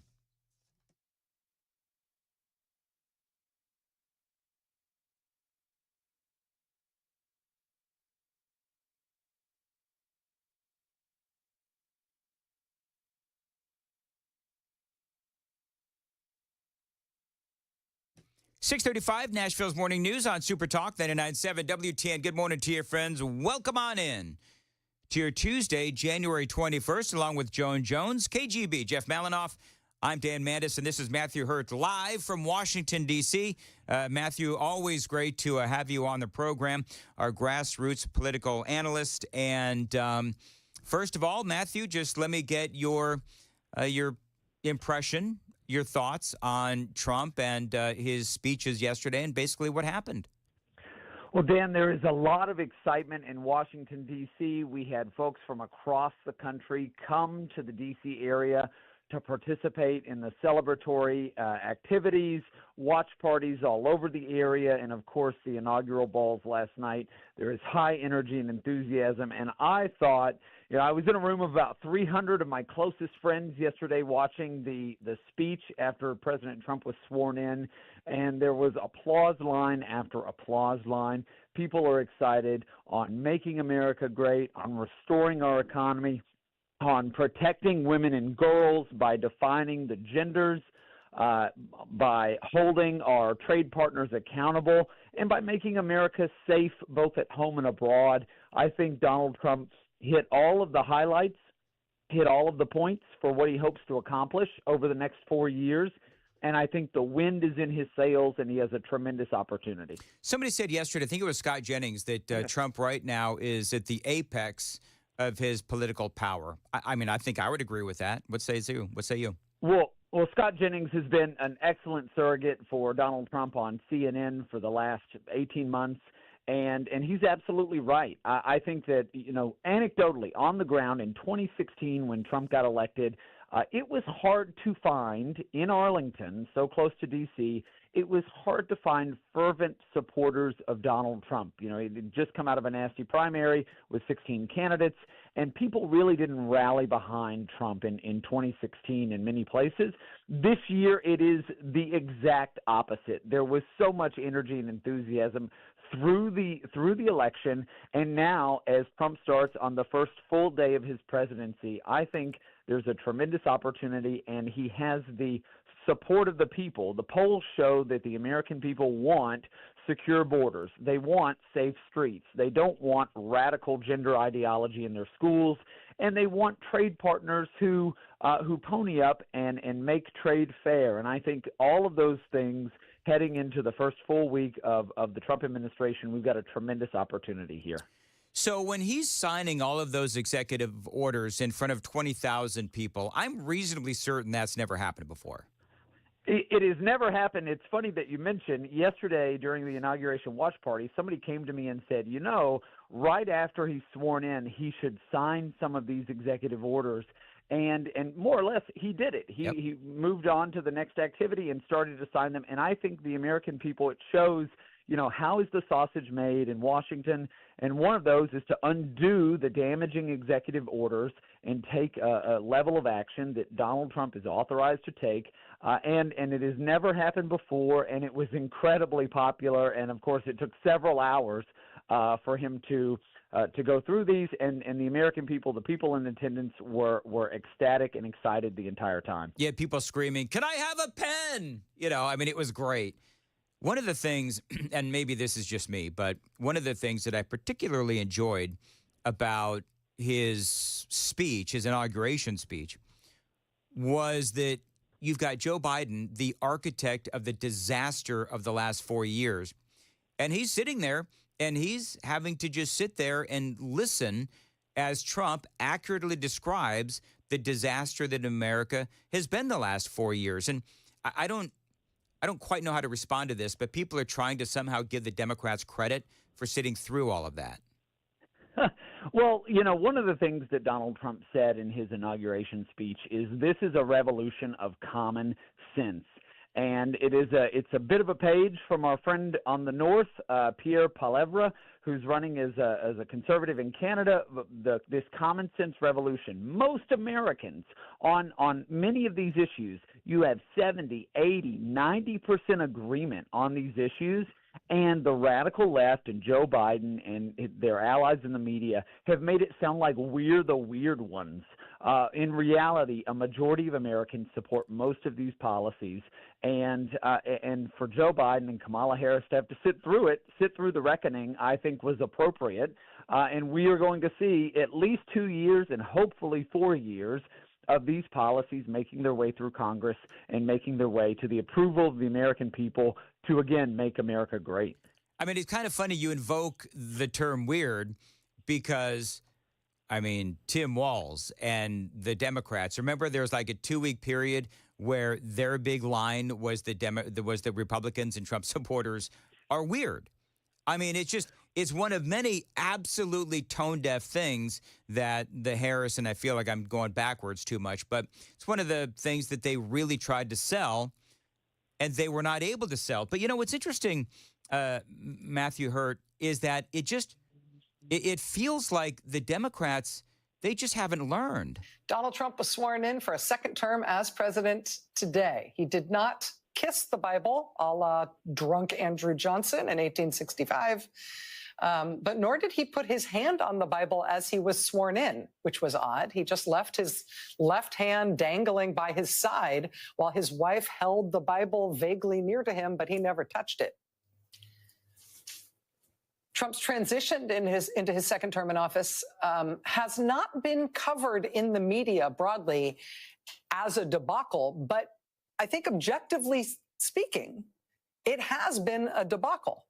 .635, Nashville's Morning News on Super Talk 99.7 WTN. Good morning to you, friends. Welcome on in to your Tuesday, January 21st, along with Joan Jones, KGB, Jeff Malinoff. I'm Dan Mandis, and this is Matthew Hurt live from Washington, D.C. Matthew, always great to have you on the program, our grassroots political analyst. And first of all, Matthew, just let me get your impression, your thoughts on Trump and his speeches yesterday and basically what happened.
Well, Dan, there is a lot of excitement in Washington, D.C. We had folks from across the country come to the D.C. area to participate in the celebratory activities, watch parties all over the area, and, of course, the inaugural balls last night. There is high energy and enthusiasm, and I thought, I was in a room of about 300 of my closest friends yesterday watching the speech after President Trump was sworn in, and there was applause line after applause line. People are excited on making America great, on restoring our economy, on protecting women and girls by defining the genders, by holding our trade partners accountable, and by making America safe both at home and abroad. I think Donald Trump hit all of the highlights, hit all of the points for what he hopes to accomplish over the next 4 years. And I think the wind is in his sails, and he has a tremendous opportunity.
Somebody said yesterday, I think it was Scott Jennings, that Trump right now is at the apex of his political power. I mean, I think I would agree with that. What say you? What say you?
Well, Scott Jennings has been an excellent surrogate for Donald Trump on CNN for the last 18 months, and he's absolutely right. I think that, anecdotally, on the ground in 2016 when Trump got elected, it was hard to find in Arlington, so close to D.C., it was hard to find fervent supporters of Donald Trump. He had just come out of a nasty primary with 16 candidates, and people really didn't rally behind Trump in 2016 in many places. This year, it is the exact opposite. There was so much energy and enthusiasm through the election, and now as Trump starts on the first full day of his presidency, I think there's a tremendous opportunity, and he has the support of the people. The polls show that the American people want secure borders. They want safe streets. They don't want radical gender ideology in their schools, and they want trade partners who pony up and make trade fair. And I think all of those things heading into the first full week of the Trump administration, we've got a tremendous opportunity here.
So when he's signing all of those executive orders in front of 20,000 people, I'm reasonably certain that's never happened before.
It has never happened. It's funny that you mentioned yesterday during the inauguration watch party, somebody came to me and said, right after he's sworn in, he should sign some of these executive orders. And more or less, he did it. He moved on to the next activity and started to sign them. And I think the American people, it shows, how is the sausage made in Washington? And one of those is to undo the damaging executive orders and take a level of action that Donald Trump is authorized to take. And it has never happened before, and it was incredibly popular. And, of course, it took several hours for him to go through these, and the American people, the people in attendance, were ecstatic and excited the entire time.
Yeah, people screaming, "Can I have a pen?" It was great. One of the things, and maybe this is just me, but one of the things that I particularly enjoyed about his speech, his inauguration speech, was that you've got Joe Biden, the architect of the disaster of the last 4 years, and he's sitting there and he's having to just sit there and listen as Trump accurately describes the disaster that America has been the last 4 years. And I don't I don't quite know how to respond to this, but people are trying to somehow give the Democrats credit for sitting through all of that.
Well, one of the things that Donald Trump said in his inauguration speech is this is a revolution of common sense. And it's a bit of a page from our friend on the north, Pierre Poilievre, who's running as a conservative in Canada. This common sense revolution. Most Americans on many of these issues, you have 70, 80, 90% agreement on these issues. And the radical left and Joe Biden and their allies in the media have made it sound like we're the weird ones. In reality, a majority of Americans support most of these policies. And for Joe Biden and Kamala Harris to have to sit through the reckoning, I think was appropriate. And we are going to see at least 2 years and hopefully 4 years of these policies making their way through Congress and making their way to the approval of the American people to, again, make America great.
I mean, it's kind of funny you invoke the term weird because, I mean, Tim Walz and the Democrats, remember there was like a 2-week period where their big line was the Republicans and Trump supporters are weird. I mean, it's one of many absolutely tone-deaf things that the Harris, and I feel like I'm going backwards too much, but it's one of the things that they really tried to sell, and they were not able to sell. But, what's interesting, Matthew Hurt, is that it feels like the Democrats, they just haven't learned.
Donald Trump was sworn in for a second term as president today. He did not kiss the Bible, a la drunk Andrew Johnson in 1865. But nor did he put his hand on the Bible as he was sworn in, which was odd. He just left his left hand dangling by his side while his wife held the Bible vaguely near to him, but he never touched it. Trump's transition into his second term in office has not been covered in the media broadly as a debacle, but I think objectively speaking, it has been a debacle.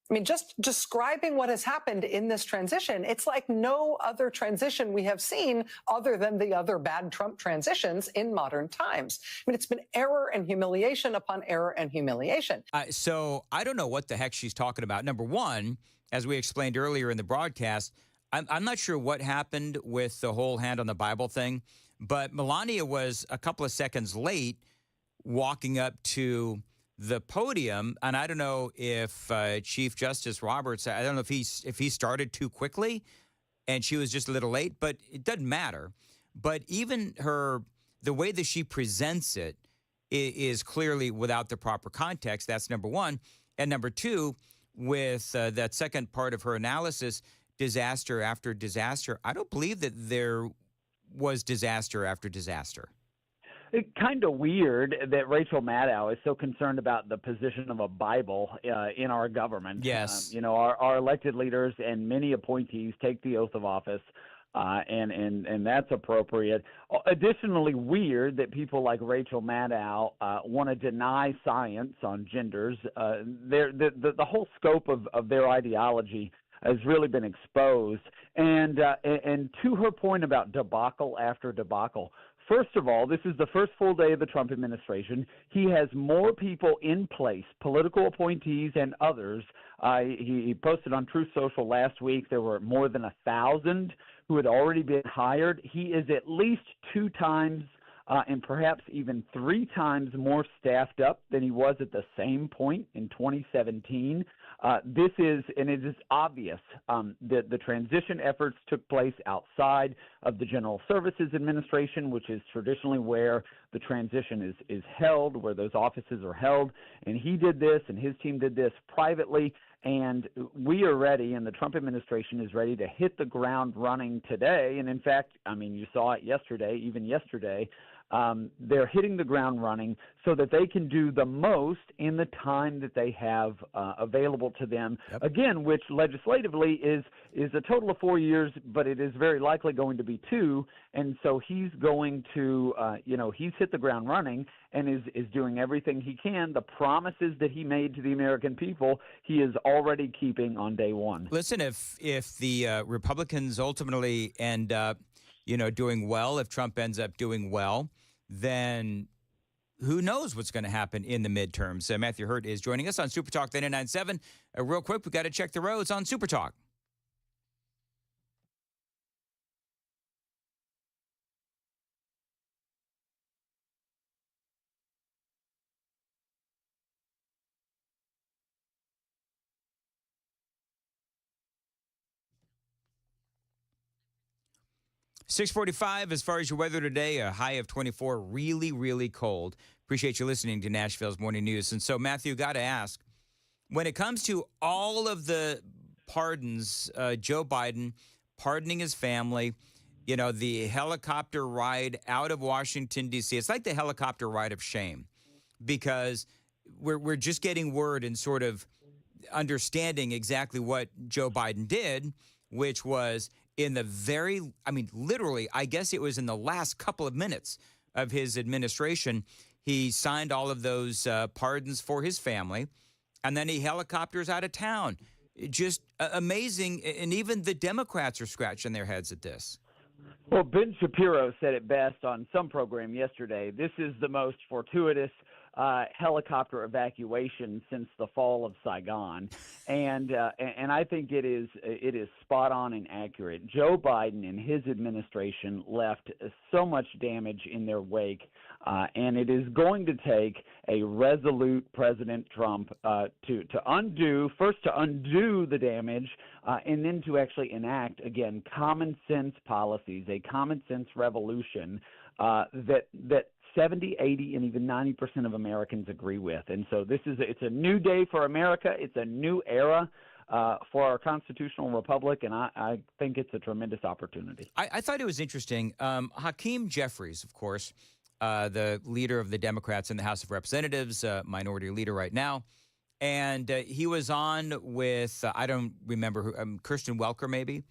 I mean, just describing what has happened in this transition, it's like no other transition we have seen other than the other bad Trump transitions in modern times. I mean, it's been error and humiliation upon error and humiliation.
So I don't know what the heck she's talking about. Number one, as we explained earlier in the broadcast, I'm not sure what happened with the whole hand on the Bible thing, but Melania was a couple of seconds late walking up to the podium, and I don't know if Chief Justice Roberts, I don't know if he started too quickly and she was just a little late, but it doesn't matter. But even the way that she presents it is clearly without the proper context. That's number one. And number two, with that second part of her analysis, disaster after disaster, I don't believe that there was disaster after disaster.
It's kind of weird that Rachel Maddow is so concerned about the position of a Bible in our government.
Yes.
Our elected leaders and many appointees take the oath of office, and that's appropriate. Additionally, weird that people like Rachel Maddow want to deny science on genders. The whole scope of their ideology has really been exposed. And to her point about debacle after debacle, first of all, this is the first full day of the Trump administration. He has more people in place, political appointees and others. He posted on Truth Social last week there were more than 1,000 who had already been hired. He is at least 2 times and perhaps even 3 times more staffed up than he was at the same point in 2017. It is obvious that the transition efforts took place outside of the General Services Administration, which is traditionally where the transition is held, where those offices are held. And he did this and his team did this privately. And we are ready, and the Trump administration is ready to hit the ground running today. And in fact, I mean, you saw it yesterday, even yesterday. They're hitting the ground running so that they can do the most in the time that they have available to them. Yep. Again, which legislatively is a total of 4 years, but it is very likely going to be 2. And so he's going to, he's hit the ground running and is doing everything he can. The promises that he made to the American people, he is already keeping on day one.
Listen, if the Republicans ultimately end up doing well, if Trump ends up doing well, then who knows what's going to happen in the midterms. Matthew Hurt is joining us on Super Talk 99.7. Real quick, we got to check the roads on Super Talk. .45 as far as your weather today, a high of 24, really, really cold. Appreciate you listening to Nashville's Morning News. And so, Matthew, got to ask, when it comes to all of the pardons, Joe Biden pardoning his family, the helicopter ride out of Washington, D.C., it's like the helicopter ride of shame because we're just getting word and sort of understanding exactly what Joe Biden did, which was in the literally, I guess it was in the last couple of minutes of his administration, he signed all of those pardons for his family, and then he helicopters out of town. Just amazing, and even the Democrats are scratching their heads at this.
Well, Ben Shapiro said it best on some program yesterday. This is the most fortuitous helicopter evacuation since the fall of Saigon, and I think it is spot on and accurate. Joe Biden and his administration left so much damage in their wake, and it is going to take a resolute President Trump to undo the damage, and then to actually enact again common sense policies, a common sense revolution that 70, 80, and even 90% of Americans agree with. And so it's a new day for America. It's a new era for our constitutional republic, and I think it's a tremendous opportunity.
I thought it was interesting. Hakeem Jeffries, of course, the leader of the Democrats in the House of Representatives, minority leader right now, and he was on with, I don't remember who, Kirsten Welker maybe,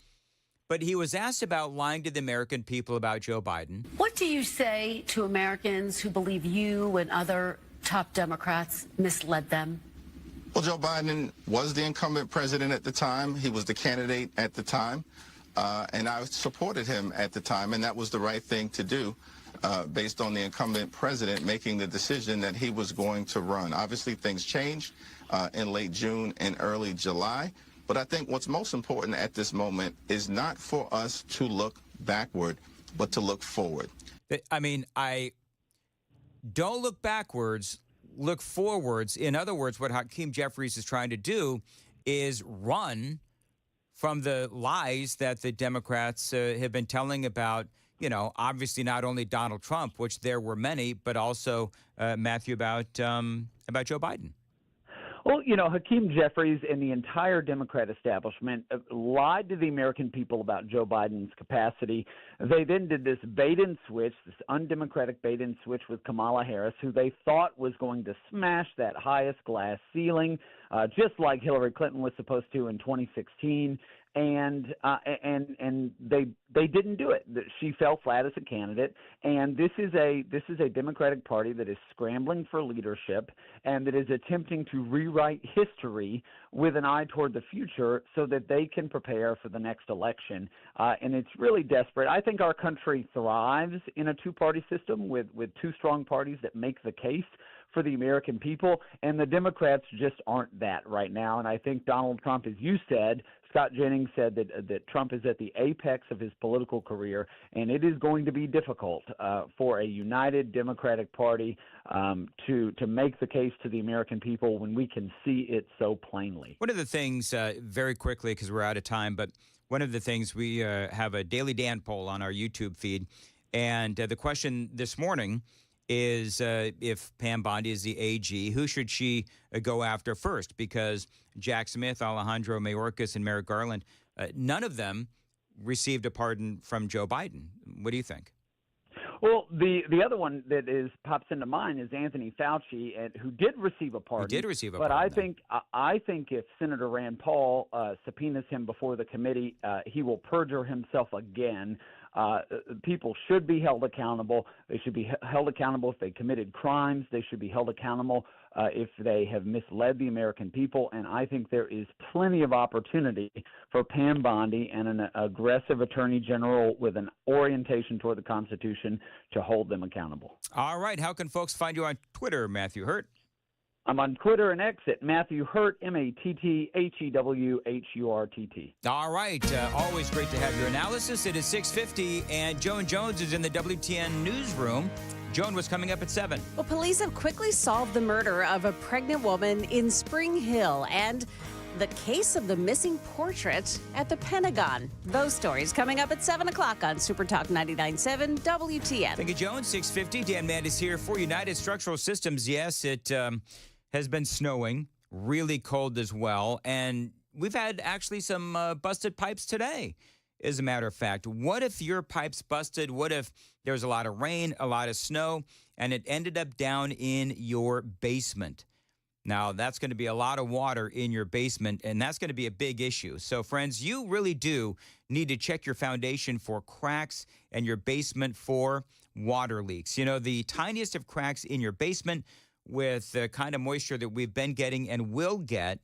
but he was asked about lying to the American people about Joe Biden.
What do you say to Americans who believe you and other top Democrats misled them?
Well, Joe Biden was the incumbent president at the time. He was the candidate at the time, and I supported him at the time, and that was the right thing to do based on the incumbent president making the decision that he was going to run. Obviously, things changed in late June and early July. But I think what's most important at this moment is not for us to look backward, but to look forward.
I don't look backwards, look forwards. In other words, what Hakeem Jeffries is trying to do is run from the lies that the Democrats have been telling about, obviously not only Donald Trump, which there were many, but also, Matthew, about Joe Biden.
Well, Hakeem Jeffries and the entire Democrat establishment lied to the American people about Joe Biden's capacity. They then did this bait and switch, this undemocratic bait and switch with Kamala Harris, who they thought was going to smash that highest glass ceiling, just like Hillary Clinton was supposed to in 2016. And they didn't do it. She fell flat as a candidate, and this is a Democratic Party that is scrambling for leadership and that is attempting to rewrite history with an eye toward the future so that they can prepare for the next election. And it's really desperate. I think our country thrives in a two-party system with two strong parties that make the case for the American people, and the Democrats just aren't that right now. And I think Donald Trump, as you said, Scott Jennings said that Trump is at the apex of his political career, and it is going to be difficult for a united Democratic Party to make the case to the American people when we can see it so plainly.
One of the things, very quickly, because we're out of time, but one of the things, we have a Daily Dan poll on our YouTube feed, and the question this morning is if Pam Bondi is the AG, who should she go after first? Because Jack Smith, Alejandro Mayorkas, and Merrick Garland, none of them received a pardon from Joe Biden. What do you think?
Well, the other one that pops into mind is Anthony Fauci, who did receive a pardon.
He did receive a
pardon.
But
I think if Senator Rand Paul subpoenas him before the committee, he will perjure himself again. People should be held accountable. They should be held accountable if they committed crimes. They should be held accountable if they have misled the American people. And I think there is plenty of opportunity for Pam Bondi and an aggressive attorney general with an orientation toward the Constitution to hold them accountable.
All right. How can folks find you on Twitter, Matthew Hurt?
I'm on Twitter and X at Matthew Hurt, MattheWHurtt.
All right. Always great to have your analysis. It is 6:50, and Joan Jones is in the WTN newsroom. Joan, what's coming up at 7?
Well, police have quickly solved the murder of a pregnant woman in Spring Hill and the case of the missing portrait at the Pentagon. Those stories coming up at 7 o'clock on Super Talk 99.7 WTN.
Thank you, Joan. 6:50. Dan Mandis here for United Structural Systems. Yes, it has been snowing, really cold as well, and we've had actually some busted pipes today, as a matter of fact. What if your pipe's busted? What if there's a lot of rain, a lot of snow, and it ended up down in your basement? Now, that's going to be a lot of water in your basement, and that's going to be a big issue. So, friends, you really do need to check your foundation for cracks and your basement for water leaks. You know, the tiniest of cracks in your basement with the kind of moisture that we've been getting and will get,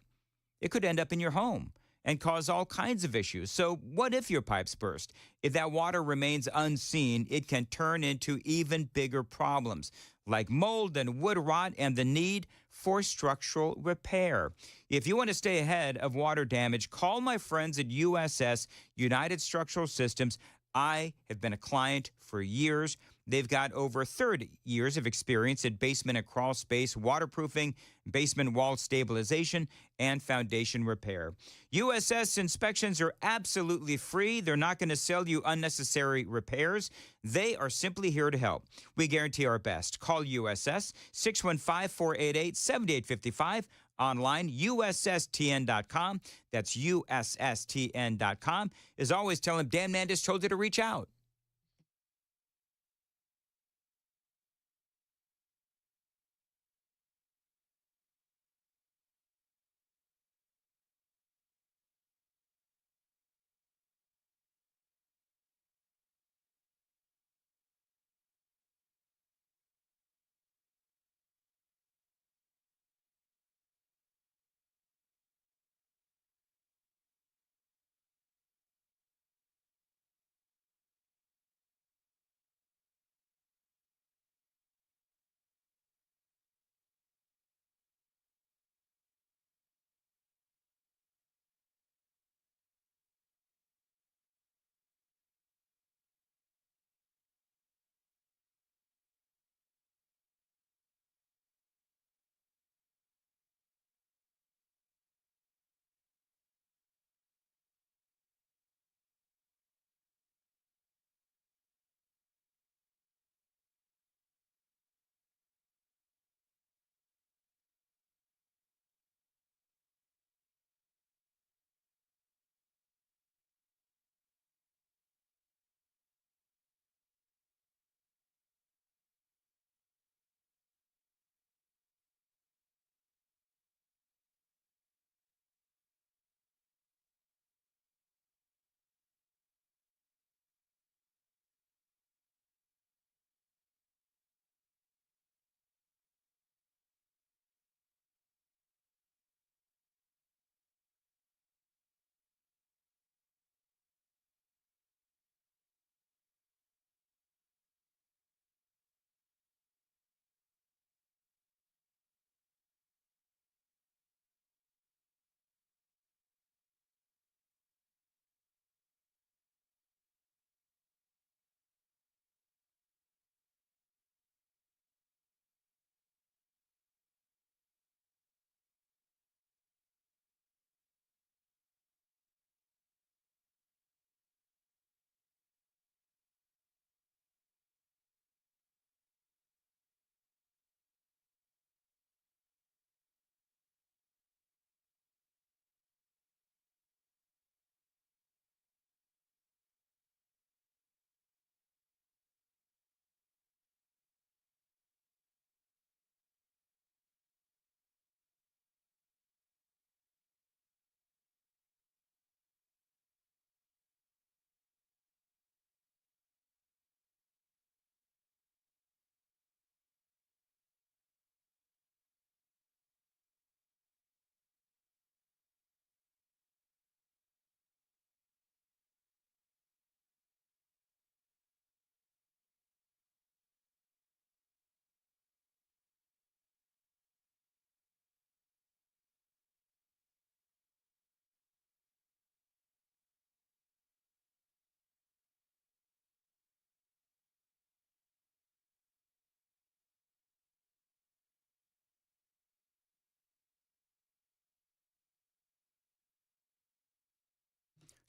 it could end up in your home and cause all kinds of issues. So what if your pipes burst? If that water remains unseen, it can turn into even bigger problems like mold and wood rot and the need for structural repair. If you want to stay ahead of water damage, call my friends at USS, United Structural Systems. I have been a client for years. They've got over 30 years of experience in basement and crawl space waterproofing, basement wall stabilization, and foundation repair. USS inspections are absolutely free. They're not going to sell you unnecessary repairs. They are simply here to help. We guarantee our best. Call USS 615-488-7855. Online, USSTN.com. That's USSTN.com. As always, tell them Dan Mandis told you to reach out.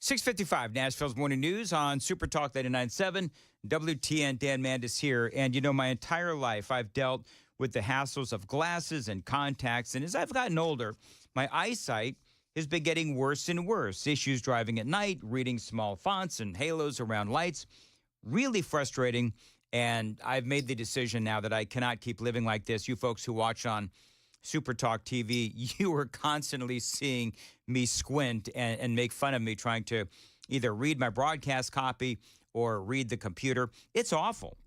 6:55, Nashville's Morning News on Super Talk 99.7. WTN, Dan Mandis here. And, my entire life I've dealt with the hassles of glasses and contacts. And as I've gotten older, my eyesight has been getting worse and worse. Issues driving at night, reading small fonts and halos around lights. Really frustrating. And I've made the decision now that I cannot keep living like this. You folks who watch on Super Talk TV, you are constantly seeing me squint and make fun of me trying to either read my broadcast copy or read the computer. It's awful.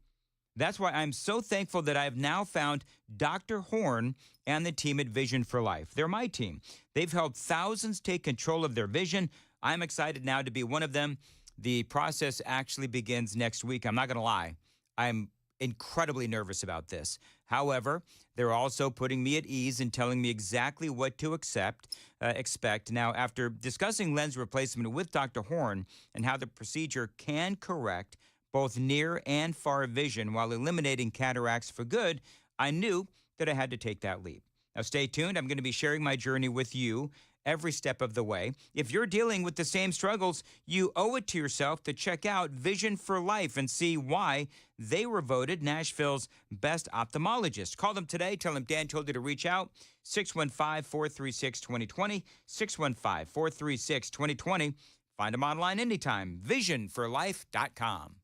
That's why I'm so thankful that I've now found Dr. Horn and the team at Vision for Life. They're my team. They've helped thousands take control of their vision. I'm excited now to be one of them. The process actually begins next week. I'm not going to lie. I'm incredibly nervous about this. However, they're also putting me at ease and telling me exactly what to expect. Now, after discussing lens replacement with Dr. Horn and how the procedure can correct both near and far vision while eliminating cataracts for good, I knew that I had to take that leap. Now, stay tuned. I'm going to be sharing my journey with you every step of the way. If you're dealing with the same struggles, you owe it to yourself to check out Vision for Life and see why they were voted Nashville's best ophthalmologist. Call them today. Tell them Dan told you to reach out. 615-436-2020, 615-436-2020. Find them online anytime. Visionforlife.com.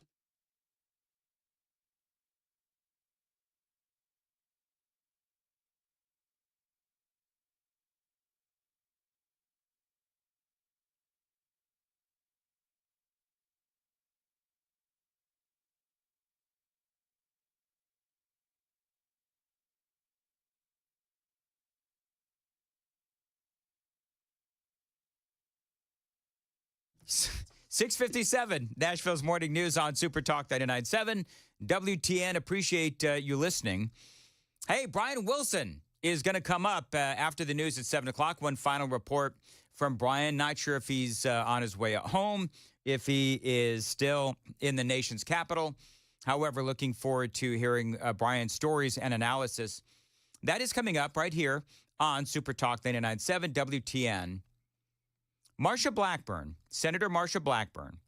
$6:57, Nashville's Morning News on Super Talk 99.7. WTN, appreciate you listening. Hey, Brian Wilson is going to come up after the news at 7 o'clock. One final report from Brian. Not sure if he's on his way home, if he is still in the nation's capital. However, looking forward to hearing Brian's stories and analysis. That is coming up right here on Super Talk 99.7 WTN. Marsha Blackburn, Senator Marsha Blackburn,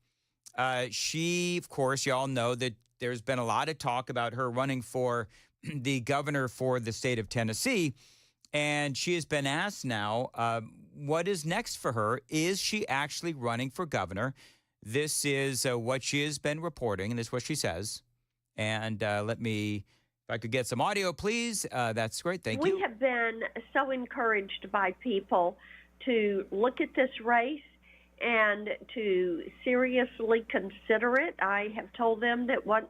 she, of course, you all know that there's been a lot of talk about her running for the governor for the state of Tennessee, and she has been asked now what is next for her. Is she actually running for governor? This is what she has been reporting, and this is what she says. And let me, if I could get some audio, please. That's great. Thank you.
We have been so encouraged by people to look at this race and to seriously consider it. I have told them that once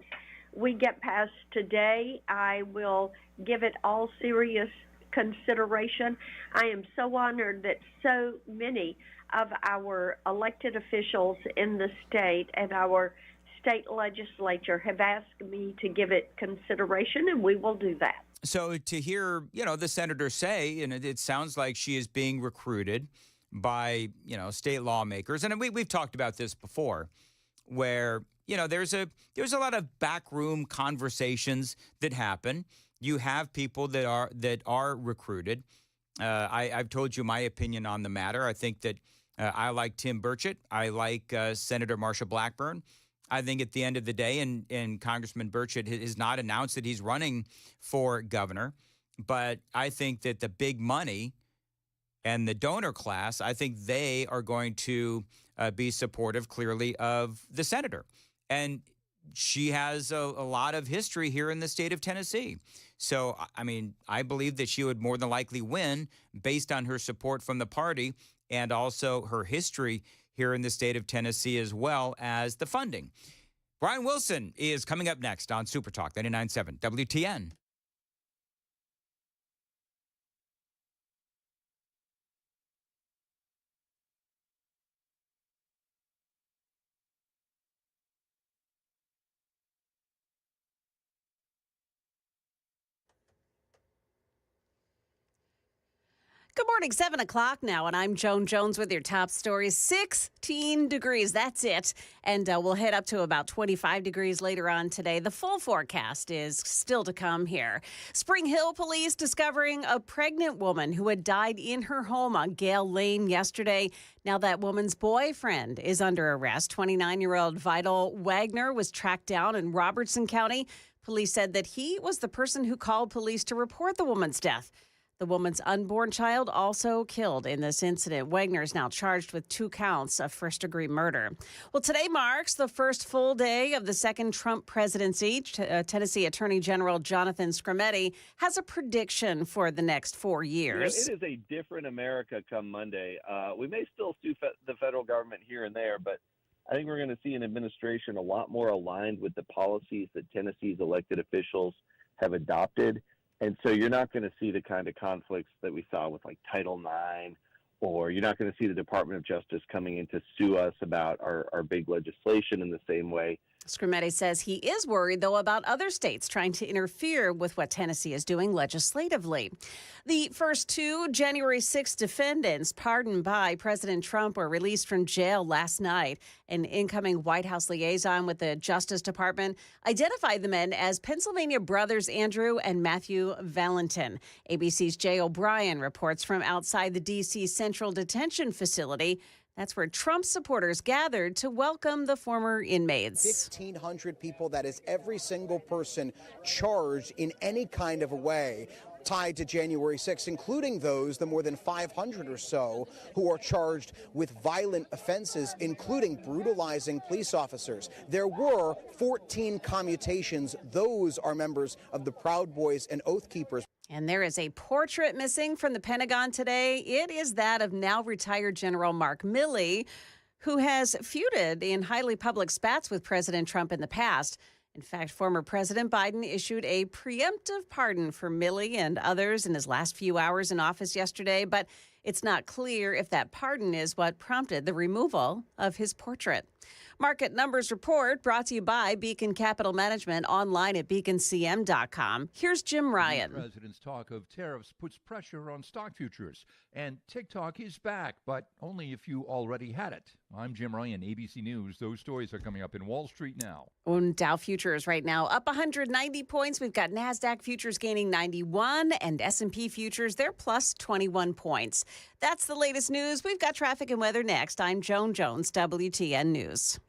we get past today, I will give it all serious consideration. I am so honored that so many of our elected officials in the state and our state legislature have asked me to give it consideration, and we will do that.
So to hear, the senator say, and it sounds like she is being recruited by, state lawmakers. And we've talked about this before, where, there's a lot of backroom conversations that happen. You have people that are recruited. I've told you my opinion on the matter. I think that I like Tim Burchett. I like Senator Marsha Blackburn. I think at the end of the day, and Congressman Burchett has not announced that he's running for governor, but I think that the big money and the donor class, I think they are going to be supportive, clearly, of the senator. And she has a lot of history here in the state of Tennessee. So, I believe that she would more than likely win based on her support from the party and also her history here in the state of Tennessee, as well as the funding. Brian Wilson is coming up next on Super Talk 99.7 WTN.
Good morning, 7 o'clock now, and I'm Joan Jones with your top stories. 16 degrees, that's it. And we'll head up to about 25 degrees later on today. The full forecast is still to come here. Spring Hill police discovering a pregnant woman who had died in her home on Gale Lane yesterday. Now that woman's boyfriend is under arrest. 29-year-old Vital Wagner was tracked down in Robertson County. Police said that he was the person who called police to report the woman's death. The woman's unborn child also killed in this incident. Wagner is now charged with 2 counts of first-degree murder. Well, today marks the first full day of the second Trump presidency. Tennessee Attorney General Jonathan Skrmetti has a prediction for the next 4 years.
It is a different America come Monday. We may still sue the federal government here and there, but I think we're going to see an administration a lot more aligned with the policies that Tennessee's elected officials have adopted. And so you're not going to see the kind of conflicts that we saw with like Title IX, or you're not going to see the Department of Justice coming in to sue us about our big legislation in the same way.
Skrmetti says he is worried, though, about other states trying to interfere with what Tennessee is doing legislatively. The first 2 January 6 defendants pardoned by President Trump were released from jail last night. An incoming White House liaison with the Justice Department identified the men as Pennsylvania brothers Andrew and Matthew Valentin. ABC's Jay O'Brien reports from outside the D.C. Central Detention Facility. That's where Trump supporters gathered to welcome the former inmates.
1,500 people, that is every single person charged in any kind of a way tied to January 6th, including those, the more than 500 or so, who are charged with violent offenses, including brutalizing police officers. There were 14 commutations. Those are members of the Proud Boys and Oath Keepers.
And there is a portrait missing from the Pentagon today. It is that of now retired General Mark Milley, who has feuded in highly public spats with President Trump in the past. In fact, former President Biden issued a preemptive pardon for Milley and others in his last few hours in office yesterday, but it's not clear if that pardon is what prompted the removal of his portrait. Market Numbers Report brought to you by Beacon Capital Management, online at beaconcm.com. Here's Jim Ryan.
The president's talk of tariffs puts pressure on stock futures, and TikTok is back, but only if you already had it. I'm Jim Ryan, ABC News. Those stories are coming up in Wall Street now.
On Dow futures right now up 190 points. We've got NASDAQ futures gaining 91 and S&P futures, they're plus 21 points. That's the latest news. We've got traffic and weather next. I'm Joan Jones, WTN News.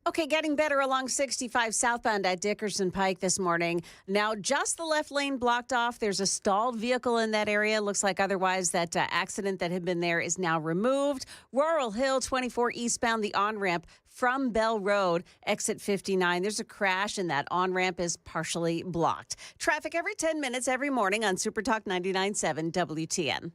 Okay, getting better along 65 southbound at Dickerson Pike this morning. Now, just the left lane blocked off. There's a stalled vehicle in that area. Looks like otherwise that accident that had been there is now removed. Rural Hill 24 eastbound, the on-ramp from Bell Road, exit 59. There's a crash and that on-ramp is partially blocked. Traffic every 10 minutes every morning on Super Talk 99.7 WTN.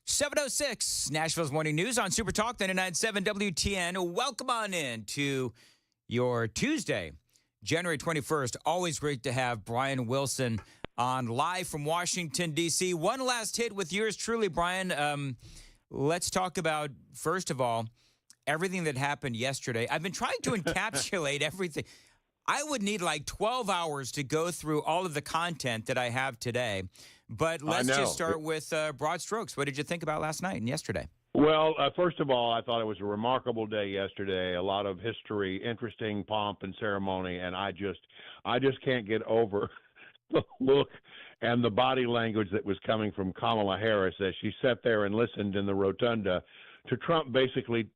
.706 Nashville's Morning News on Super Talk 99.7 WTN. Welcome on in to your Tuesday, January 21st. Always great to have Brian Wilson on live from Washington, D.C. One last hit with yours truly, Brian. Let's talk about, first of all, everything that happened yesterday. I've been trying to encapsulate everything. I would need like 12 hours to go through all of the content that I have today. But let's just start with broad strokes. What did you think about last night and yesterday?
Well, first of all, I thought it was a remarkable day yesterday. A lot of history, interesting pomp and ceremony, and I just can't get over the look and the body language that was coming from Kamala Harris as she sat there and listened in the rotunda to Trump basically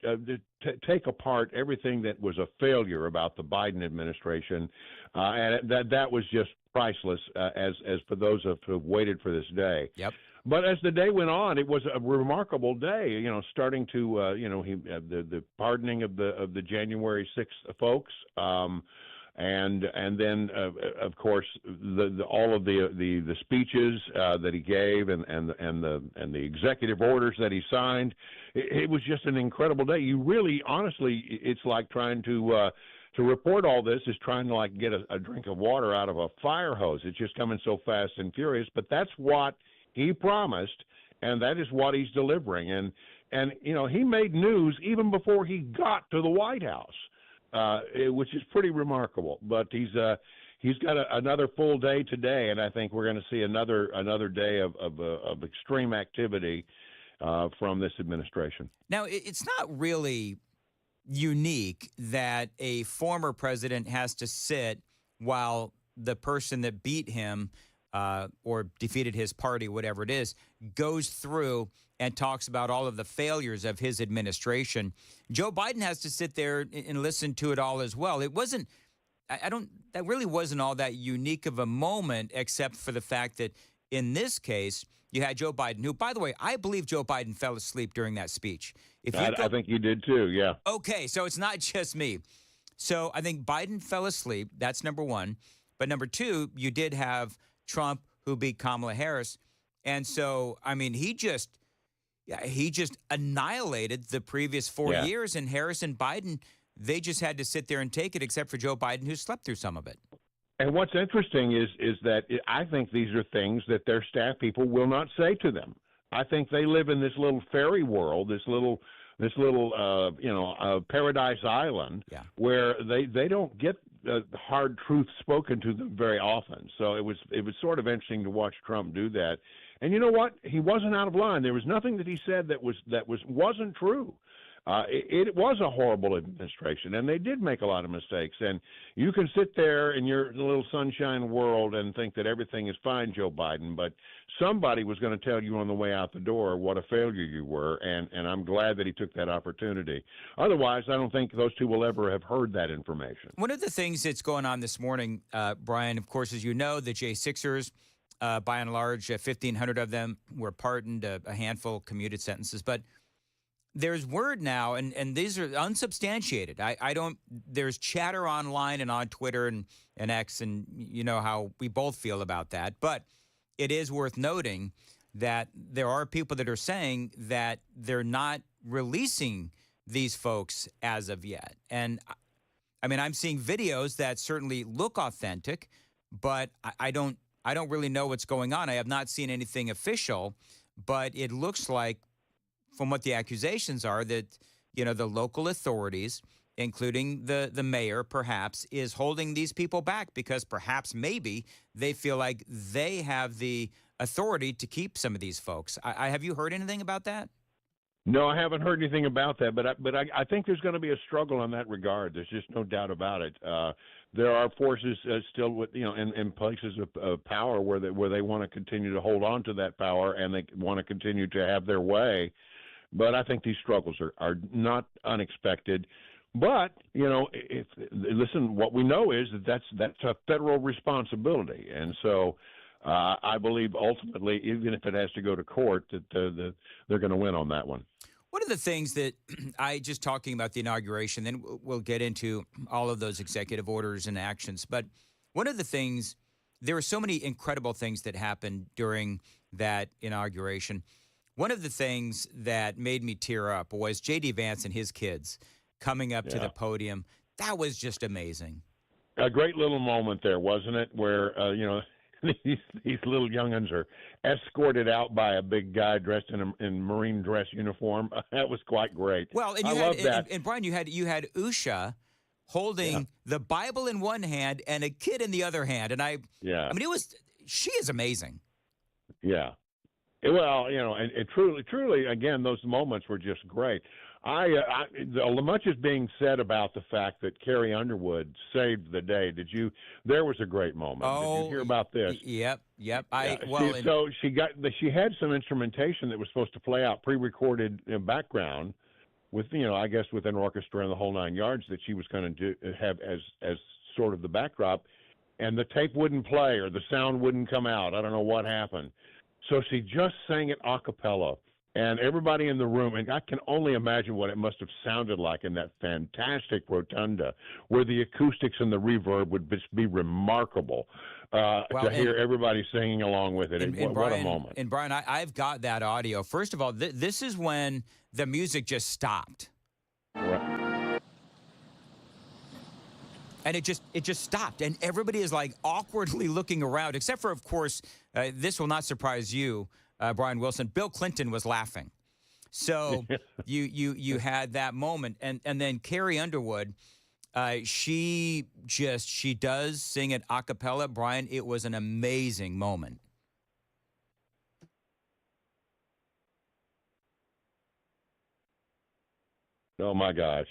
take apart everything that was a failure about the Biden administration, and that was just priceless. As for those who have waited for this day.
Yep.
But as the day went on, it was a remarkable day. You know, starting to the pardoning of the January 6th folks. And then of course all of the speeches that he gave and the executive orders that he signed, it was just an incredible day. You really, honestly, it's like trying to report all this is trying to like get a drink of water out of a fire hose. It's just coming so fast and furious. But that's what he promised, and that is what he's delivering. And you know, he made news even before he got to the White House. Which is pretty remarkable. But he's got another full day today, and I think we're going to see another day of extreme activity from this administration.
Now, it's not really unique that a former president has to sit while the person that beat him or defeated his party, whatever it is, goes through and talks about all of the failures of his administration. Joe Biden has to sit there and listen to it all as well. It wasn't, that really wasn't all that unique of a moment, except for the fact that in this case, you had Joe Biden, who, by the way, I believe Joe Biden fell asleep during that speech.
I think you did too, yeah.
Okay, so it's not just me. So I think Biden fell asleep. That's number one. But number two, you did have Trump, who beat Kamala Harris. And so, I mean, he just annihilated the previous 4 years, and Harris and Biden, they just had to sit there and take it, except for Joe Biden, who slept through some of it.
And what's interesting is that I think these are things that their staff people will not say to them. I think they live in this little fairy world, this little paradise island, where they don't get hard truth spoken to them very often. So it was sort of interesting to watch Trump do that. And you know what? He wasn't out of line. There was nothing that he said that wasn't true. It was a horrible administration, and they did make a lot of mistakes. And you can sit there in your little sunshine world and think that everything is fine, Joe Biden, but somebody was going to tell you on the way out the door what a failure you were, and I'm glad that he took that opportunity. Otherwise, I don't think those two will ever have heard that information.
One of the things that's going on this morning, Brian, of course, as you know, the J6ers, by and large, 1,500 of them were pardoned, a handful commuted sentences, but there's word now, and these are unsubstantiated. There's chatter online and on Twitter and X, and you know how we both feel about that. But it is worth noting that there are people that are saying that they're not releasing these folks as of yet. And I mean, I'm seeing videos that certainly look authentic, but I don't really know what's going on. I have not seen anything official, but it looks like, from what the accusations are, that, you know, the local authorities, including the mayor perhaps, is holding these people back because perhaps maybe they feel like they have the authority to keep some of these folks. Have you heard anything about that?
No, I haven't heard anything about that, but I think there's going to be a struggle in that regard. There's just no doubt about it. There are forces still, with, you know, in places of power where they want to continue to hold on to that power, and they want to continue to have their way. But I think these struggles are not unexpected. But, you know, listen, what we know is that's a federal responsibility, and so. I believe ultimately, even if it has to go to court, that they're going to win on that one.
One of the things that just talking about the inauguration, then we'll get into all of those executive orders and actions. But one of the things, there were so many incredible things that happened during that inauguration. One of the things that made me tear up was J.D. Vance and his kids coming up to the podium. That was just amazing.
A great little moment there, wasn't it? Where, you know, these little young'uns are escorted out by a big guy dressed in Marine dress uniform. That was quite great.
Well, and
I love that.
And Brian, you had Usha holding the Bible in one hand and a kid in the other hand, and I mean, she is amazing.
Yeah. Well, you know, and truly, again, those moments were just great. Much is being said about the fact that Carrie Underwood saved the day. There was a great moment. Did you hear about this?
Yep.
She had some instrumentation that was supposed to play out pre-recorded in background with, you know, I guess with an orchestra and the whole nine yards that she was going to have as sort of the backdrop, and the tape wouldn't play or the sound wouldn't come out. I don't know what happened. So she just sang it a cappella. And everybody in the room, and I can only imagine what it must have sounded like in that fantastic rotunda, where the acoustics and the reverb would just be remarkable to hear everybody singing along with it. What
Brian,
a moment.
And Brian, I've got that audio. First of all, this is when the music just stopped.
Right.
And it just stopped, and everybody is like awkwardly looking around, except for, of course, this will not surprise you, Brian Wilson. Bill Clinton was laughing. So you had that moment, and then Carrie Underwood, she does sing it a cappella. Brian, it was an amazing moment.
Oh my gosh.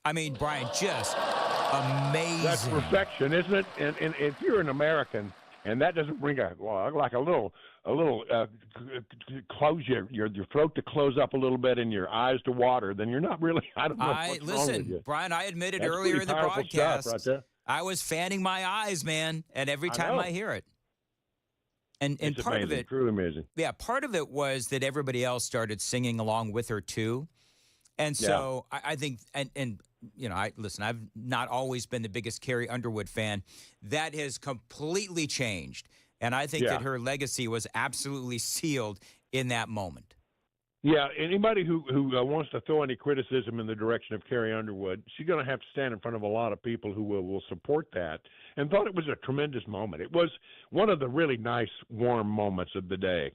I mean, Brian, just amazing.
That's perfection, isn't it? And if you're an American, and that doesn't bring a little close your throat to close up a little bit and your eyes to water, then you're not really. I don't know what's wrong with you.
Brian, I admitted
That's
earlier in the broadcast,
right there.
I was fanning my eyes, man, and every time I hear it. And
it's
part
amazing,
of it,
truly amazing.
Yeah, part of it was that everybody else started singing along with her too. And so I think, and you know, I've not always been the biggest Carrie Underwood fan. That has completely changed. And I think that her legacy was absolutely sealed in that moment.
Yeah, anybody who wants to throw any criticism in the direction of Carrie Underwood, she's going to have to stand in front of a lot of people who will support that, and thought it was a tremendous moment. It was one of the really nice, warm moments of the day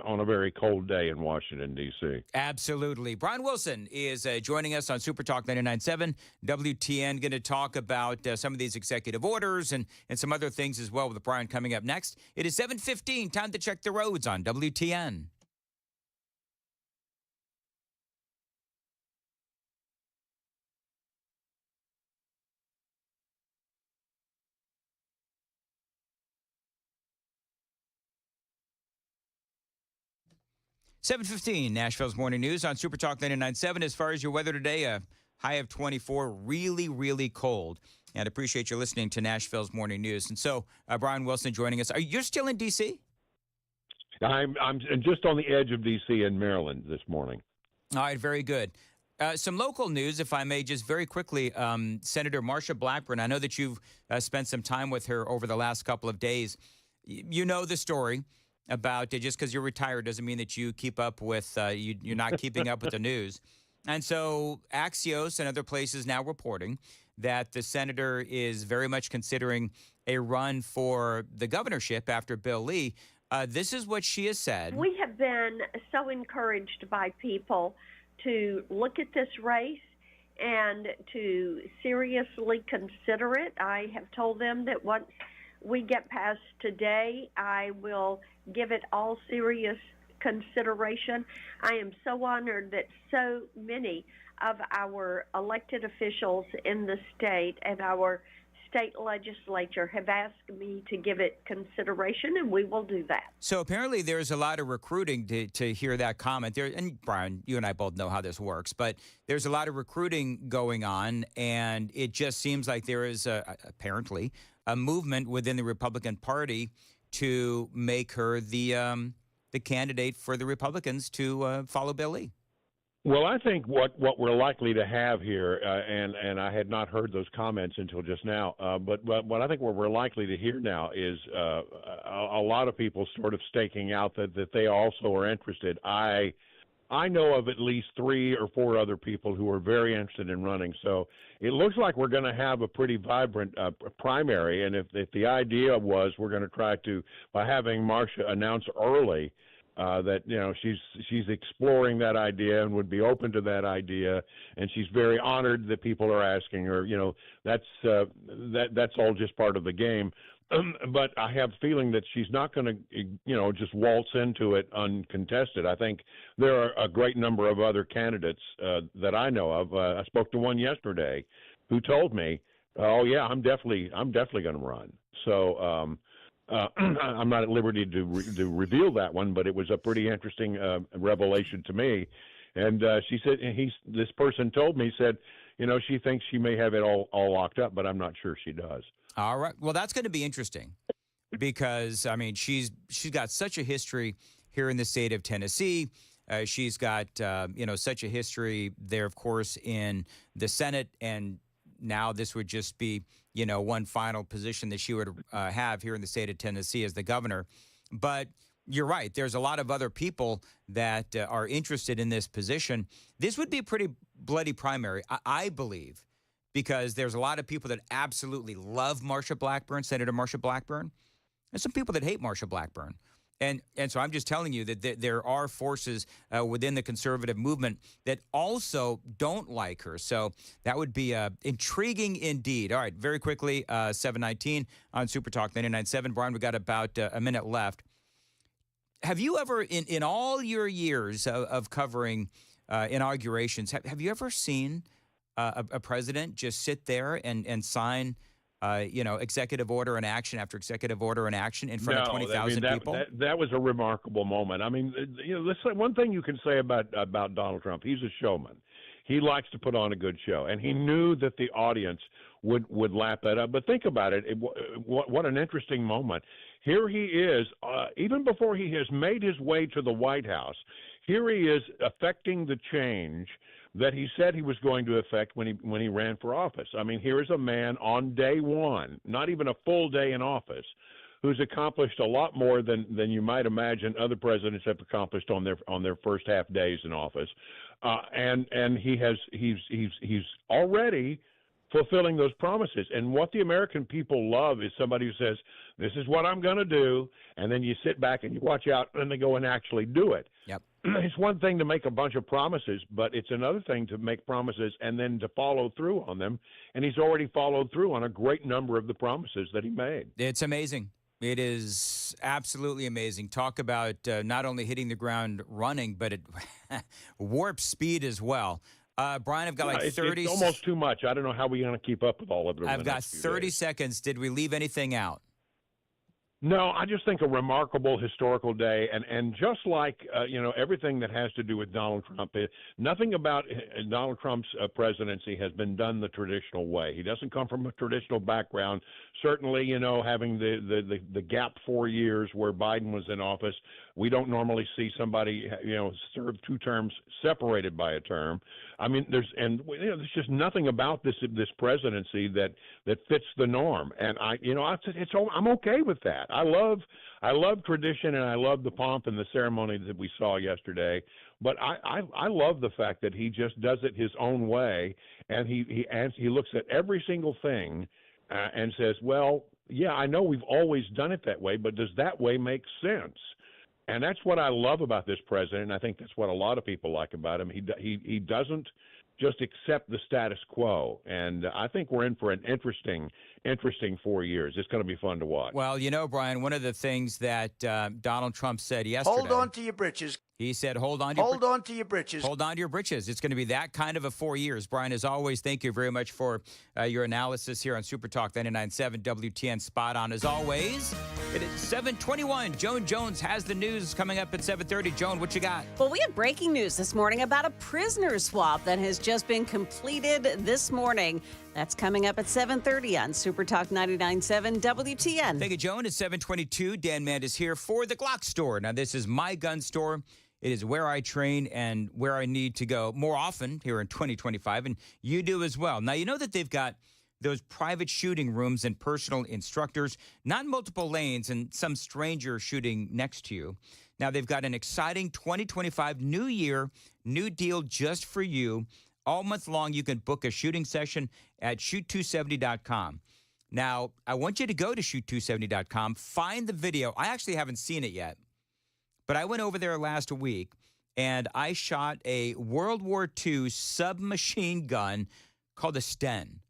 on a very cold day in Washington, D.C.
Absolutely. Brian Wilson is joining us on Super Talk 99.7 WTN, going to talk about some of these executive orders and some other things as well with Brian coming up next. It is 7:15, time to check the roads on WTN. $7:15, Nashville's Morning News on Super Talk 99.7. As far as your weather today, a high of 24, really, really cold. And I appreciate you listening to Nashville's Morning News. And so, Brian Wilson joining us. Are you still in D.C.?
I'm just on the edge of D.C. in Maryland this morning.
All right, very good. Some local news, if I may, just very quickly. Senator Marsha Blackburn, I know that you've spent some time with her over the last couple of days. You know the story about just because you're retired doesn't mean that you keep up with, you're not keeping up with the news. And so Axios and other places now reporting that the senator is very much considering a run for the governorship after Bill Lee. This is what she has said.
We have been so encouraged by people to look at this race and to seriously consider it. I have told them that once we get past today, I will give it all serious consideration. I am so honored that so many of our elected officials in the state and our state legislature have asked me to give it consideration, and we will do that.
So apparently there's a lot of recruiting to hear that comment there. And Brian, you and I both know how this works, but there's a lot of recruiting going on, and it just seems like there is apparently a movement within the Republican Party to make her the candidate for the Republicans to follow Bill Lee.
Well, I think what we're likely to have here, and I had not heard those comments until just now, but what I think what we're likely to hear now is a lot of people sort of staking out that they also are interested. I know of at least 3 or 4 other people who are very interested in running. So it looks like we're going to have a pretty vibrant primary. And if the idea was we're going to try to, by having Marsha announce early that, you know, she's exploring that idea and would be open to that idea, and she's very honored that people are asking her, you know, that's all just part of the game. But I have a feeling that she's not going to, you know, just waltz into it uncontested. I think there are a great number of other candidates that I know of. I spoke to one yesterday who told me, "Oh yeah, I'm definitely going to run." So I'm not at liberty to reveal that one, but it was a pretty interesting revelation to me. And she said, this person told me, said, you know, she thinks she may have it all locked up, but I'm not sure she does.
All right. Well, that's going to be interesting because, I mean, she's got such a history here in the state of Tennessee. She's got, you know, such a history there, of course, in the Senate. And now this would just be, you know, one final position that she would have here in the state of Tennessee as the governor. But you're right. There's a lot of other people that are interested in this position. This would be a pretty bloody primary, I believe, because there's a lot of people that absolutely love Marsha Blackburn, Senator Marsha Blackburn, and some people that hate Marsha Blackburn. And so I'm just telling you that there are forces within the conservative movement that also don't like her. So that would be intriguing indeed. All right, very quickly, 7:19 on Super Talk 99.7. Brian, we got about a minute left. Have you ever, in all your years of covering inaugurations, have you ever seen a president just sit there and sign, you know, executive order and action after executive order and action in front of 20,000 people?
That was a remarkable moment. I mean, you know, one thing you can say about Donald Trump, he's a showman. He likes to put on a good show, and he knew that the audience would lap that up. But think about it. What an interesting moment. Here he is, even before he has made his way to the White House, here he is affecting the change that he said he was going to affect when he ran for office. I mean, here is a man on day one, not even a full day in office, who's accomplished a lot more than you might imagine other presidents have accomplished on their first half days in office, and he's already fulfilling those promises. And what the American people love is somebody who says, "This is what I'm going to do," and then you sit back and you watch out, and they go and actually do it.
Yep.
It's one thing to make a bunch of promises, but it's another thing to make promises and then to follow through on them. And he's already followed through on a great number of the promises that he made.
It's amazing. It is absolutely amazing. Talk about not only hitting the ground running, but at warp speed as well. Brian, I've got like 30.
It's almost too much. I don't know how we're going to keep up with all of it.
I've got 30 seconds. Did we leave anything out?
No, I just think a remarkable historical day, and just like everything that has to do with Donald Trump, nothing about Donald Trump's presidency has been done the traditional way. He doesn't come from a traditional background. Certainly, having the gap 4 years where Biden was in office, we don't normally see somebody serve 2 terms separated by a term. I mean, there's just nothing about this presidency that fits the norm, and I'm okay with that. I love tradition, and I love the pomp and the ceremony that we saw yesterday. But I love the fact that he just does it his own way, and he looks at every single thing and says, "Well, yeah, I know we've always done it that way, but does that way make sense?" And that's what I love about this president. And I think that's what a lot of people like about him. He doesn't just accept the status quo. And I think we're in for an interesting 4 years. It's going to be fun to watch.
Well, Brian, one of the things that Donald Trump said yesterday.
Hold on to your britches.
He said, hold on to your britches. Hold on to your britches. It's going to be that kind of a 4 years. Brian, as always, thank you very much for your analysis here on Super Talk 99.7 WTN. Spot on as always. It is 7:21. Joan Jones has the news coming up at 7:30. Joan, what you got?
Well, we have breaking news this morning about a prisoner swap that has just been completed this morning. That's coming up at 7:30 on Super Talk 99.7 WTN.
Thank you, Joan. It's 7:22. Dan Mandis here for the Glock store. Now, this is my gun store. It is where I train and where I need to go more often here in 2025, and you do as well. Now, you know that they've got those private shooting rooms and personal instructors, not multiple lanes and some stranger shooting next to you. Now, they've got an exciting 2025 new year, new deal just for you. All month long, you can book a shooting session at shoot270.com. Now, I want you to go to shoot270.com, find the video. I actually haven't seen it yet, but I went over there last week, and I shot a World War II submachine gun called a Sten.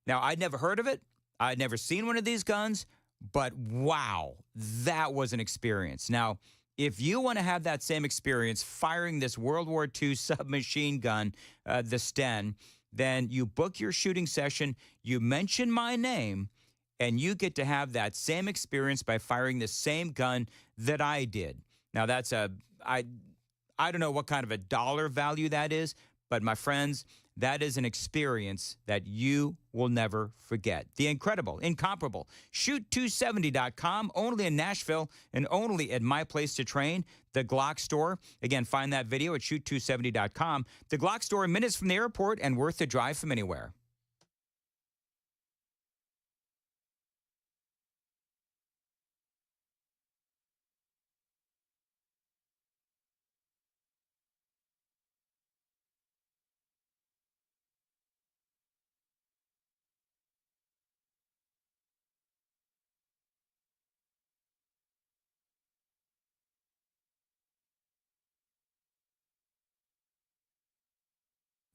Now, I'd never heard of it. I'd never seen one of these guns, but wow, that was an experience. Now, if you want to have that same experience firing this World War II submachine gun, the Sten, then you book your shooting session, you mention my name, and you get to have that same experience by firing the same gun that I did. Now, that's I don't know what kind of a dollar value that is, but my friends, that is an experience that you will never forget. The incredible, incomparable, shoot270.com, only in Nashville and only at my place to train, the Glock store. Again, find that video at shoot270.com. The Glock store, minutes from the airport and worth the drive from anywhere.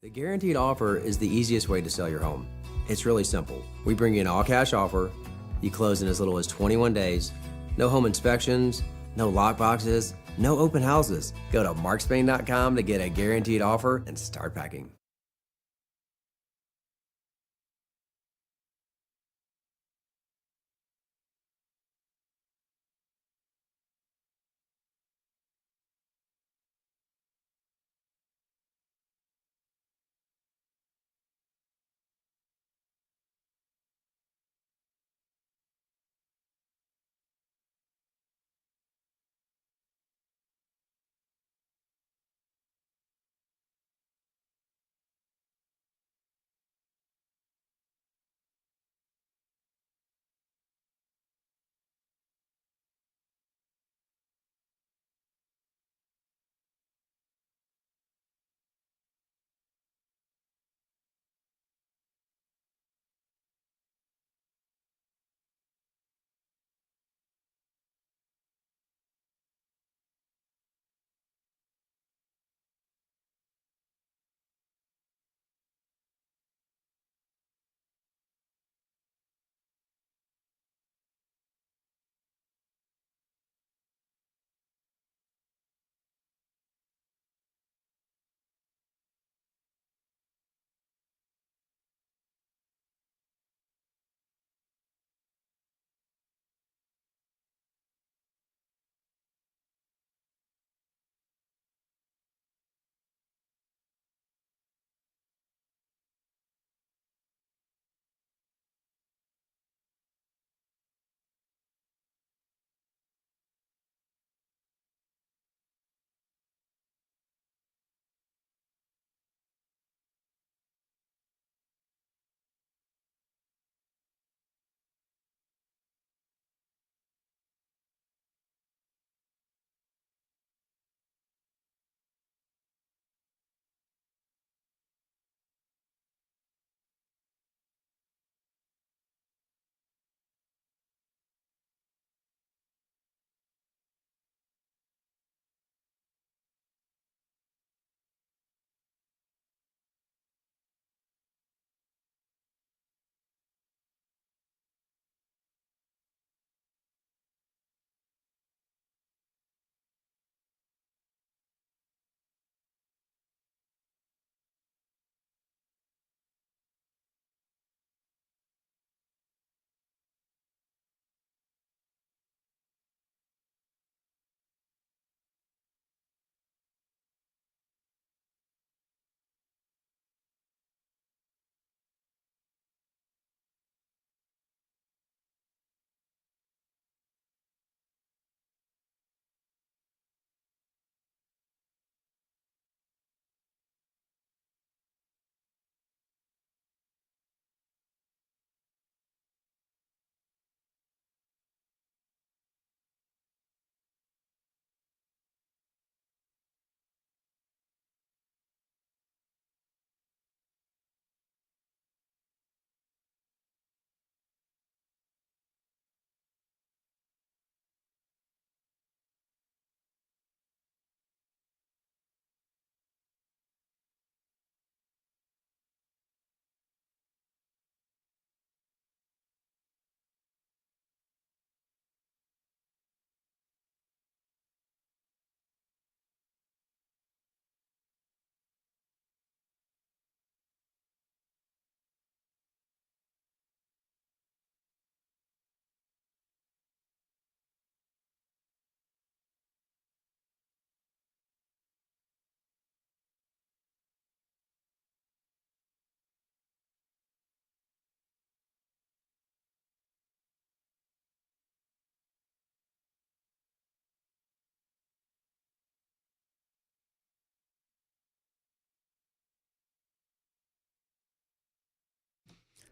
The guaranteed offer is the easiest way to sell your home. It's really simple. We bring you an all-cash offer. You close in as little as 21 days. No home inspections, no lockboxes, no open houses. Go to markspain.com to get a guaranteed offer and start packing.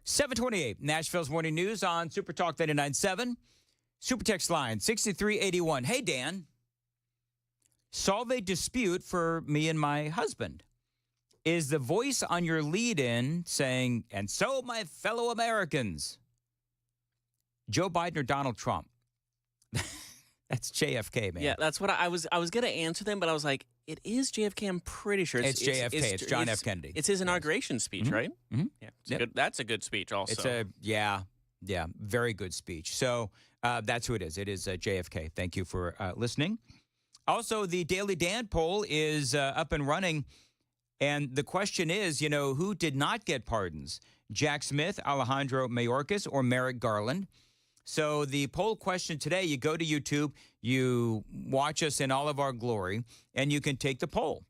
728, Nashville's Morning News on Super Talk 99.7. Super text line 6381. Hey, Dan. Solve a dispute for me and my husband. Is the voice on your lead-in saying, and so my fellow Americans, Joe Biden or Donald Trump? That's JFK, man.
Yeah, that's what I was going to answer them, but I was like, it is JFK. I'm pretty sure
it's JFK. It's John F. Kennedy.
It's his inauguration speech, right?
Mm-hmm.
Yeah, that's a good speech also.
It's very good speech. So that's who it is. It is JFK. Thank you for listening. Also, the Daily Dan poll is up and running. And the question is, who did not get pardons? Jack Smith, Alejandro Mayorkas, or Merrick Garland? So the poll question today, you go to YouTube, you watch us in all of our glory, and you can take the poll.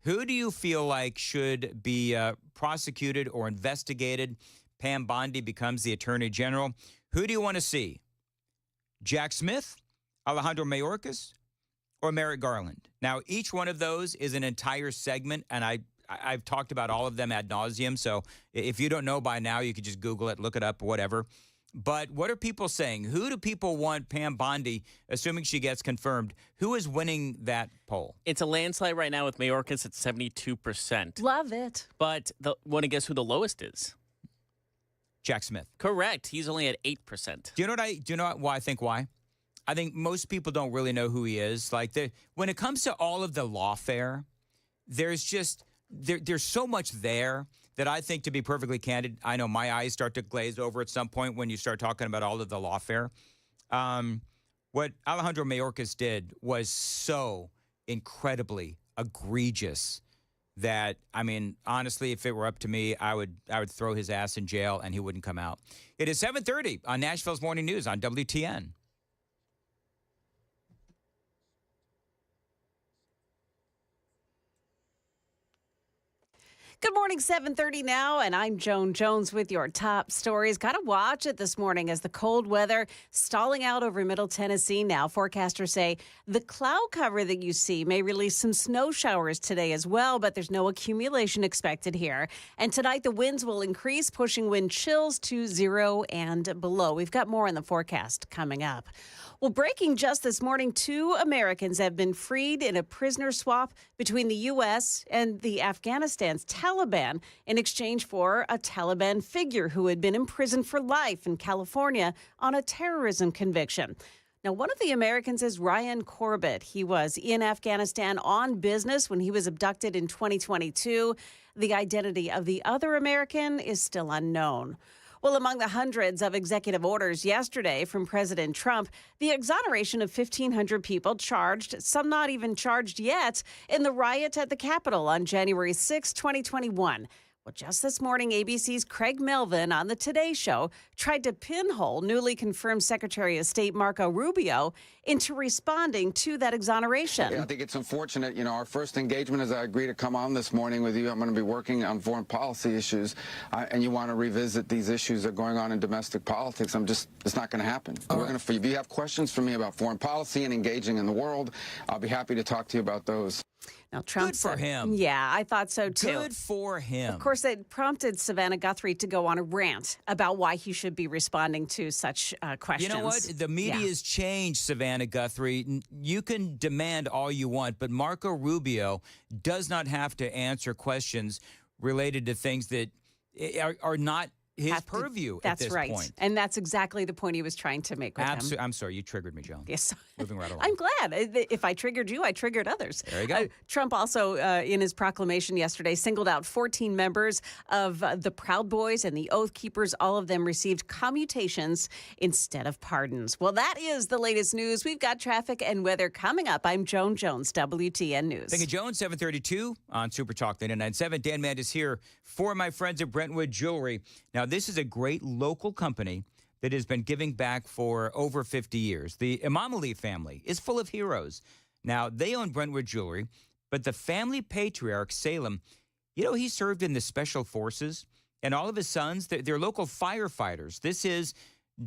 Who do you feel like should be prosecuted or investigated? Pam Bondi becomes the Attorney General. Who do you want to see? Jack Smith, Alejandro Mayorkas, or Merrick Garland? Now, each one of those is an entire segment, and I've talked about all of them ad nauseum. So if you don't know by now, you could just Google it, look it up, whatever. But what are people saying? Who do people want Pam Bondi, assuming she gets confirmed? Who is winning that poll?
It's a landslide right now with Mayorkas at 72%.
Love it.
But want to guess who the lowest is?
Jack Smith.
Correct. He's only at 8%.
Do you know why I think why? I think most people don't really know who he is. Like when it comes to all of the lawfare, there's just there's so much there that I think, to be perfectly candid, I know my eyes start to glaze over at some point when you start talking about all of the lawfare. What Alejandro Mayorkas did was so incredibly egregious that, I mean, honestly, if it were up to me, I would throw his ass in jail and he wouldn't come out. It is 7:30 on Nashville's Morning News on WTN.
Good morning, 7:30 now, and I'm Joan Jones with your top stories. Got to watch it this morning as the cold weather stalling out over Middle Tennessee now. Forecasters say the cloud cover that you see may release some snow showers today as well, but there's no accumulation expected here. And tonight the winds will increase, pushing wind chills to 0 and below. We've got more in the forecast coming up. Well, breaking just this morning, 2 Americans have been freed in a prisoner swap between the U.S. and the Afghanistan's Taliban in exchange for a Taliban figure who had been imprisoned for life in California on a terrorism conviction. Now, one of the Americans is Ryan Corbett. He was in Afghanistan on business when he was abducted in 2022. The identity of the other American is still unknown. Well, among the hundreds of executive orders yesterday from President Trump, the exoneration of 1,500 people charged, some not even charged yet, in the riot at the Capitol on January 6, 2021. Well, just this morning, ABC's Craig Melvin on the Today Show tried to pinhole newly confirmed Secretary of State Marco Rubio into responding to that exoneration.
I think it's unfortunate. Our first engagement is I agree to come on this morning with you. I'm going to be working on foreign policy issues, and you want to revisit these issues that are going on in domestic politics. It's not going to happen. If you have questions for me about foreign policy and engaging in the world, I'll be happy to talk to you about those.
Now, Trump
Good for him.
Yeah, I thought so, too.
Good for him.
Of course, it prompted Savannah Guthrie to go on a rant about why he should be responding to such questions.
You know what? The media's changed, Savannah Guthrie. You can demand all you want, but Marco Rubio does not have to answer questions related to things that are not his purview at this
right.
point.
And that's exactly the point he was trying to make with him.
I'm sorry, you triggered me, Joan.
Yes.
Moving right along.
I'm glad. If I triggered you, I triggered others.
There you go.
Trump also, in his proclamation yesterday, singled out 14 members of the Proud Boys and the Oath Keepers. All of them received commutations instead of pardons. Well, that is the latest news. We've got traffic and weather coming up. I'm Joan Jones, WTN News.
Thank you, Joan. 7:32 on Super Talk 99.7. Dan Mandis here for my friends at Brentwood Jewelry. Now, this is a great local company that has been giving back for over 50 years. The Imamali family is full of heroes. Now, they own Brentwood Jewelry, but the family patriarch, Salem, he served in the Special Forces, and all of his sons, they're local firefighters. This is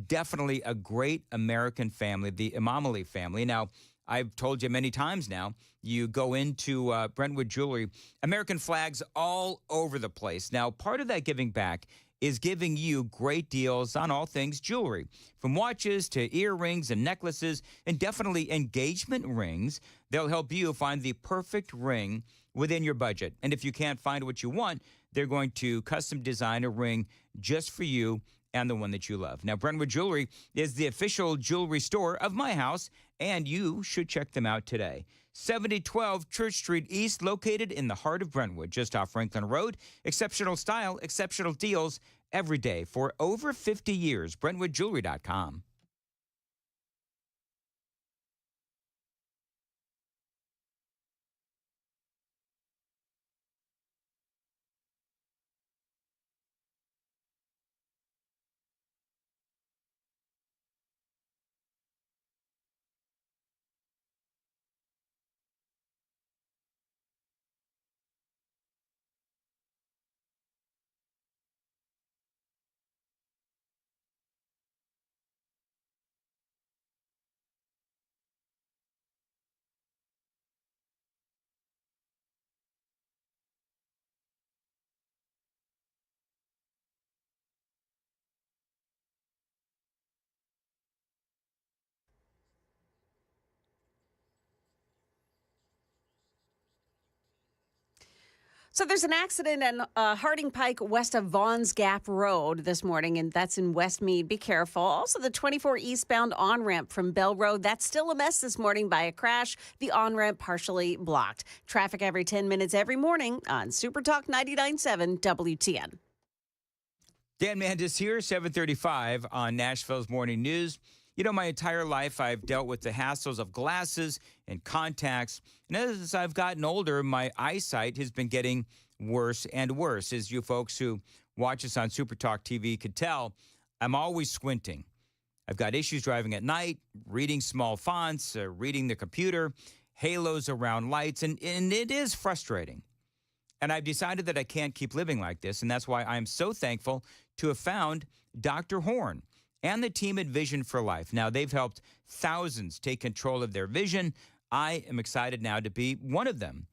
definitely a great American family, the Imamali family. Now, I've told you many times now, you go into Brentwood Jewelry, American flags all over the place. Now, part of that giving back is giving you great deals on all things jewelry, from watches to earrings and necklaces, and definitely engagement rings. They'll help you find the perfect ring within your budget. And if you can't find what you want, they're going to custom design a ring just for you and the one that you love. Now, Brentwood Jewelry is the official jewelry store of my house, and you should check them out today. 7012 Church Street East, located in the heart of Brentwood, just off Franklin Road. Exceptional style, exceptional deals every day for over 50 years. BrentwoodJewelry.com.
So there's an accident at Harding Pike west of Vaughn's Gap Road this morning, and that's in Westmead. Be careful. Also, the 24 eastbound on-ramp from Bell Road, that's still a mess this morning by a crash. The on-ramp partially blocked. Traffic every 10 minutes every morning on Super Talk 99.7 WTN.
Dan Mandis here, 735 on Nashville's Morning News. You know, my entire life, I've dealt with the hassles of glasses and contacts. And as I've gotten older, my eyesight has been getting worse and worse. As you folks who watch us on Super Talk TV could tell, I'm always squinting. I've got issues driving at night, reading small fonts, reading the computer, halos around lights, and it is frustrating. And I've decided that I can't keep living like this, and that's why I'm so thankful to have found Dr. Horn and the team at Vision for Life. Now, they've helped thousands take control of their vision. I am excited now to be one of them.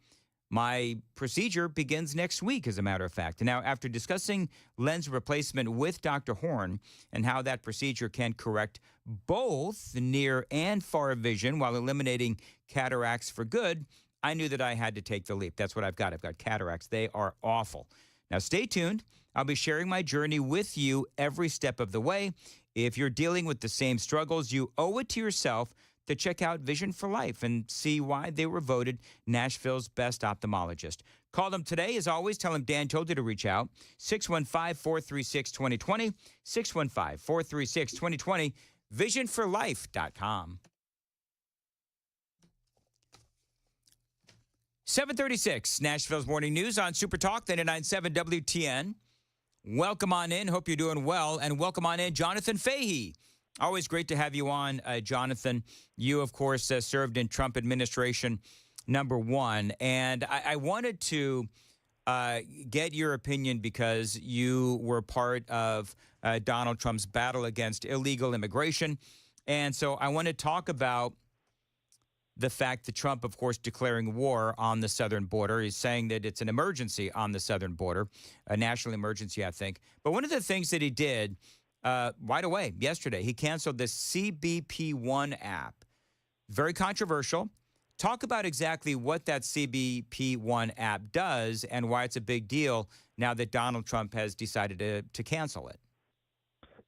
My procedure begins next week, as a matter of fact. And now, after discussing lens replacement with Dr. Horn and how that procedure can correct both near and far vision while eliminating cataracts for good, I knew that I had to take the leap. That's what I've got. I've got cataracts. They are awful. Now, stay tuned. I'll be sharing my journey with you every step of the way. If you're dealing with the same struggles, you owe it to yourself to check out Vision for Life and see why they were voted Nashville's best ophthalmologist. Call them today. As always, tell them Dan told you to reach out. 615-436-2020, 615-436-2020, visionforlife.com. 736, Nashville's Morning News on Super Talk 99.7 WTN. Welcome on in. Hope you're doing well. And welcome on in, Jonathan Fahey. Always great to have you on, Jonathan. You, of course, served in Trump administration #1. And I wanted to get your opinion because you were part of Donald Trump's battle against illegal immigration. And so I want to talk about the fact that Trump, of course, declaring war on the southern border. He's saying that it's an emergency on the southern border, a national emergency, I think. But one of the things that he did right away yesterday, he canceled the CBP1 app. Very controversial. Talk about exactly what that CBP1 app does and why it's a big deal now that Donald Trump has decided to cancel it.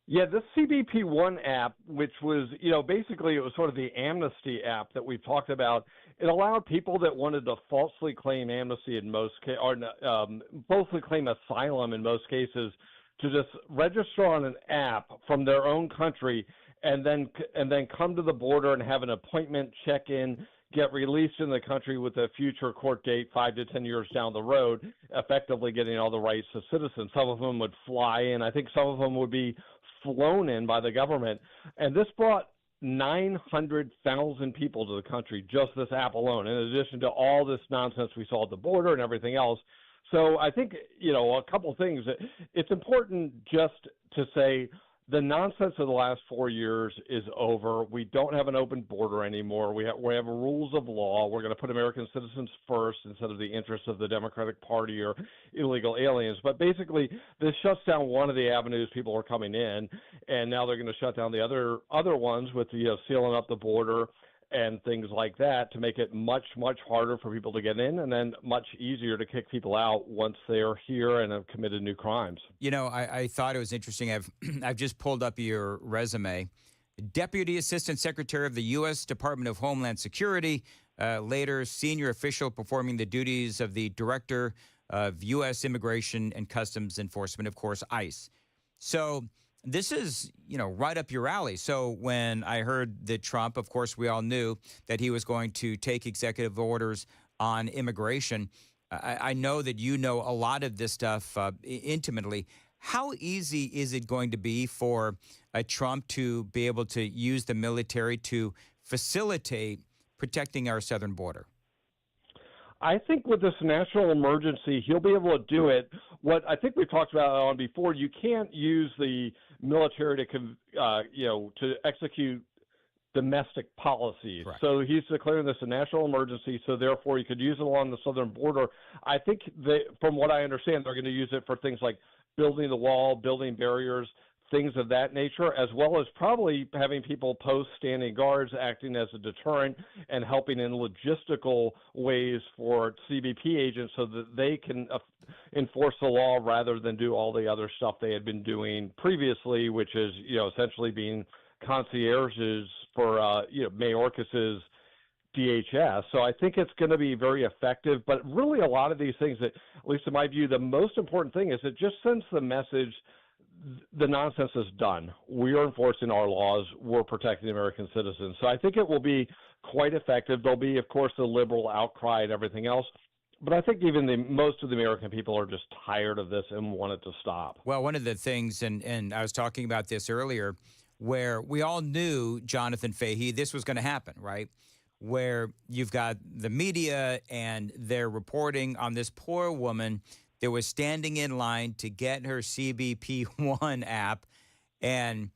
Yeah, this CBP1 app, which was, basically it was sort of the amnesty app that we've talked about. It allowed people that wanted to falsely claim amnesty in most cases, or falsely claim asylum in most cases, to just register on an app from their own country and then come to the border and have an appointment, check in, get released in the country with a future court date 5 to 10 years down the road, effectively getting all the rights of citizens. Some of them would fly in. I think some of them would be flown in by the government. And this brought 900,000 people to the country, just this app alone, in addition to all this nonsense we saw at the border and everything else. So I think, a couple things. It's important just to say the nonsense of the last 4 years is over. We don't have an open border anymore. We have rules of law. We're going to put American citizens first instead of the interests of the Democratic Party or illegal aliens. But basically, this shuts down one of the avenues people are coming in, and now they're going to shut down the other ones with the sealing up the border and things like that to make it much, much harder for people to get in and then much easier to kick people out once they are here and have committed new crimes.
You know, I thought it was interesting. I've just pulled up your resume. Deputy Assistant Secretary of the U.S. Department of Homeland Security, later senior official performing the duties of the Director of U.S. Immigration and Customs Enforcement, of course, ICE. So this is, right up your alley. So when I heard that Trump, of course, we all knew that he was going to take executive orders on immigration. I know that you know a lot of this stuff intimately. How easy is it going to be for Trump to be able to use the military to facilitate protecting our southern border?
I think with this national emergency, he'll be able to do it. What I think we've talked about on before, you can't use the military to execute domestic policies. Correct. So he's declaring this a national emergency, so therefore he could use it along the southern border. I think from what I understand, they're going to use it for things like building the wall, building barriers, things of that nature, as well as probably having people post standing guards, acting as a deterrent and helping in logistical ways for CBP agents so that they can enforce the law rather than do all the other stuff they had been doing previously, which is, essentially being concierges for, Mayorkas's DHS. So I think it's going to be very effective. But really a lot of these things that, at least in my view, the most important thing is it just sends the message the nonsense is done. We are enforcing our laws. We're protecting American citizens. So I think it will be quite effective. There'll be, of course, the liberal outcry and everything else. But I think even most of the American people are just tired of this and want it to stop.
Well, one of the things, and I was talking about this earlier, where we all knew, Jonathan Fahey, this was going to happen, right? Where you've got the media and they're reporting on this poor woman that was standing in line to get her CBP-1 app. And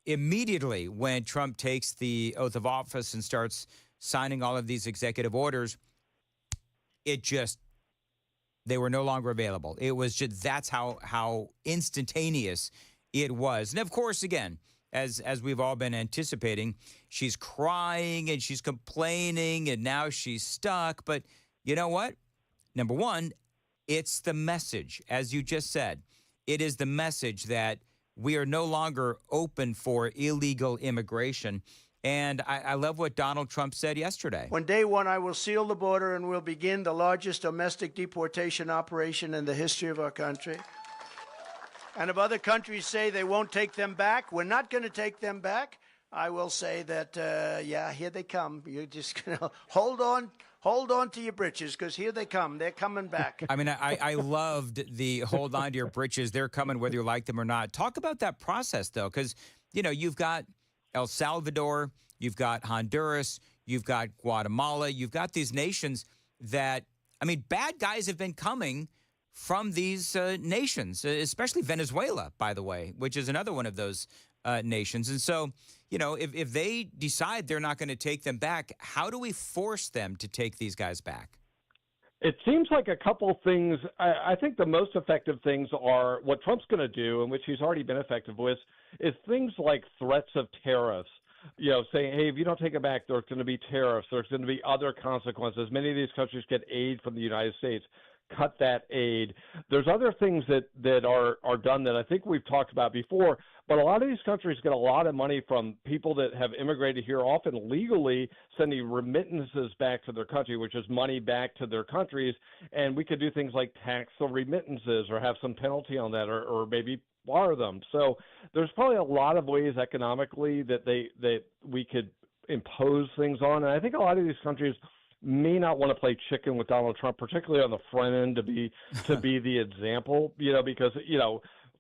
immediately when Trump takes the oath of office and starts signing all of these executive orders, they were no longer available. It was just, that's how instantaneous it was. And of course, again, as we've all been anticipating, she's crying and she's complaining and now she's stuck. But you know what? Number one, it's the message, as you just said. It is the message that we are no longer open for illegal immigration. And I love what Donald Trump said yesterday.
On day one, I will seal the border and we'll begin the largest domestic deportation operation in the history of our country. And if other countries say they won't take them back, we're not going to take them back. I will say that, here they come. You're just going to hold on to your britches because here they come. They're coming back.
I mean, I loved the hold on to your britches. They're coming whether you like them or not. Talk about that process, though, because, you've got El Salvador, you've got Honduras, you've got Guatemala, you've got these nations that, bad guys have been coming from these nations, especially Venezuela, by the way, which is another one of those nations. And so, if they decide they're not going to take them back, how do we force them to take these guys back?
It seems like a couple things. I think the most effective things are what Trump's going to do, and which he's already been effective with, is things like threats of tariffs. Saying, hey, if you don't take it back, there's going to be tariffs. There's going to be other consequences. Many of these countries get aid from the United States. Cut that aid. There's other things that are done that I think we've talked about before, but a lot of these countries get a lot of money from people that have immigrated here, often legally, sending remittances back to their country, which is money back to their countries, and we could do things like tax the remittances or have some penalty on that or maybe bar them. So there's probably a lot of ways economically that we could impose things on, and I think a lot of these countries may not want to play chicken with Donald Trump, particularly on the front end to be the example, because,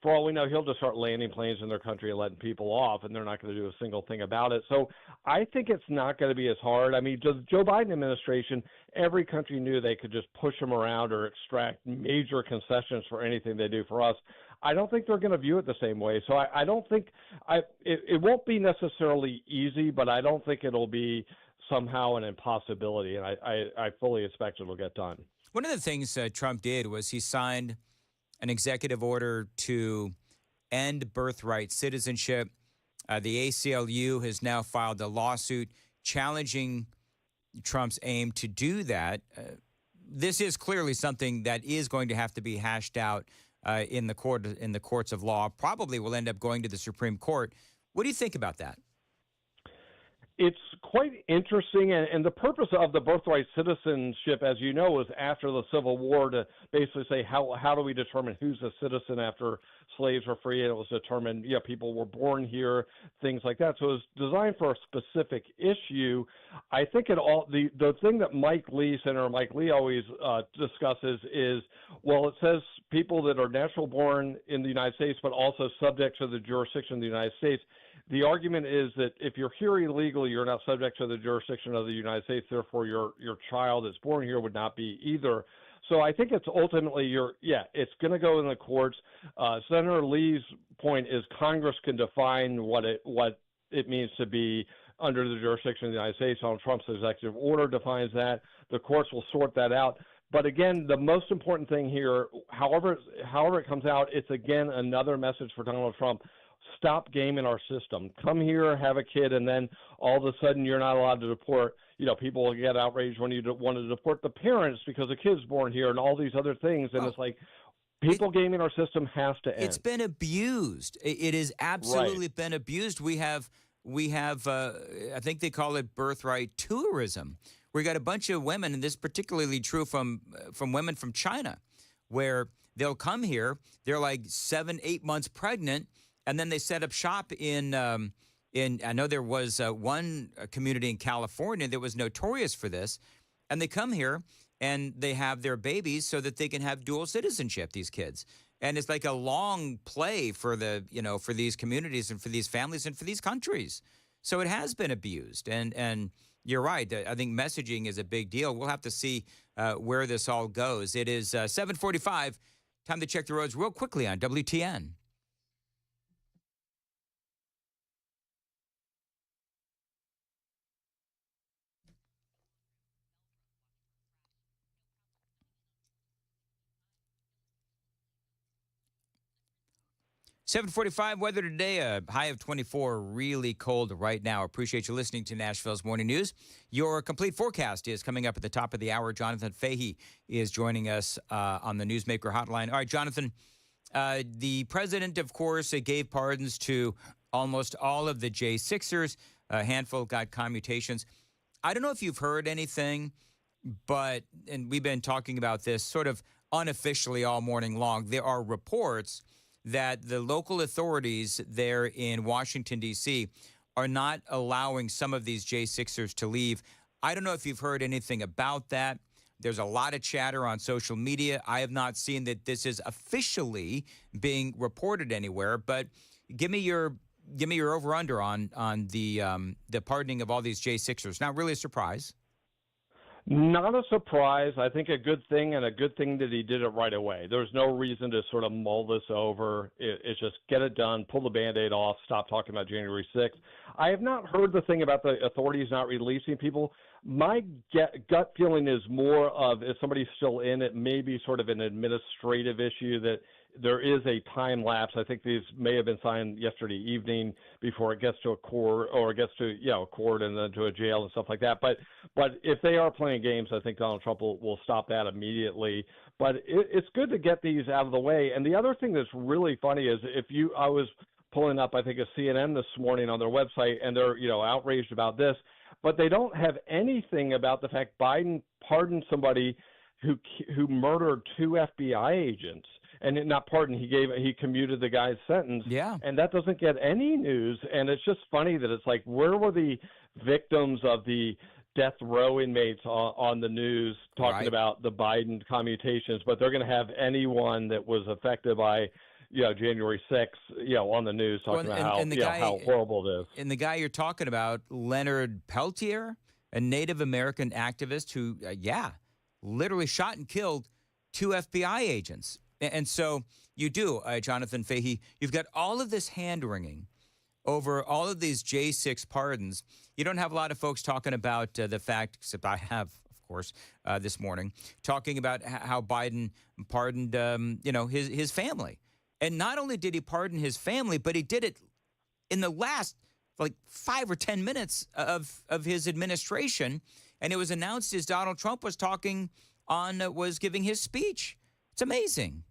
for all we know, he'll just start landing planes in their country and letting people off, and they're not going to do a single thing about it. So I think it's not going to be as hard. I mean, the Joe Biden administration, every country knew they could just push them around or extract major concessions for anything they do for us. I don't think they're going to view it the same way. So I don't think it won't be necessarily easy, but I don't think it'll be somehow an impossibility, and I fully expect it'll get done.
One of the things Trump did was he signed an executive order to end birthright citizenship. The ACLU has now filed a lawsuit challenging Trump's aim to do that. This is clearly something that is going to have to be hashed out in the courts of law. Probably will end up going to the Supreme Court. What do you think about that?
It's quite interesting, and the purpose of the birthright citizenship, as you know, was after the Civil War to basically say how do we determine who's a citizen after slaves were free, and it was determined, people were born here, things like that. So it was designed for a specific issue. I think the thing that Senator Mike Lee always discusses is, well, it says people that are natural born in the United States, but also subject to the jurisdiction of the United States. The argument is that if you're here illegally, you're not subject to the jurisdiction of the United States. Therefore, your child that's born here would not be either. So I think it's ultimately it's going to go in the courts. Senator Lee's point is Congress can define what it means to be under the jurisdiction of the United States. Donald Trump's executive order defines that. The courts will sort that out. But again, the most important thing here, however it comes out, it's again another message for Donald Trump. Stop gaming our system. Come here, have a kid, and then all of a sudden you're not allowed to deport. People will get outraged when you want to deport the parents because the kid's born here and all these other things. And it's like people gaming our system has to end.
It's been abused. It has absolutely been abused. We have I think they call it birthright tourism. We got a bunch of women, and this is particularly true from women from China, where they'll come here. They're like 7-8 months pregnant. And then they set up shop in I know there was one community in California that was notorious for this. And they come here and they have their babies so that they can have dual citizenship, these kids. And it's like a long play for for these communities and for these families and for these countries. So it has been abused. And you're right. I think messaging is a big deal. We'll have to see where this all goes. It is 7:45. Time to check the roads real quickly on WTN. 7:45 weather today, a high of 24, really cold right now. Appreciate you listening to Nashville's Morning News. Your complete forecast is coming up at the top of the hour. Jonathan Fahey is joining us on the Newsmaker Hotline. All right, Jonathan, the president, of course, gave pardons to almost all of the J6ers. A handful got commutations. I don't know if you've heard anything, and we've been talking about this sort of unofficially all morning long. There are reports that the local authorities there in Washington, D.C. are not allowing some of these J6ers to leave. I don't know if you've heard anything about that. There's a lot of chatter on social media. I have not seen that this is officially being reported anywhere, but give me your over-under on the pardoning of all these J6ers. Not really a surprise.
Not a surprise. I think a good thing, and a good thing that he did it right away. There's no reason to sort of mull this over. It's just get it done, pull the Band-Aid off, stop talking about January 6th. I have not heard the thing about the authorities not releasing people. My gut feeling is more of if somebody's still in, it may be sort of an administrative issue that there is a time lapse. I think these may have been signed yesterday evening before it gets to a court, or it gets to a court and then to a jail and stuff like that. But if they are playing games, I think Donald Trump will stop that immediately. But it's good to get these out of the way. And the other thing that's really funny is I was pulling up, I think, a CNN this morning on their website, and they're outraged about this, but they don't have anything about the fact Biden pardoned somebody who murdered 2 FBI agents. And not pardon, he commuted the guy's sentence.
Yeah.
And that doesn't get any news. And it's just funny that it's like, where were the victims of the death row inmates on the news talking about the Biden commutations? But they're going to have anyone that was affected by, January 6th, on the news talking about how horrible it is.
And the guy you're talking about, Leonard Peltier, a Native American activist who, literally shot and killed 2 FBI agents. And so you do, Jonathan Fahey, you've got all of this hand-wringing over all of these J6 pardons. You don't have a lot of folks talking about the fact, except I have, of course, this morning, talking about how Biden pardoned, his family. And not only did he pardon his family, but he did it in the last, 5 or 10 minutes of his administration. And it was announced as Donald Trump was was giving his speech. It's amazing.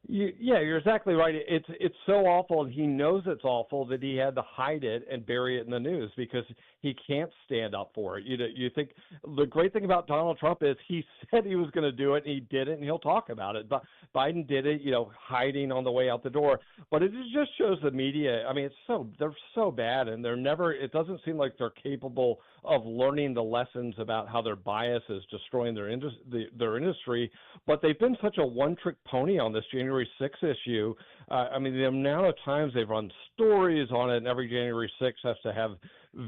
You're exactly right. It's so awful, and he knows it's awful that he had to hide it and bury it in the news because he can't stand up for it. You think the great thing about Donald Trump is he said he was going to do it, and he did it, and he'll talk about it. But Biden did it, hiding on the way out the door. But it just shows the media. I mean, they're so bad, and it doesn't seem like they're capable of learning the lessons about how their bias is destroying their industry. But they've been such a one-trick pony on this January 6th issue. The amount of times they've run stories on it, and every January 6th has to have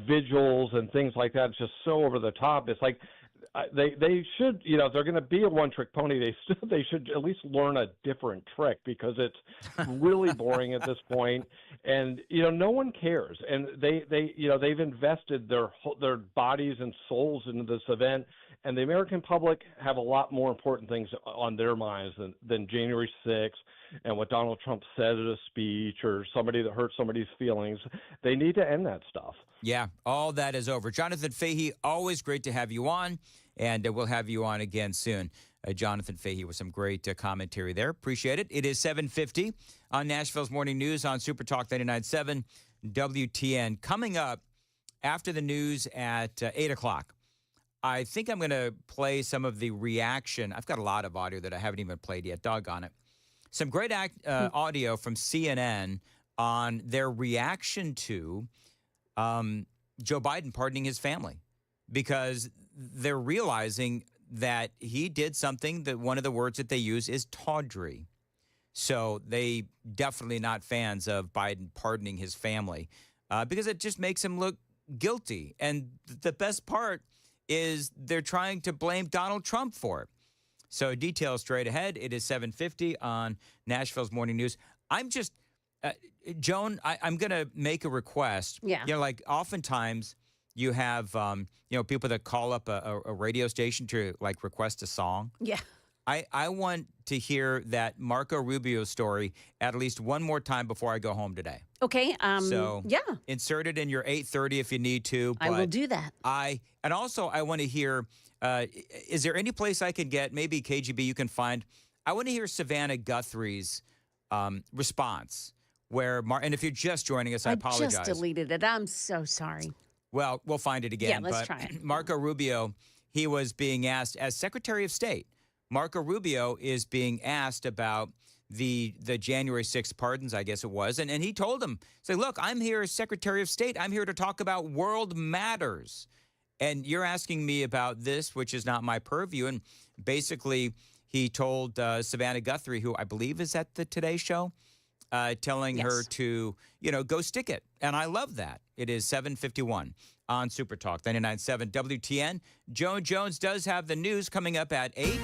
vigils and things like that. It's just so over the top. It's like they should, if they're going to be a one-trick pony, they should at least learn a different trick because it's really boring at this point. And no one cares. And they've invested their bodies and souls into this event. And the American public have a lot more important things on their minds than January 6th and what Donald Trump said at a speech or somebody that hurt somebody's feelings. They need to end that stuff.
Yeah, all that is over. Jonathan Fahey, always great to have you on, and we'll have you on again soon. Jonathan Fahey with some great commentary there. Appreciate it. It is 7:50 on Nashville's Morning News on Super Talk 99.7 WTN. Coming up after the news at 8 o'clock. I think I'm going to play some of the reaction. I've got a lot of audio that I haven't even played yet. Doggone it. Some great audio from CNN on their reaction to Joe Biden pardoning his family because they're realizing that he did something that one of the words that they use is tawdry. So they definitely not fans of Biden pardoning his family because it just makes him look guilty. And the best part is they're trying to blame Donald Trump for it. So details straight ahead. It is 7:50 on Nashville's Morning News. I'm just, Joan, I'm going to make a request.
Yeah.
Oftentimes you have, people that call up a radio station to request a song.
Yeah.
I want to hear that Marco Rubio story at least one more time before I go home today.
Okay.
So
yeah.
Insert it in your 8:30 if you need to.
I will do that.
And also I want to hear, is there any place I could get, maybe KGB you can find, I want to hear Savannah Guthrie's response and if you're just joining us, I apologize.
I just deleted it. I'm so sorry.
Well, we'll find it again.
Yeah, let's try it.
Marco Rubio, he was being asked as Secretary of State. Marco Rubio is being asked about the January 6th pardons, I guess it was. And he told him, look, I'm here as Secretary of State. I'm here to talk about world matters. And you're asking me about this, which is not my purview. And basically, he told Savannah Guthrie, who I believe is at the Today Show, telling her to, go stick it. And I love that. It is 7:51 on Super Talk 99.7 WTN. Joan Jones does have the news coming up at 8.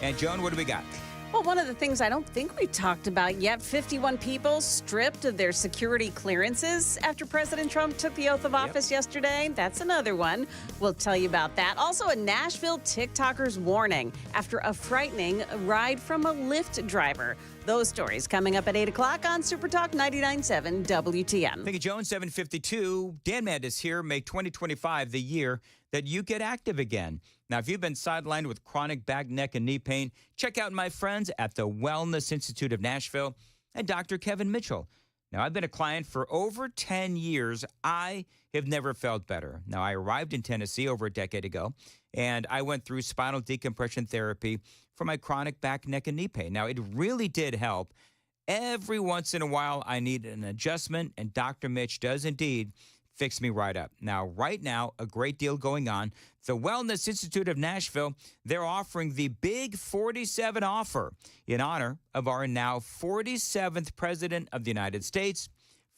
And Joan, what do we got?
Well, one of the things I don't think we talked about yet, 51 people stripped of their security clearances after President Trump took the oath of office yesterday. That's another one. We'll tell you about that. Also, a Nashville TikToker's warning after a frightening ride from a Lyft driver. Those stories coming up at 8 o'clock on Super Talk 99.7 WTN.
Thank you, Joan. 7:52. Dan Mandis here. Make 2025 the year that you get active again. Now, if you've been sidelined with chronic back, neck, and knee pain, check out my friends at the Wellness Institute of Nashville and Dr. Kevin Mitchell. Now, I've been a client for over 10 years. I have never felt better. Now, I arrived in Tennessee over a decade ago, and I went through spinal decompression therapy for my chronic back, neck, and knee pain. Now, it really did help. Every once in a while, I need an adjustment, and Dr. Mitch does indeed Fix me right up. Now, right now, a great deal going on. The Wellness Institute of Nashville, they're offering the Big 47 offer in honor of our now 47th President of the United States.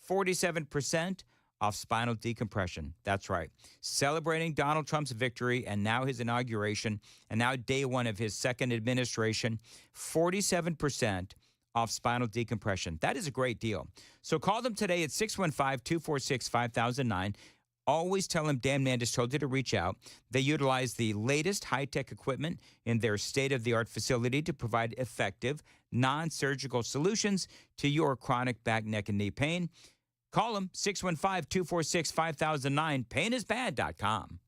47% off spinal decompression. That's right. Celebrating Donald Trump's victory and now his inauguration and now day one of his second administration. 47% off spinal decompression. That is a great deal. So call them today at 615-246-5009. Always tell them Dan Mandis told you to reach out. They utilize the latest high-tech equipment in their state-of-the-art facility to provide effective, non-surgical solutions to your chronic back, neck, and knee pain. Call them 615-246-5009, painisbad.com.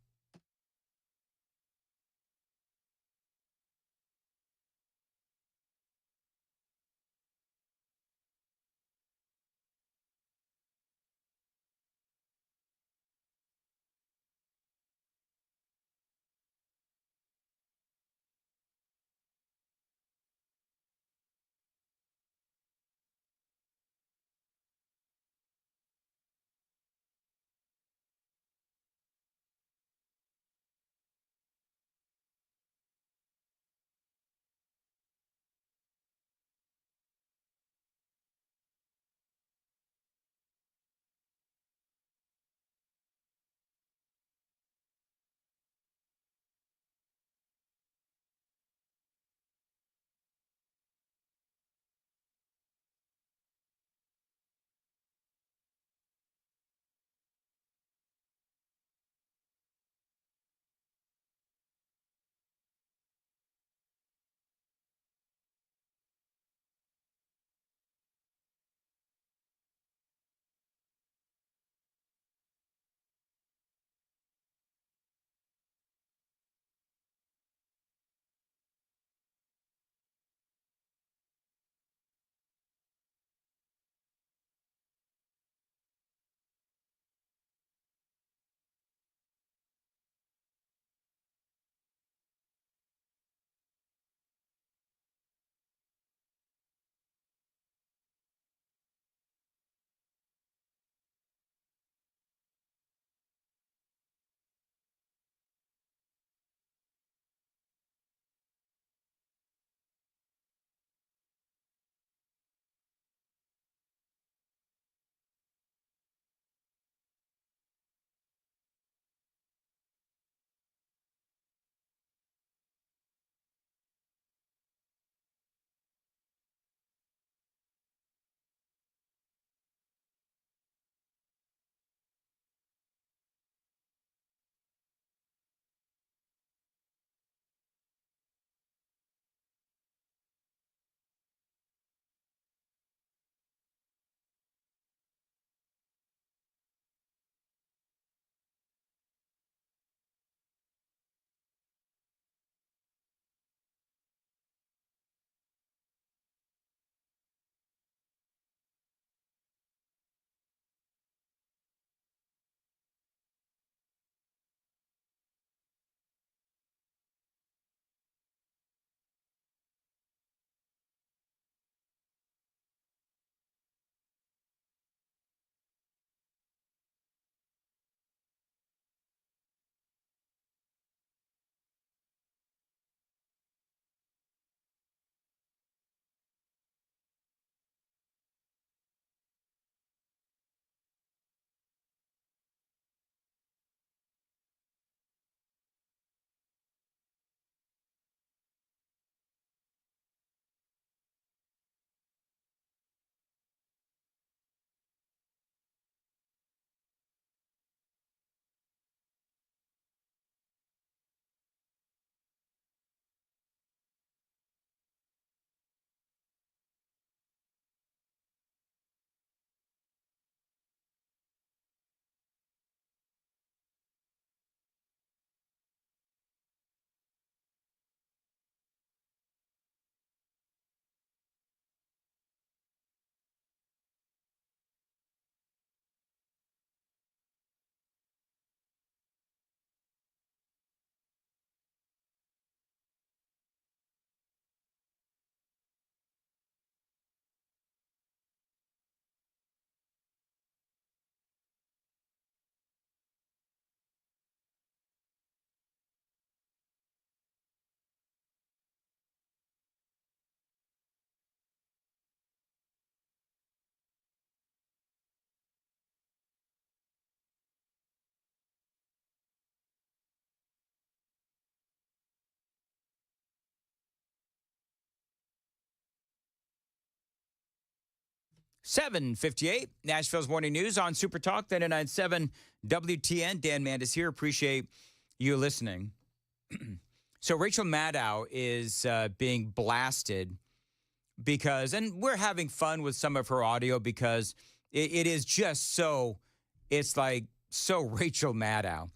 7:58, Nashville's Morning News on Super Talk 99.7 WTN. Dan Mandis here. Appreciate you listening. So Rachel Maddow is being blasted because, and we're having fun with some of her audio because it is just so, it's like so Rachel Maddow.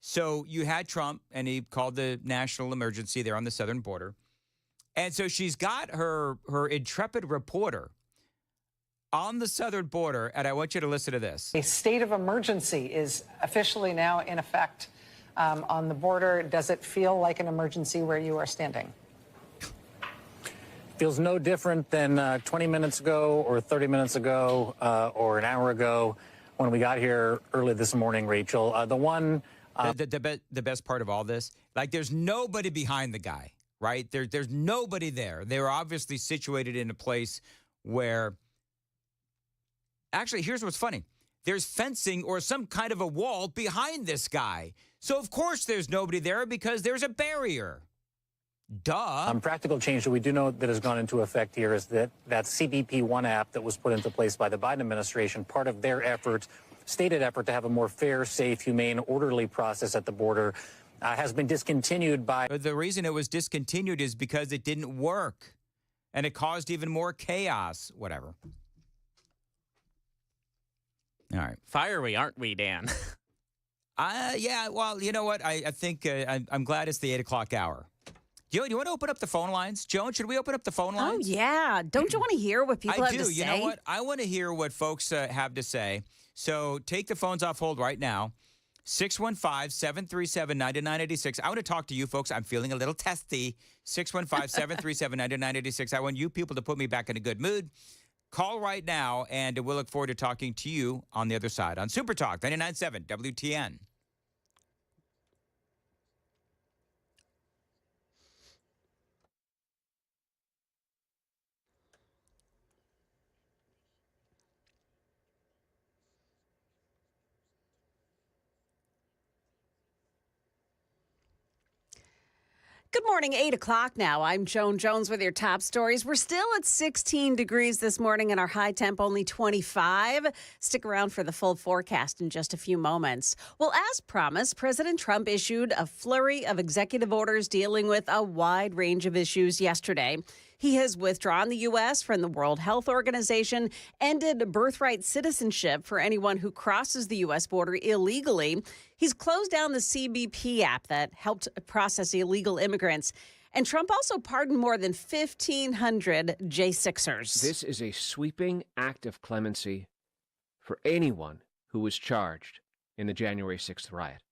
So you had Trump, and he called the national emergency there on the southern border. And so she's got her intrepid reporter on the southern border, and I want you to listen to this.
A state of emergency is officially now in effect on the border. Does it feel like an emergency where you are standing?
Feels no different than 20 minutes ago or 30 minutes ago or an hour ago when we got here early this morning, Rachel.
The best part of all this, like there's nobody behind the guy, right? There's nobody there. They're obviously situated in a place where, actually, here's what's funny. There's fencing or some kind of a wall behind this guy. So, of course, there's nobody there because there's a barrier. Duh.
Practical change that we do know that has gone into effect here is that CBP-1 app that was put into place by the Biden administration, part of their effort, stated effort to have a more fair, safe, humane, orderly process at the border, has been discontinued by...
The reason it was discontinued is because it didn't work, and it caused even more chaos, whatever. All right.
Fiery, aren't we, Dan?
Yeah, well, you know what? I think I'm glad it's the 8 o'clock hour. Do you want to open up the phone lines? Joan, should we open up the phone lines?
Oh, yeah. Don't you want to hear what people have to say?
I do. You know what? I want to hear what folks have to say. So take the phones off hold right now. 615-737-9986. I want to talk to you folks. I'm feeling a little testy. 615-737-9986. I want you people to put me back in a good mood. Call right now, and we'll look forward to talking to you on the other side on Super Talk 99.7 WTN.
Good morning, 8 o'clock now. I'm Joan Jones with your top stories. We're still at 16 degrees this morning and our high temp only 25. Stick around for the full forecast in just a few moments. Well, as promised, President Trump issued a flurry of executive orders dealing with a wide range of issues yesterday. He has withdrawn the U.S. from the World Health Organization, ended birthright citizenship for anyone who crosses the U.S. border illegally. He's closed down the CBP app that helped process illegal immigrants. And Trump also pardoned more than 1,500 J6ers.
This is a sweeping act of clemency for anyone who was charged in the January 6th riot.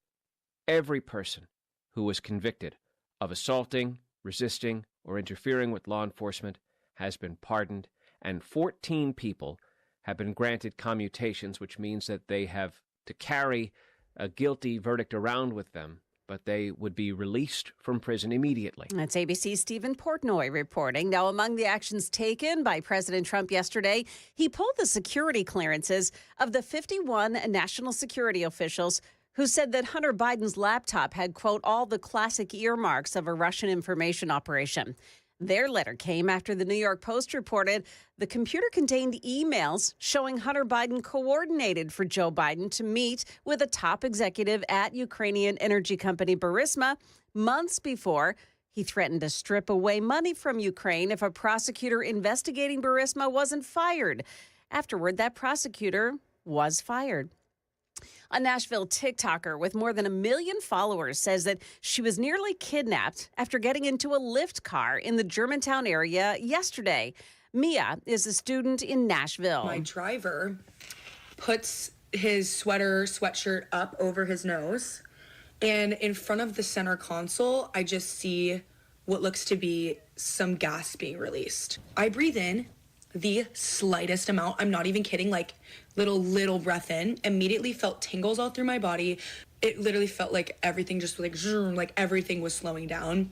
Every person who was convicted of assaulting, resisting, or interfering with law enforcement has been pardoned, and 14 people have been granted commutations, which means that they have to carry a guilty verdict around with them, but they would be released from prison immediately.
That's ABC's Stephen Portnoy reporting. Now, among the actions taken by President Trump yesterday, he pulled the security clearances of the 51 national security officials who said that Hunter Biden's laptop had, quote, all the classic earmarks of a Russian information operation. Their letter came after the New York Post reported the computer contained emails showing Hunter Biden coordinated for Joe Biden to meet with a top executive at Ukrainian energy company Burisma months before he threatened to strip away money from Ukraine if a prosecutor investigating Burisma wasn't fired. Afterward, that prosecutor was fired. A Nashville TikToker with more than 1 million followers says that she was nearly kidnapped after getting into a Lyft car in the Germantown area yesterday. Mia is a student in Nashville.
My driver puts his sweatshirt up over his nose, and in front of the center console, I just see what looks to be some gas being released. I breathe in the slightest amount. I'm not even kidding, like little breath in, immediately felt tingles all through my body. It literally felt like everything just like everything was slowing down.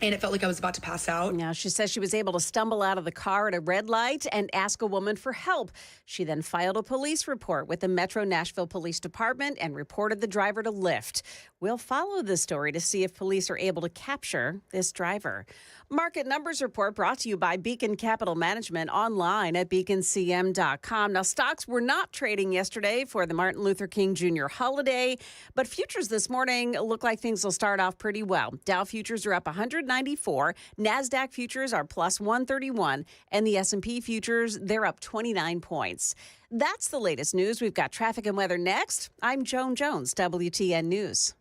and it felt like I was about to pass out.
Now, she says she was able to stumble out of the car at a red light and ask a woman for help. She then filed a police report with the Metro Nashville Police Department and reported the driver to Lyft. We'll follow this story to see if police are able to capture this driver. Market Numbers Report brought to you by Beacon Capital Management online at beaconcm.com. Now, stocks were not trading yesterday for the Martin Luther King Jr. holiday, but futures this morning look like things will start off pretty well. Dow futures are up 194, NASDAQ futures are plus 131, and the S&P futures, they're up 29 points. That's the latest news. We've got traffic and weather next. I'm Joan Jones, WTN News.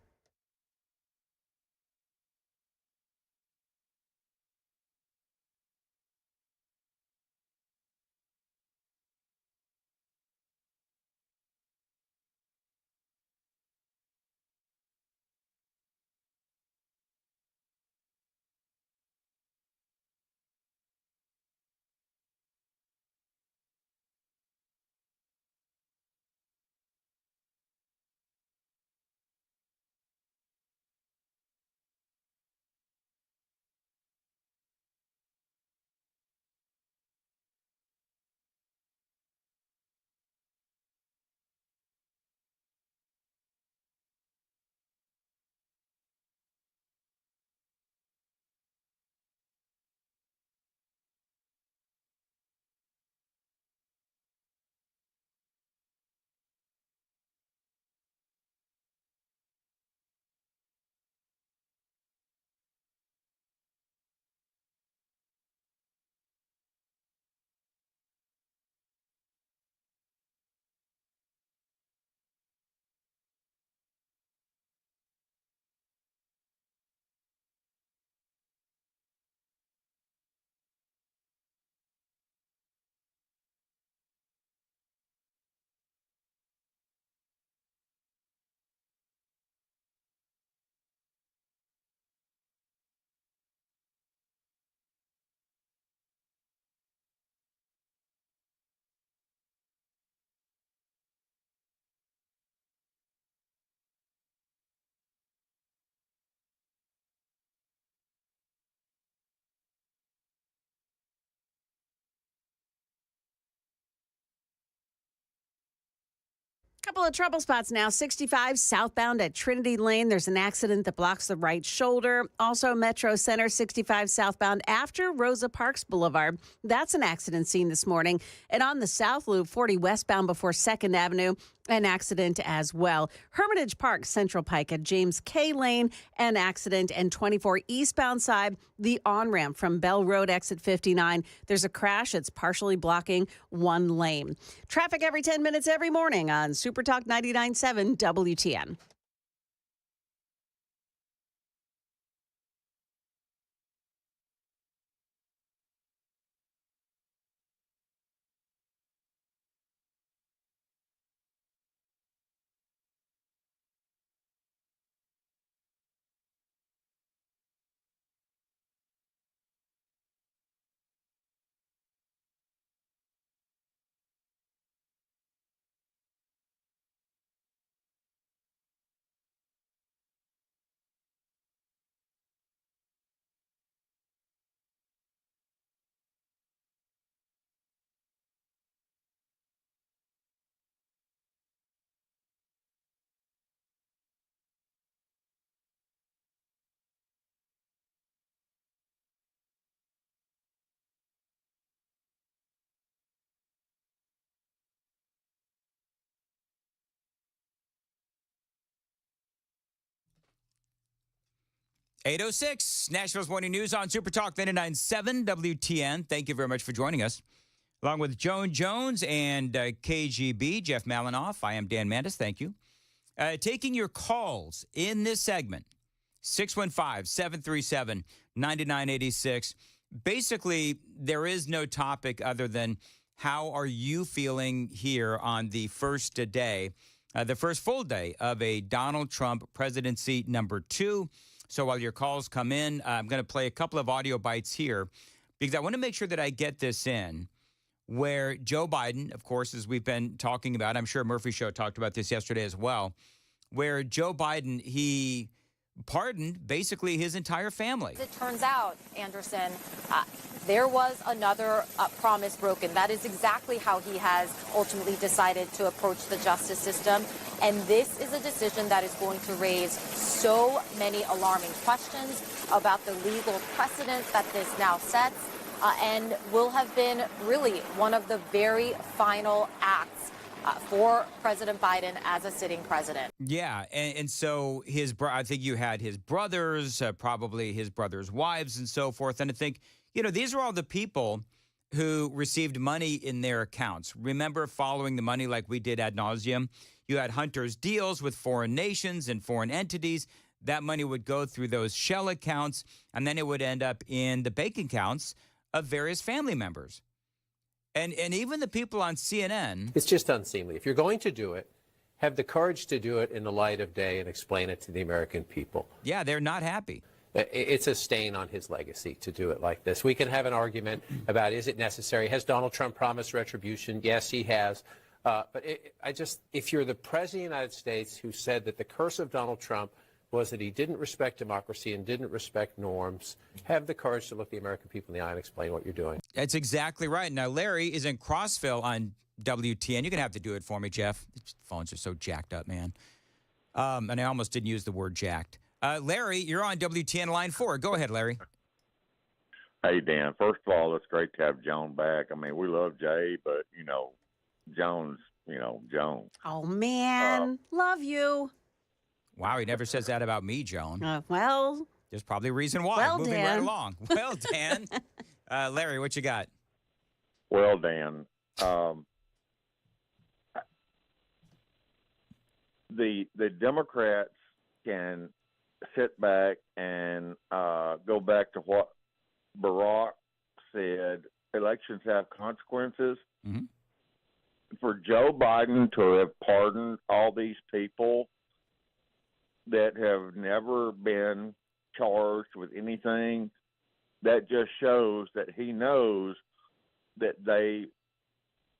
Couple of trouble spots now. 65 southbound at Trinity Lane. There's an accident that blocks the right shoulder. Also, Metro Center 65 southbound after Rosa Parks Boulevard. That's an accident scene this morning. And on the South Loop, 40 westbound before 2nd Avenue, an accident as well. Hermitage Park, Central Pike at James K. Lane, an accident. And 24 eastbound side, the on-ramp from Bell Road, exit 59. There's a crash. It's partially blocking one lane. Traffic every 10 minutes every morning on Super Talk 99.7 WTN.
.806, Nashville's Morning News on Super Talk 99.7 WTN. Thank you very much for joining us. Along with Joan Jones and KGB, Jeff Malinoff, I am Dan Mandis. Thank you. Taking your calls in this segment, 615-737-9986. Basically, there is no topic other than how are you feeling here on the first day, the first full day of a Donald Trump presidency number 2. So while your calls come in, I'm going to play a couple of audio bites here because I want to make sure that I get this in where Joe Biden, of course, as we've been talking about, I'm sure Murphy Show talked about this yesterday as well, where Joe Biden, he pardoned basically his entire family.
It turns out, Anderson, there was another promise broken. That is exactly how he has ultimately decided to approach the justice system. And this is a decision that is going to raise so many alarming questions about the legal precedent that this now sets, and will have been really one of the very final acts for President Biden as a sitting president.
Yeah, and so I think you had his brothers, probably his brothers' wives and so forth. And I think, these are all the people who received money in their accounts. Remember following the money like we did ad nauseum? You had Hunter's deals with foreign nations and foreign entities. That money would go through those shell accounts, and then it would end up in the bank accounts of various family members. And even the people on CNN.
It's just unseemly. If you're going to do it, have the courage to do it in the light of day and explain it to the American people.
Yeah, they're not happy.
It's a stain on his legacy to do it like this. We can have an argument about, is it necessary? Has Donald Trump promised retribution? Yes, he has. But if you're the President of the United States who said that the curse of Donald Trump was that he didn't respect democracy and didn't respect norms, have the courage to look the American people in the eye and explain what you're doing.
That's exactly right. Now, Larry is in Crossville on WTN. You're going to have to do it for me, Jeff. These phones are so jacked up, man. And I almost didn't use the word jacked. Larry, you're on WTN line 4. Go ahead, Larry.
Hey, Dan. First of all, it's great to have Joan back. I mean, we love Jay, but, Jones, Joan.
Oh, man. Love you.
Wow, he never says that about me, Joan.
Well.
There's probably a reason why.
Well,
Moving
Dan.
right along. Well, Dan. Larry, what you got?
Well, Dan, the Democrats can sit back and go back to what Barack said, elections have consequences.
Mm-hmm.
For Joe Biden to have pardoned all these people that have never been charged with anything, that just shows that he knows that they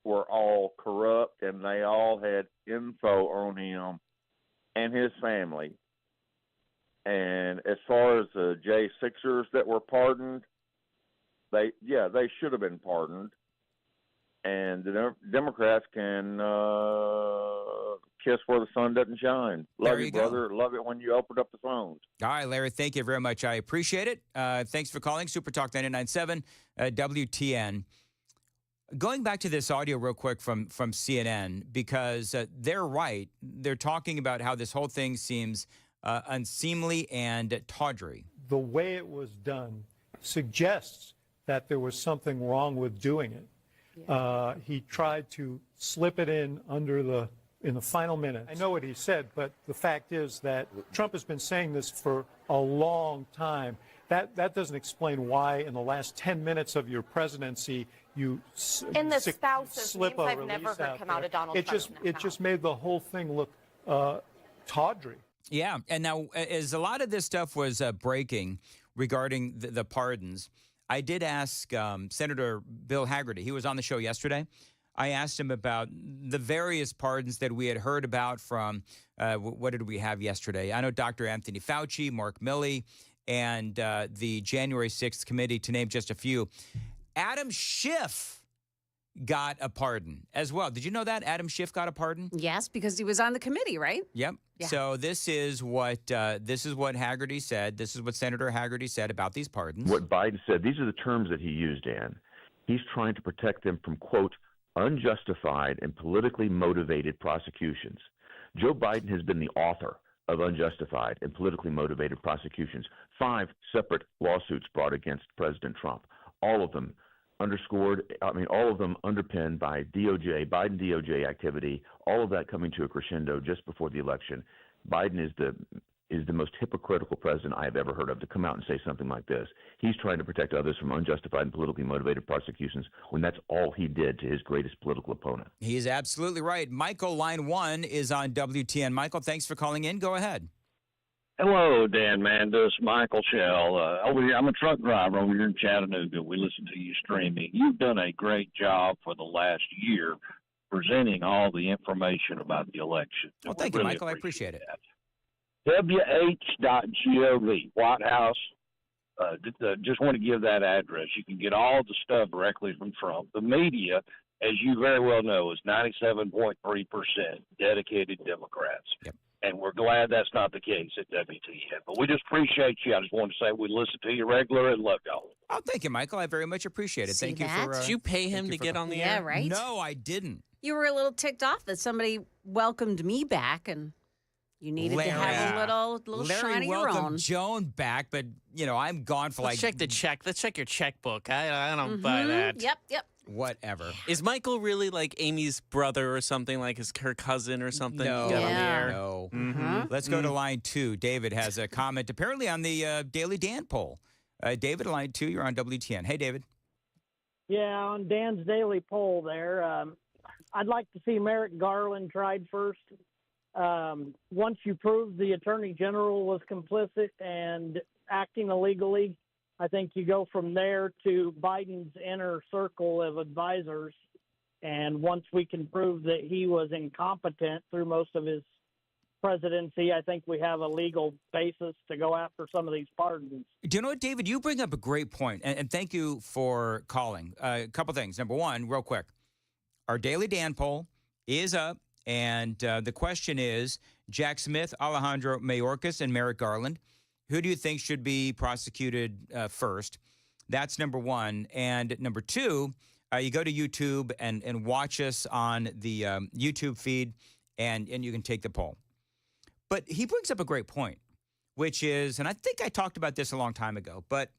were all corrupt and they all had info on him and his family. And as far as the J6ers that were pardoned, they should have been pardoned. And the Democrats can kiss where the sun doesn't shine. Love you, brother.
Go.
Love it when you opened up the phones.
All right, Larry, thank you very much. I appreciate it. Thanks for calling. Super Talk 99.7 WTN. Going back to this audio real quick from CNN, because they're right. They're talking about how this whole thing seems unseemly and tawdry.
The way it was done suggests that there was something wrong with doing it. He tried to slip it in in the final minutes. I know what he said, but the fact is that Trump has been saying this for a long time. That doesn't explain why in the last 10 minutes of your presidency you
In the spouses
slip
names,
a
I've
release
never heard
out
come
there.
out of Donald Trump's mouth.
It just made the whole thing look tawdry.
Yeah, and now as a lot of this stuff was breaking regarding the pardons, I did ask Senator Bill Hagerty. He was on the show yesterday. I asked him about the various pardons that we had heard about from, what did we have yesterday? I know Dr. Anthony Fauci, Mark Milley, and the January 6th committee, to name just a few. Adam Schiff got a pardon as well. Did you know that? Adam Schiff got a pardon?
Yes, because he was on the committee, right?
Yep.
Yeah.
So this is what Hagerty said. This is what Senator Hagerty said about these pardons.
What Biden said, these are the terms that he used, Dan. He's trying to protect them from, quote, unjustified and politically motivated prosecutions. Joe Biden has been the author of unjustified and politically motivated prosecutions. 5 separate lawsuits brought against President Trump. All of them all of them underpinned by Biden DOJ activity, all of that coming to a crescendo just before the election. Biden is the most hypocritical president I have ever heard of to come out and say something like this. He's trying to protect others from unjustified and politically motivated prosecutions when that's all he did to his greatest political opponent.
He is absolutely right. Michael, line 1 is on WTN. Michael, thanks for calling in. Go ahead.
Hello, Dan Mandus, Michael Shell. Over here, I'm a truck driver over here in Chattanooga. We listen to you streaming. You've done a great job for the last year presenting all the information about the election.
Well, thank you, Michael. I appreciate it.
WH.gov, White House. Just want to give that address. You can get all the stuff directly from Trump. The media, as you very well know, is 97.3% dedicated Democrats.
Yep.
And we're glad that's not the case at WTN. But we just appreciate you. I just wanted to say we listen to you regular and love y'all.
Oh, thank you, Michael. I very much appreciate it.
See
Thank you
that?
for.
Did you pay him to get on the
Yeah,
air?
right?
No, I didn't.
You were a little ticked off that somebody welcomed me back and you needed to have a little
Larry
shine of your
welcomed
own.
Joan back, but I'm gone for
Let's check the check. Let's check your checkbook. I don't buy that.
Yep.
whatever.
Is Michael really like Amy's brother or something, like her cousin or something?
No,
Got on the air?
no.
Mm-hmm.
Let's go to line 2. David has a comment apparently on the Daily Dan poll. David, line 2, you're on WTN. Hey, David.
Yeah, on Dan's daily poll there, I'd like to see Merrick Garland tried first. Once you prove the Attorney General was complicit and acting illegally, I think you go from there to Biden's inner circle of advisors. And once we can prove that he was incompetent through most of his presidency, I think we have a legal basis to go after some of these pardons.
Do you know what, David? You bring up a great point, and thank you for calling. A couple things. Number one, real quick, our Daily Dan poll is up, and the question is, Jack Smith, Alejandro Mayorkas, and Merrick Garland, who do you think should be prosecuted first? That's number one. And number two, you go to YouTube and watch us on the YouTube feed, and you can take the poll. But he brings up a great point, which is, and I think I talked about this a long time ago, but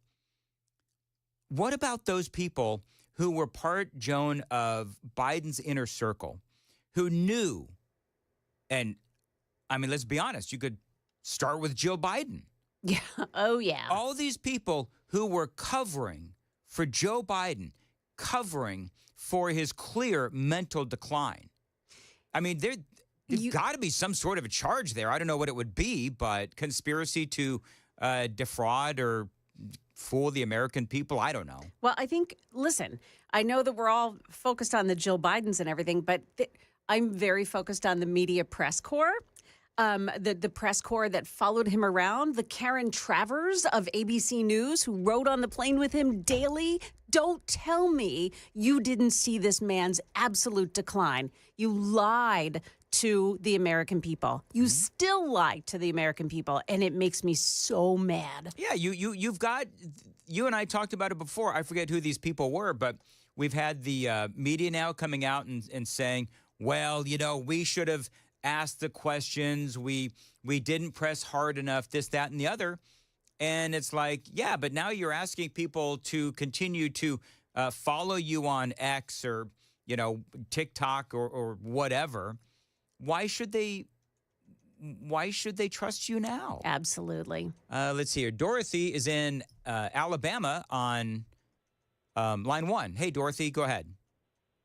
what about those people who were part, Joan, of Biden's inner circle, who knew, and I mean, let's be honest, you could start with Jill Biden.
Yeah. Oh, yeah.
All these people who were covering for Joe Biden, covering for his clear mental decline. I mean, there's got to be some sort of a charge there. I don't know what it would be, but conspiracy to defraud or fool the American people, I don't know.
Well, I think, listen, I know that we're all focused on the Jill Bidens and everything, but I'm very focused on the media press corps. The press corps that followed him around, the Karen Travers of ABC News who rode on the plane with him daily. Don't tell me you didn't see this man's absolute decline. You lied to the American people. You still lie to the American people, and it makes me so mad.
Yeah, you've got, you and I talked about it before. I forget who these people were, but we've had the media now coming out and saying, well, we should have asked the questions. We didn't press hard enough, this, that, and the other. And it's like, yeah, but now you're asking people to continue to follow you on X or, TikTok or whatever. Why should they trust you now?
Absolutely.
Let's see here. Dorothy is in Alabama on line 1. Hey, Dorothy, go ahead.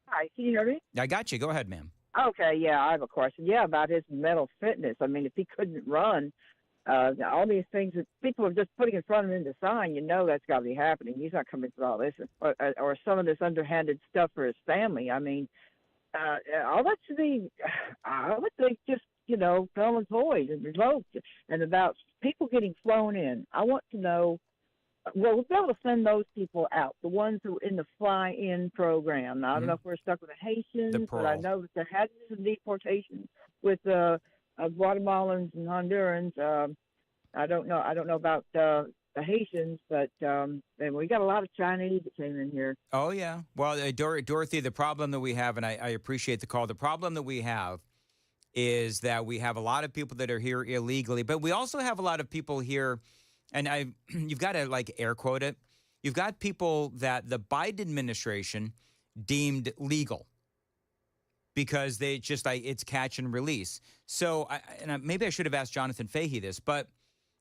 Hi, can you hear me?
I got you. Go ahead, ma'am.
Okay, yeah, I have a question. Yeah, about his mental fitness. I mean, if he couldn't run, all these things that people are just putting in front of him to sign, that's got to be happening. He's not coming through all this, or some of this underhanded stuff for his family. I mean, all that should be, I would think, just, null and void and revoked. And about people getting flown in, I want to know, well, we'll be able to send those people out, the ones who are in the fly-in program. Now, I don't know if we're stuck with the Haitians, but I know that there had been some deportations with Guatemalans and Hondurans. I don't know about the Haitians, but we got a lot of Chinese that came in here.
Oh, yeah. Well, Dorothy, the problem that we have, and I appreciate the call, the problem that we have is that we have a lot of people that are here illegally, but we also have a lot of people here, and you've got to air quote it. You've got people that the Biden administration deemed legal because they just it's catch and release. So, maybe I should have asked Jonathan Fahey this, but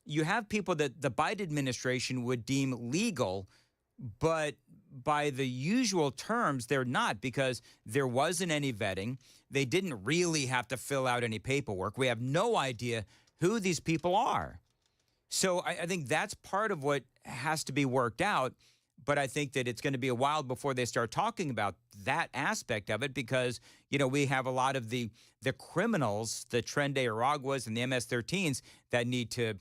you have people that the Biden administration would deem legal, but by the usual terms, they're not because there wasn't any vetting. They didn't really have to fill out any paperwork. We have no idea who these people are. So I think that's part of what has to be worked out. But I think that it's going to be a while before they start talking about that aspect of it because, we have a lot of the criminals, the Tren de Araguas and the MS-13s that need to,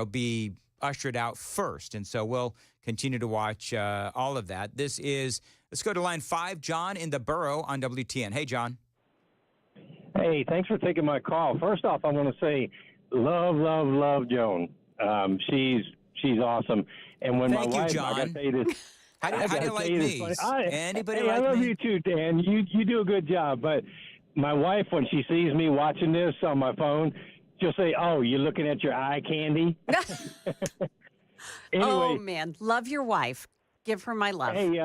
be ushered out first. And so we'll continue to watch all of that. Let's go to line 5, John in the Borough on WTN. Hey, John.
Hey, thanks for taking my call. First off, I want to say love Joan. She's awesome. And when
Thank
my wife,
you, John.
I got to say this.
How do you like me? Anybody
I
like
love
me?
you too, Dan. You do a good job. But my wife, when she sees me watching this on my phone, she'll say, "Oh, you're looking at your eye candy." Anyway,
oh man, love your wife. Give her my love.
hey,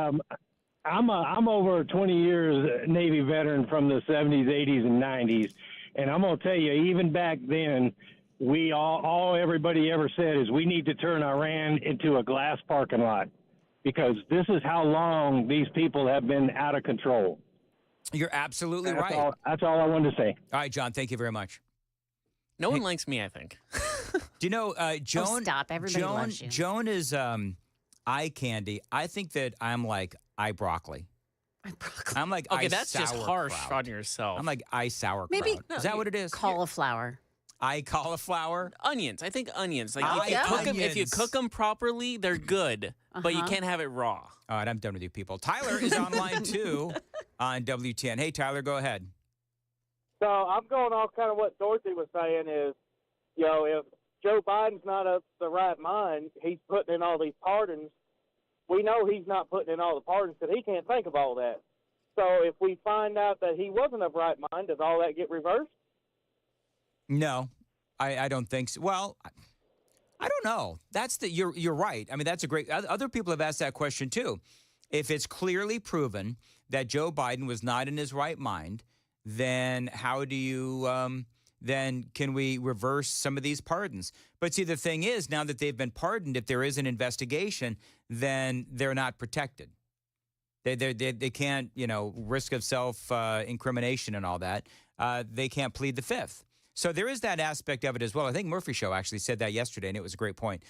I'm over 20 years Navy veteran from the 70s, 80s, and 90s, and I'm gonna tell you, even back then, we all everybody ever said is we need to turn Iran into a glass parking lot. Because this is how long these people have been out of control.
You're absolutely right.
That's all I wanted to say.
All right, John, thank you very much.
No one likes me, I think.
Do you know, Joan?
Oh, stop. Everybody
Joan,
loves you.
Joan is eye candy. I think that I'm like eye broccoli. I'm like
Okay,
eye
that's just harsh
sauerkraut.
on yourself.
I'm like eye sauerkraut.
Maybe
Is that what it is?
Cauliflower.
Eye cauliflower?
Onions. I think onions. Like if you
Onions.
cook them properly, they're good, but you can't have it raw.
All right, I'm done with you people. Tyler is on line 2 on WTN. Hey, Tyler, go ahead.
So I'm going off kind of what Dorothy was saying is, if Joe Biden's not of the right mind, he's putting in all these pardons. We know he's not putting in all the pardons because he can't think of all that. So if we find out that he wasn't of right mind, does all that get reversed?
No, I don't think so. Well, I don't know. You're right. I mean, that's a great. Other people have asked that question too. If it's clearly proven that Joe Biden was not in his right mind, then how do you? Then can we reverse some of these pardons? But see, the thing is, now that they've been pardoned, if there is an investigation, then they're not protected. They can't, risk of self incrimination and all that. They can't plead the fifth. So there is that aspect of it as well. I think Murphy Show actually said that yesterday, and it was a great point.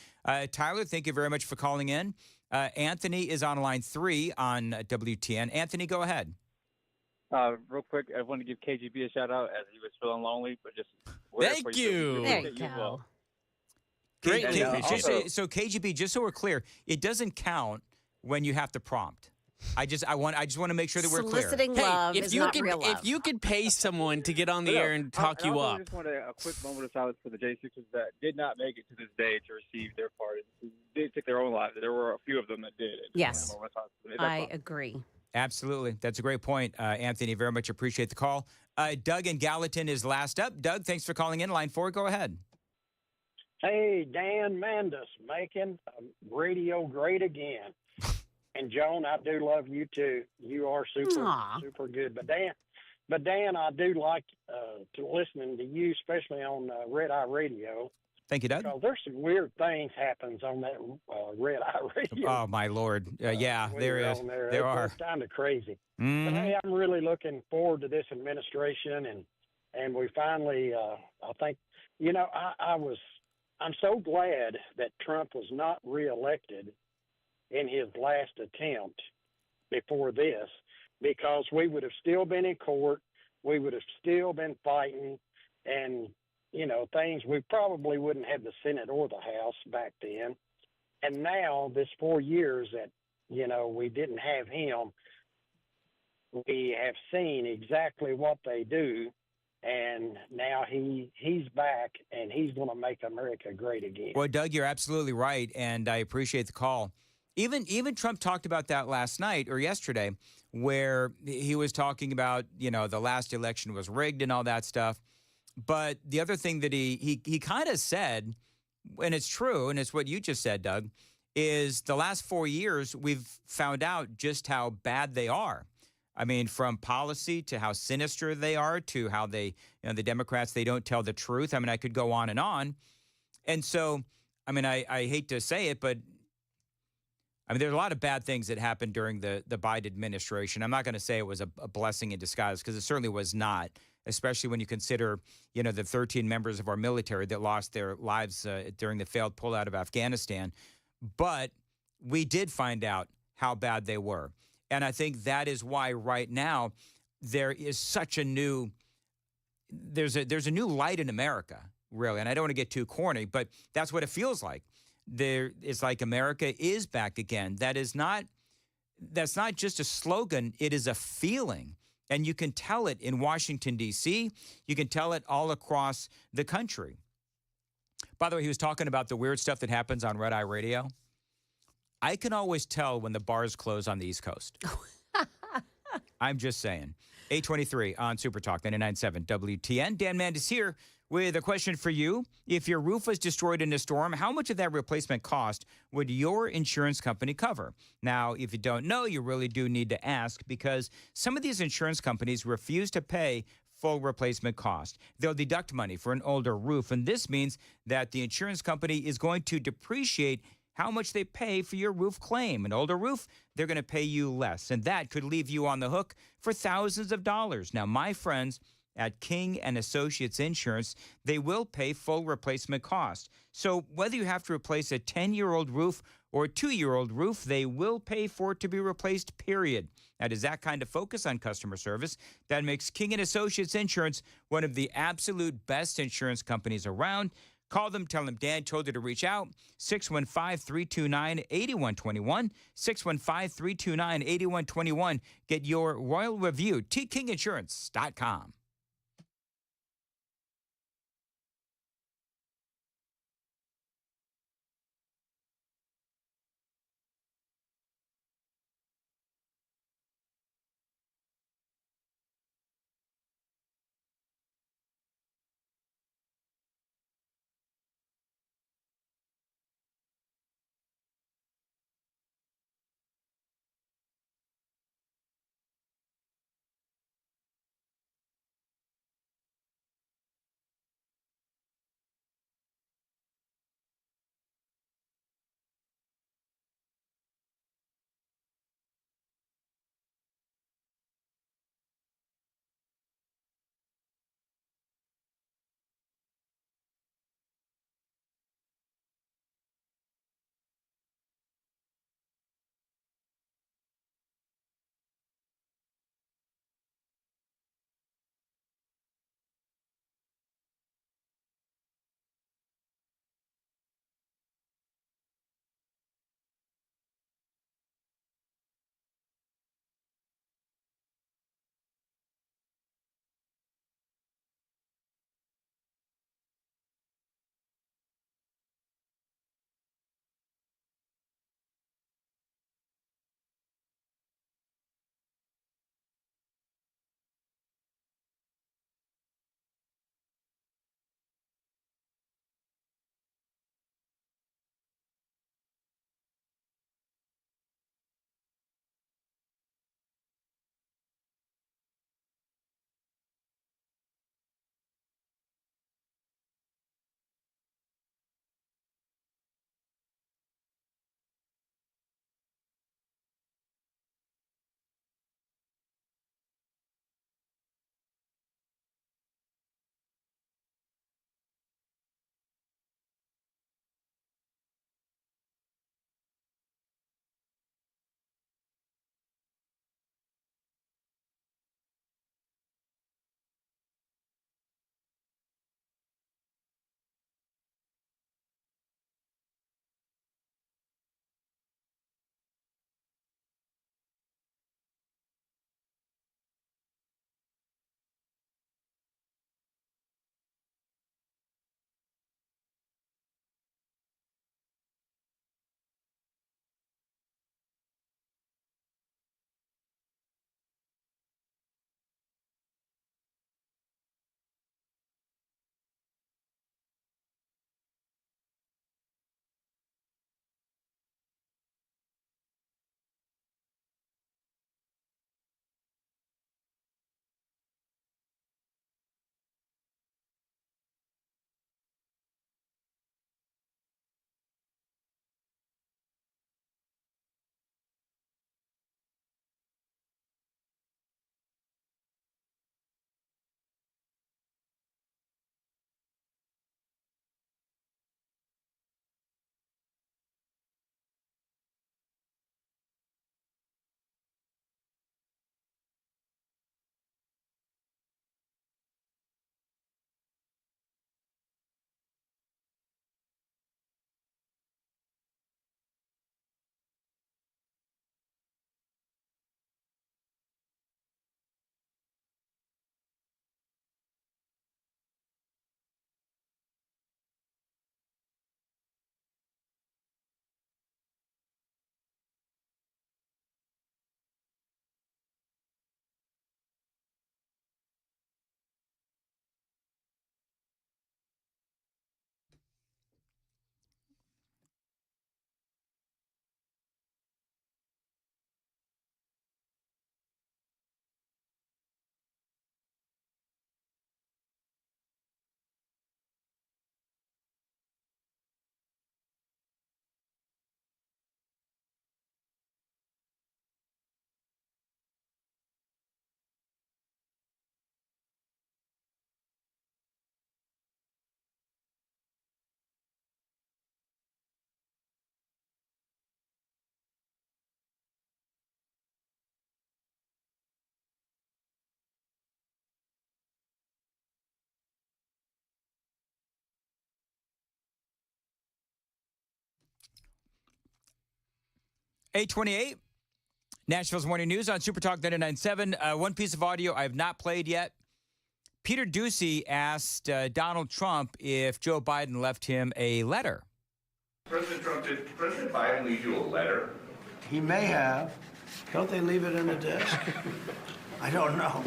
Tyler, thank you very much for calling in. Anthony is on line 3 on WTN. Anthony, go ahead.
Real quick, I want to give KGB a shout out as he was feeling lonely, but just
Thank you.
There you go.
Great.
Also,
KGB, just so we're clear, it doesn't count when you have to prompt. I just want to make sure that we're clear.
Soliciting love is not real love.
If you could pay someone to get on the air and talk you
I
up.
just want a quick moment of silence for the J6s that did not make it to this day to receive their pardon. They took their own lives. There were a few of them that did.
Yes, I agree.
Absolutely. That's a great point, Anthony. Very much appreciate the call. Doug in Gallatin is last up. Doug, thanks for calling in. Line 4, go ahead.
Hey, Dan Mandus, making radio great again. And Joan, I do love you too. You are super good. But Dan, I do like to listening to you, especially on Red Eye Radio.
Thank you, Doug.
Because there's some weird things happens on that Red Eye Radio.
Oh my Lord! Yeah, there is. There are.
It's kind of crazy.
Mm-hmm.
But hey, I'm really looking forward to this administration, and we finally, I think, I'm so glad that Trump was not reelected in his last attempt before this, because we would have still been in court, we would have still been fighting, and things, we probably wouldn't have the Senate or the House back then. And now this 4 years that we didn't have him, we have seen exactly what they do, and now he's back, and he's going to make America great again.
Well, Doug, you're absolutely right, and I appreciate the call. Even Trump talked about that last night or yesterday, where he was talking about, the last election was rigged and all that stuff. But the other thing that he kind of said, and it's true, and it's what you just said, Doug, is the last 4 years we've found out just how bad they are. I mean, from policy to how sinister they are to how they, the Democrats, they don't tell the truth. I mean, I could go on. And so, I mean, I hate to say it, but I mean, there's a lot of bad things that happened during the Biden administration. I'm not going to say it was a blessing in disguise, because it certainly was not, especially when you consider, the 13 members of our military that lost their lives during the failed pullout of Afghanistan. But we did find out how bad they were. And I think that is why right now there is such a new there's a new light in America, really. And I don't want to get too corny, but that's what it feels like. It's like America is back again. That's not just a slogan, it is a feeling. And you can tell it in Washington, D.C. You can tell it all across the country. By the way, he was talking about the weird stuff that happens on Red Eye Radio. I can always tell when the bars close on the East Coast. I'm just saying. 823 on Super Talk 99.7 WTN. Dan Mandis here with a question for you. If your roof was destroyed in a storm, how much of that replacement cost would your insurance company cover? Now, if you don't know, you really do need to ask, because some of these insurance companies refuse to pay full replacement cost. They'll deduct money for an older roof, and this means that the insurance company is going to depreciate how much they pay for your roof claim. An older roof, they're going to pay you less, and that could leave you on the hook for thousands of dollars. Now, my friends at King and Associates Insurance, they will pay full replacement cost. So whether you have to replace a 10-year-old roof or a 2-year-old roof, they will pay for it to be replaced, period. That is that kind of focus on customer service that makes King and Associates Insurance one of the absolute best insurance companies around. Call them, tell them Dan told you to reach out. 615-329-8121. 615-329-8121. Get your royal review. tkinginsurance.com. 828, Nashville's Morning News on Super Talk 99.7. One piece of audio I have not played yet. Peter Doocy asked Donald Trump if Joe Biden left him a letter.
President Trump, did President Biden leave you a letter?
He may have. Don't they leave it in the desk? I don't know.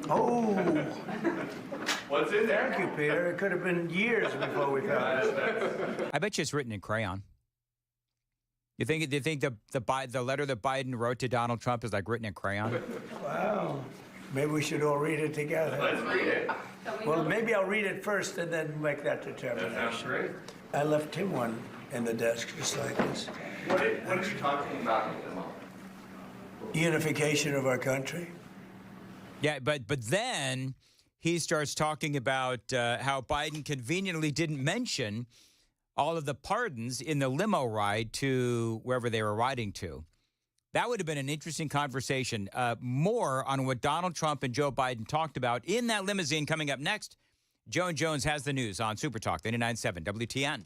Oh.
What's in there?
Thank you, Peter. It could have been years before we found it.
I bet you it's written in crayon. Do you think the letter that Biden wrote to Donald Trump is like written in crayon?
Wow. Maybe we should all read it together.
Let's read it.
Well, maybe I'll read it first and then make that determination.
That sounds great.
I left him one in the desk just like this.
What are you talking about?
Unification of our country.
Yeah, but then he starts talking about how Biden conveniently didn't mention all of the pardons in the limo ride to wherever they were riding to. That would have been an interesting conversation. More on what Donald Trump and Joe Biden talked about in that limousine coming up next. Joan Jones has the news on Super Talk 99.7 WTN.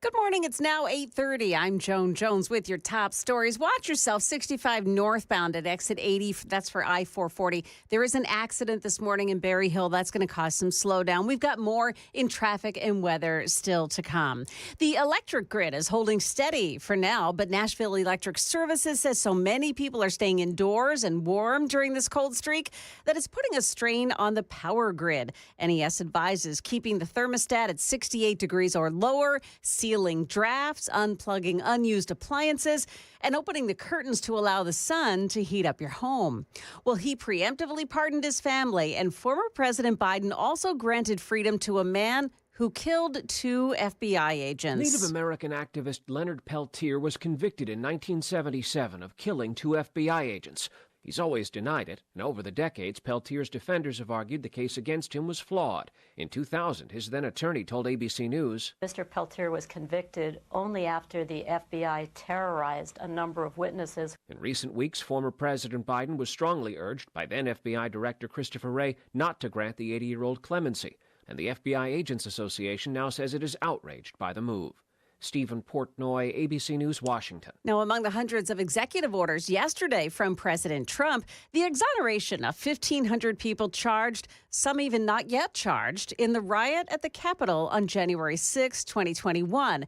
Good morning. It's now 8:30. I'm Joan Jones with your top stories. Watch yourself. 65 northbound at exit 80. That's for I-440. There is an accident this morning in Berry Hill. That's going to cause some slowdown. We've got more in traffic and weather still to come. The electric grid is holding steady for now, but Nashville Electric Services says so many people are staying indoors and warm during this cold streak that it's putting a strain on the power grid. NES advises keeping the thermostat at 68 degrees or lower, sealing drafts, unplugging unused appliances, and opening the curtains to allow the sun to heat up your home. Well, he preemptively pardoned his family, and former President Biden also granted freedom to a man who killed 2 FBI agents.
Native American activist Leonard Peltier was convicted in 1977 of killing 2 FBI agents. He's always denied it, and over the decades, Peltier's defenders have argued the case against him was flawed. In 2000, his then-attorney told ABC News,
Mr. Peltier was convicted only after the FBI terrorized a number of witnesses.
In recent weeks, former President Biden was strongly urged by then FBI Director Christopher Wray not to grant the 80-year-old clemency, and the FBI Agents Association now says it is outraged by the move. Stephen Portnoy, ABC News, Washington.
Now, among the hundreds of executive orders yesterday from President Trump, the exoneration of 1,500 people charged, some even not yet charged, in the riot at the Capitol on January 6, 2021.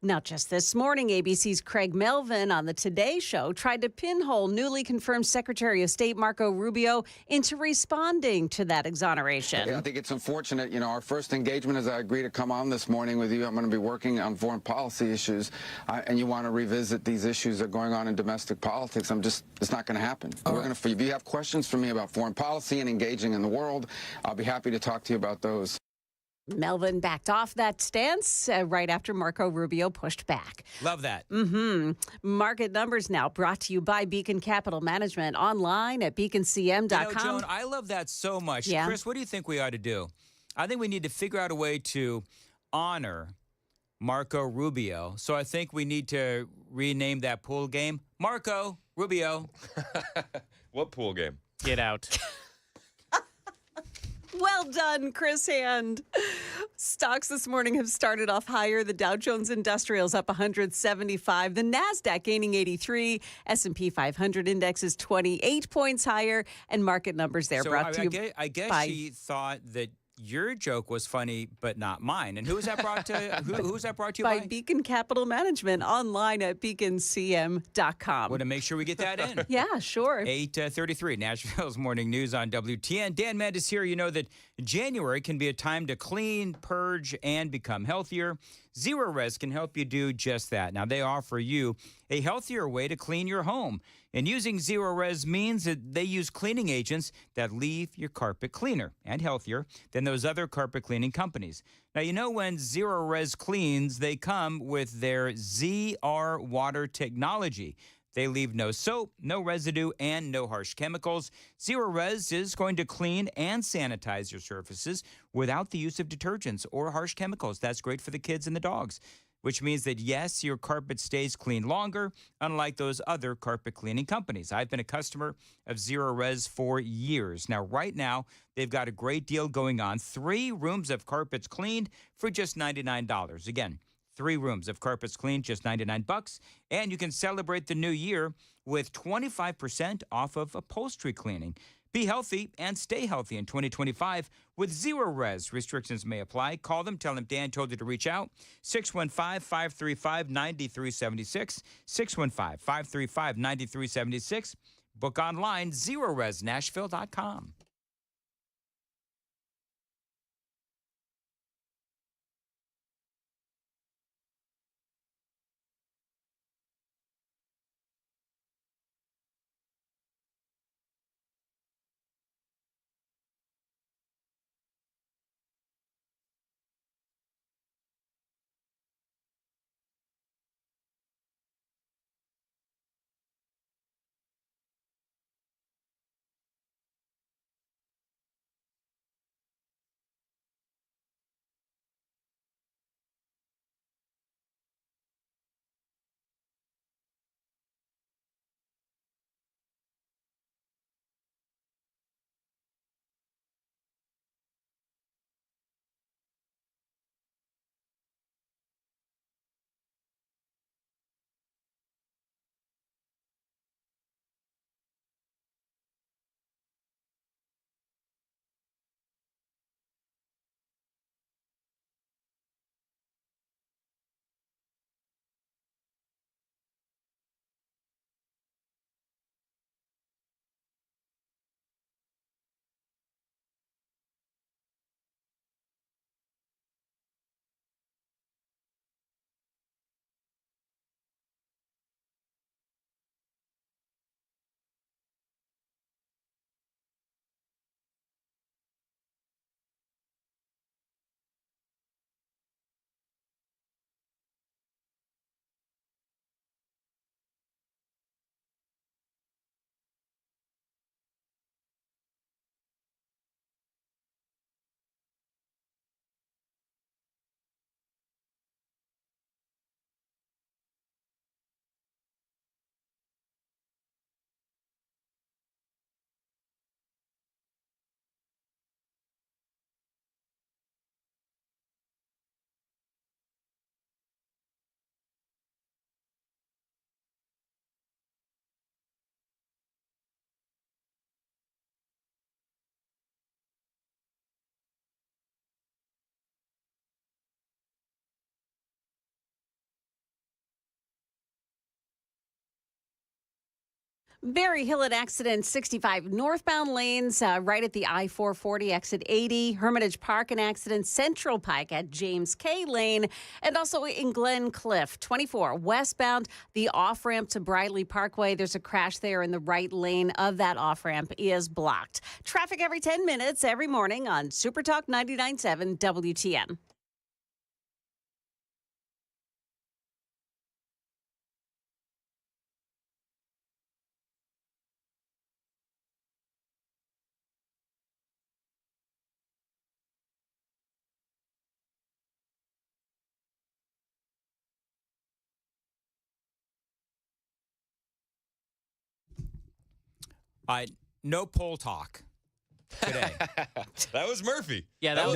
Now, just this morning, ABC's Craig Melvin on the Today Show tried to pinhole newly confirmed Secretary of State Marco Rubio into responding to that exoneration.
I think it's unfortunate. You know, our first engagement is I agree to come on this morning with you. I'm going to be working on foreign policy issues, and you want to revisit these issues that are going on in domestic politics. It's not going to happen. If you have questions for me about foreign policy and engaging in the world, I'll be happy to talk to you about those.
Melvin backed off that stance right after Marco Rubio pushed back.
Love that.
Market numbers now brought to you by Beacon Capital Management, online at beaconcm.com.
You know, Joan, I love that so much.
Yeah.
Chris, what do you think we ought to do? I think we need to figure out a way to honor Marco Rubio. So I think we need to rename that pool game Marco Rubio.
What pool game?
Get out.
Well done, Chris Hand. Stocks this morning have started off higher. The Dow Jones Industrial's up 175. The NASDAQ gaining 83. S&P 500 index is 28 points higher. And market numbers there brought to you
I guess
by...
she thought that your joke was funny, but not mine. And who was that brought to? Who's that brought to you by?
By Beacon Capital Management, online at beaconcm.com.
Want to make sure we get that in.
Yeah, sure.
8:33, Nashville's Morning News on WTN. Dan Mandis here. You know that January can be a time to clean, purge, and become healthier. Zero Res can help you do just that. Now, they offer you a healthier way to clean your home. And using Zero Res means that they use cleaning agents that leave your carpet cleaner and healthier than those other carpet cleaning companies. Now, you know when Zero Res cleans, they come with their ZR water technology. They leave no soap, no residue, and no harsh chemicals. Zero Res is going to clean and sanitize your surfaces without the use of detergents or harsh chemicals. That's great for the kids and the dogs. which means that, yes, your carpet stays clean longer, unlike those other carpet cleaning companies. I've been a customer of Zero Res for years. Now, right now, they've got a great deal going on. 3 rooms of carpets cleaned for just $99. Again, 3 rooms of carpets cleaned, just $99. And you can celebrate the new year with 25% off of upholstery cleaning. Be healthy and stay healthy in 2025 with Zero Res. Restrictions may apply. Call them. Tell them Dan told you to reach out. 615-535-9376. 615-535-9376. Book online, ZeroResNashville.com.
Berry Hill at accident 65 northbound lanes right at the I-440 exit 80. Hermitage Park an accident, Central Pike at James K. Lane. And also in Glen Cliff 24 westbound, the off-ramp to Briley Parkway. There's a crash there in the right lane of that off-ramp is blocked. Traffic every 10 minutes every morning on Super Talk 99.7 WTN.
No poll talk today.
That was Murphy.
Yeah, that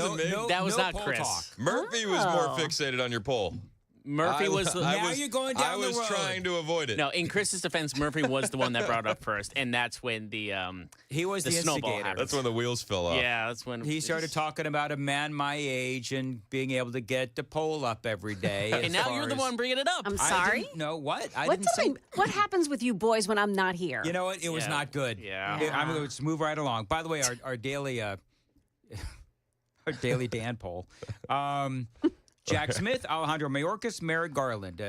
was not
poll
Chris.
talk.
Murphy was more fixated on your poll.
Murphy was.
Now you're going down the road.
I was trying to avoid it.
No, in Chris's defense, Murphy was the one that brought it up first, and that's when the
he was the
snowball
instigator.
happened.
That's when the wheels fell off.
Yeah, that's when
he started talking about a man my age and being able to get the poll up every day.
And now you're the one bringing it up.
I'm sorry?
No, what?
What happens with you boys when I'm not here?
You know what? It was not good.
Yeah.
I'm going to move right along. By the way, our daily our daily Dan poll. Jack Smith, Alejandro Mayorkas, Merrick Garland.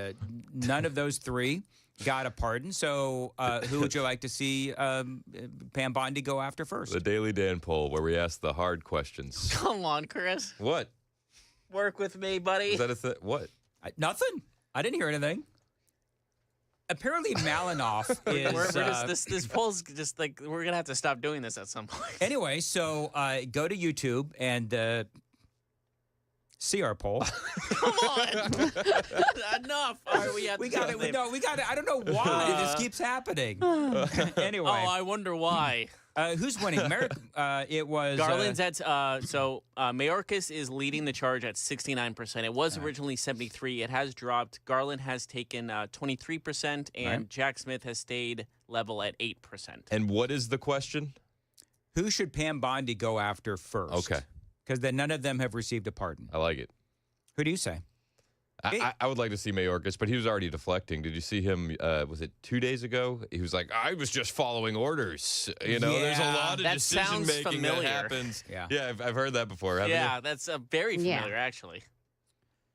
None of those 3 got a pardon. So who would you like to see Pam Bondi go after first?
The Daily Dan poll, where we ask the hard questions.
Come on, Chris.
What?
Work with me, buddy.
Is that a thing? What?
Nothing. I didn't hear anything. Apparently, Malinoff is...
This poll's just like, we're going to have to stop doing this at some point.
Anyway, so go to YouTube and... See our poll.
Come on. Enough. All right,
We got it. No, we got it. I don't know why this keeps happening. Anyway.
Oh, I wonder why.
Who's winning? It was
Garland's at Mayorkas is leading the charge at 69%. It was originally 73. It has dropped. Garland has taken 23%, and Jack Smith has stayed level at 8%.
And what is the question?
Who should Pam Bondi go after first?
Okay.
Because then none of them have received a pardon.
I like it.
Who do you say?
I would like to see Mayorkas, but he was already deflecting. Did you see him, was it 2 days ago? He was like, I was just following orders. You know, there's a lot of decision-making that happens. Yeah, I've heard that before, haven't you?
That's very familiar, actually.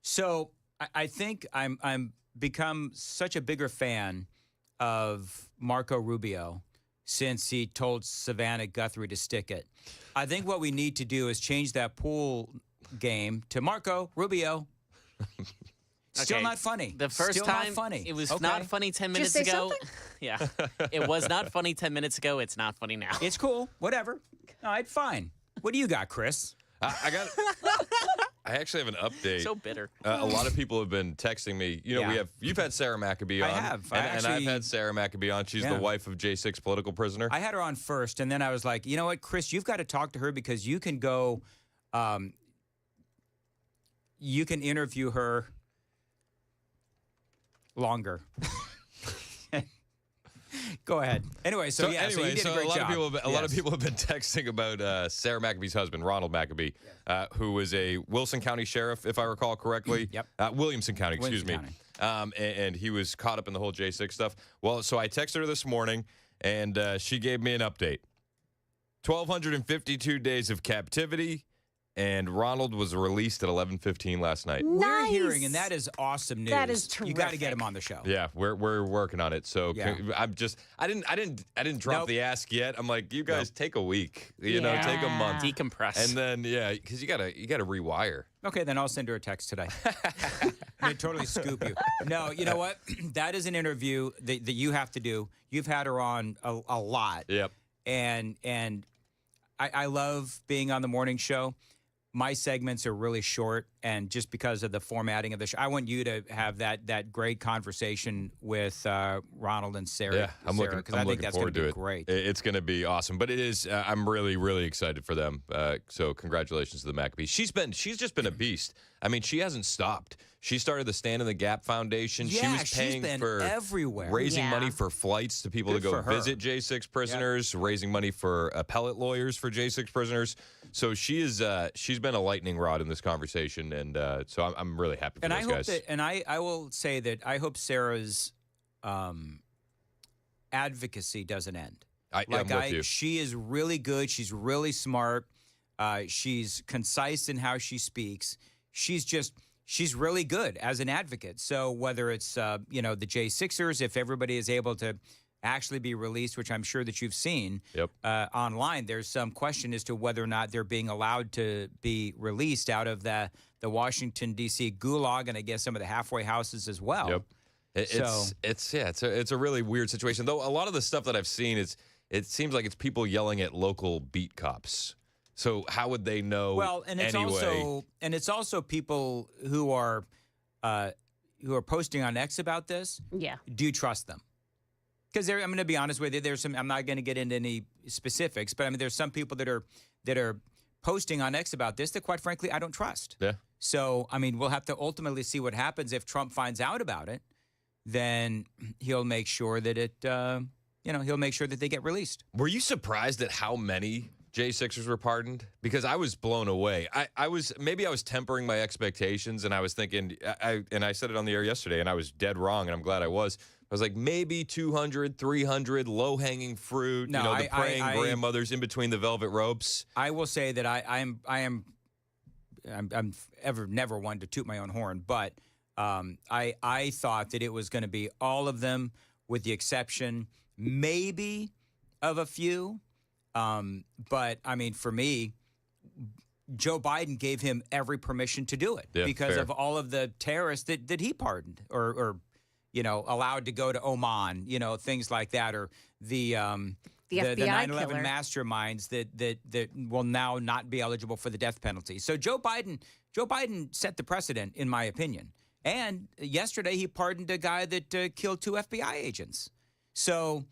So I think I'm become such a bigger fan of Marco Rubio since he told Savannah Guthrie to stick it. I think what we need to do is change that pool game to Marco Rubio. Still not funny.
The first
Still
time,
not funny.
it was not funny 10 minutes ago. Yeah, it was not funny 10 minutes ago. It's not funny now.
It's cool. Whatever. All right, fine. What do you got, Chris?
I actually have an update.
So bitter.
A lot of people have been texting me. You know, you've had Sarah Maccabee on.
I have.
And I've had Sarah Maccabee on. She's the wife of J6 political prisoner.
I had her on first, and then I was like, you know what, Chris, you've got to talk to her because you can go, you can interview her longer. Go ahead. Anyway, so you did a great job.
A lot of people have been texting about Sarah Maccabee's husband, Ronald Maccabee, who was a Wilson County sheriff, if I recall correctly. Williamson County, excuse me. And he was caught up in the whole J6 stuff. Well, so I texted her this morning, and she gave me an update. 1,252 days of captivity. And Ronald was released at 11:15 last night.
We're hearing, and that is awesome news.
That is terrific.
You got to get him on the show.
Yeah, we're working on it. So I'm just I didn't drop the ask yet. I'm like, you guys take a week, you know, take a month,
decompress,
and then because you gotta rewire.
Okay, then I'll send her a text today. I totally scoop you. No, you know what? That is an interview that you have to do. You've had her on a lot.
Yep.
And I love being on the morning show. My segments are really short, and just because of the formatting of the show, I want you to have that great conversation with Ronald and Sarah.
Yeah, I'm looking
that's
forward to it.
Great.
It's going to be awesome, but it is. I'm really, really excited for them. So congratulations to the Maccabees. She's just been a beast. I mean, she hasn't stopped. She started the Stand in the Gap Foundation.
Yeah,
she was paying for
everywhere,
raising money for flights to people to go visit J6 prisoners, raising money for appellate lawyers for J6 prisoners. So she's been a lightning rod in this conversation, and so I'm really happy for those guys.
I will say that I hope Sarah's advocacy doesn't end.
I'm with you.
She is really good. She's really smart. She's concise in how she speaks. She's really good as an advocate. So whether it's the J6ers, if everybody is able to actually be released, which I'm sure that you've seen online, there's some question as to whether or not they're being allowed to be released out of the Washington D.C. gulag, and I guess some of the halfway houses as well.
Yep. It's a really weird situation. Though a lot of the stuff that I've seen it seems like it's people yelling at local beat cops. So how would they know?
Well, and it's also people who are posting on X about this.
Yeah.
Do you trust them? Because I'm going to be honest with you. There's some. I'm not going to get into any specifics, but I mean, there's some people that are posting on X about this that, quite frankly, I don't trust.
Yeah.
So I mean, we'll have to ultimately see what happens if Trump finds out about it. Then he'll make sure that he'll make sure that they get released.
Were you surprised at how many J6ers were pardoned? Because I was blown away. I was tempering my expectations, and I was thinking, I said it on the air yesterday, and I was dead wrong, and I'm glad I was. I was like, maybe 200, 300, low-hanging fruit, the praying grandmothers in between the velvet ropes.
I will say that I'm never one to toot my own horn, but I thought that it was going to be all of them, with the exception maybe of a few. But I mean, for me, Joe Biden gave him every permission to do it because of all of the terrorists that he pardoned or allowed to go to Oman, things like that, or the
The FBI
9/11
killer.
masterminds that will now not be eligible for the death penalty. So Joe Biden set the precedent, in my opinion. And yesterday he pardoned a guy that killed 2 FBI agents. So,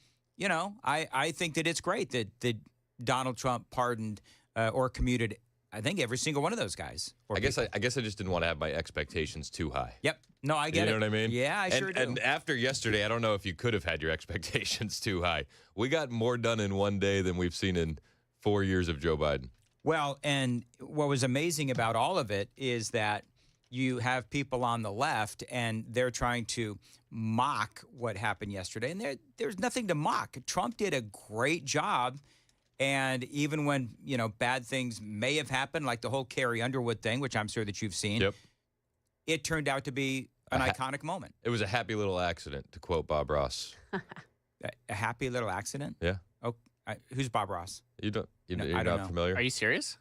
I think that it's great that Donald Trump pardoned or commuted, I think, every single one of those guys.
I guess I just didn't want to have my expectations too high.
Yep. No, I get it.
You know what I mean?
Yeah, I sure do.
And after yesterday, I don't know if you could have had your expectations too high. We got more done in one day than we've seen in 4 years of Joe Biden.
Well, and what was amazing about all of it is that you have people on the left and they're trying to mock what happened yesterday. And there's nothing to mock. Trump did a great job. And even when, bad things may have happened, like the whole Carrie Underwood thing, which I'm sure that you've seen, it turned out to be an iconic moment.
It was a happy little accident, to quote Bob Ross.
A happy little accident?
Yeah.
Oh, who's Bob Ross?
You're
I don't
not
know.
familiar?
Are you serious?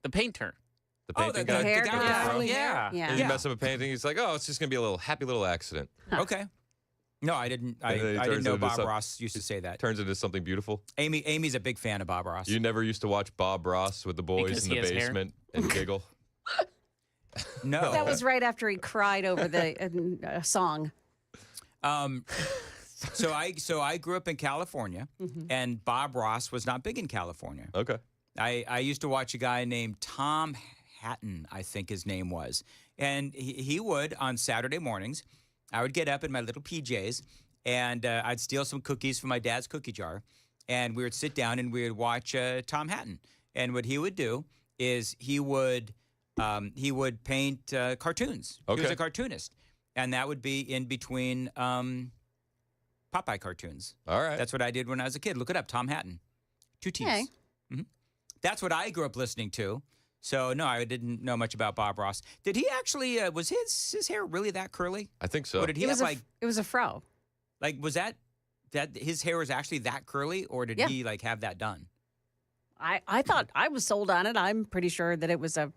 The painter.
The painting guy?
hair
The guy
guy?
with the fro?
Yeah.
And you mess up a painting, he's like, oh, it's just going to be a little happy little accident.
Okay. No, I didn't. I
And then he
didn't
turns
know
into
Bob Ross used to say that.
Turns into something beautiful.
Amy's a big fan of Bob Ross.
You never used to watch Bob Ross with the boys
Because
in
he
the
has hair?
basement and giggle?
No.
That was right after he cried over the song.
So I grew up in California, and Bob Ross was not big in California.
Okay.
I used to watch a guy named Tom Hatton, I think his name was, and he would on Saturday mornings. I would get up in my little PJs, and I'd steal some cookies from my dad's cookie jar, and we would sit down and we would watch Tom Hatton. And what he would do is he would paint cartoons. He was
Okay.
a cartoonist, and that would be in between Popeye cartoons.
All right.
That's what I did when I was a kid. Look it up, Tom Hatton. 2 T's.
Okay.
That's what I grew up listening to. So, no, I didn't know much about Bob Ross. Did he actually, was his hair really that curly?
I think so.
Or did he
It
have,
was it was a fro.
like, was that his hair was actually that curly, or did
Yeah.
he, like, have that done?
I thought I was sold on it. I'm pretty sure that it was an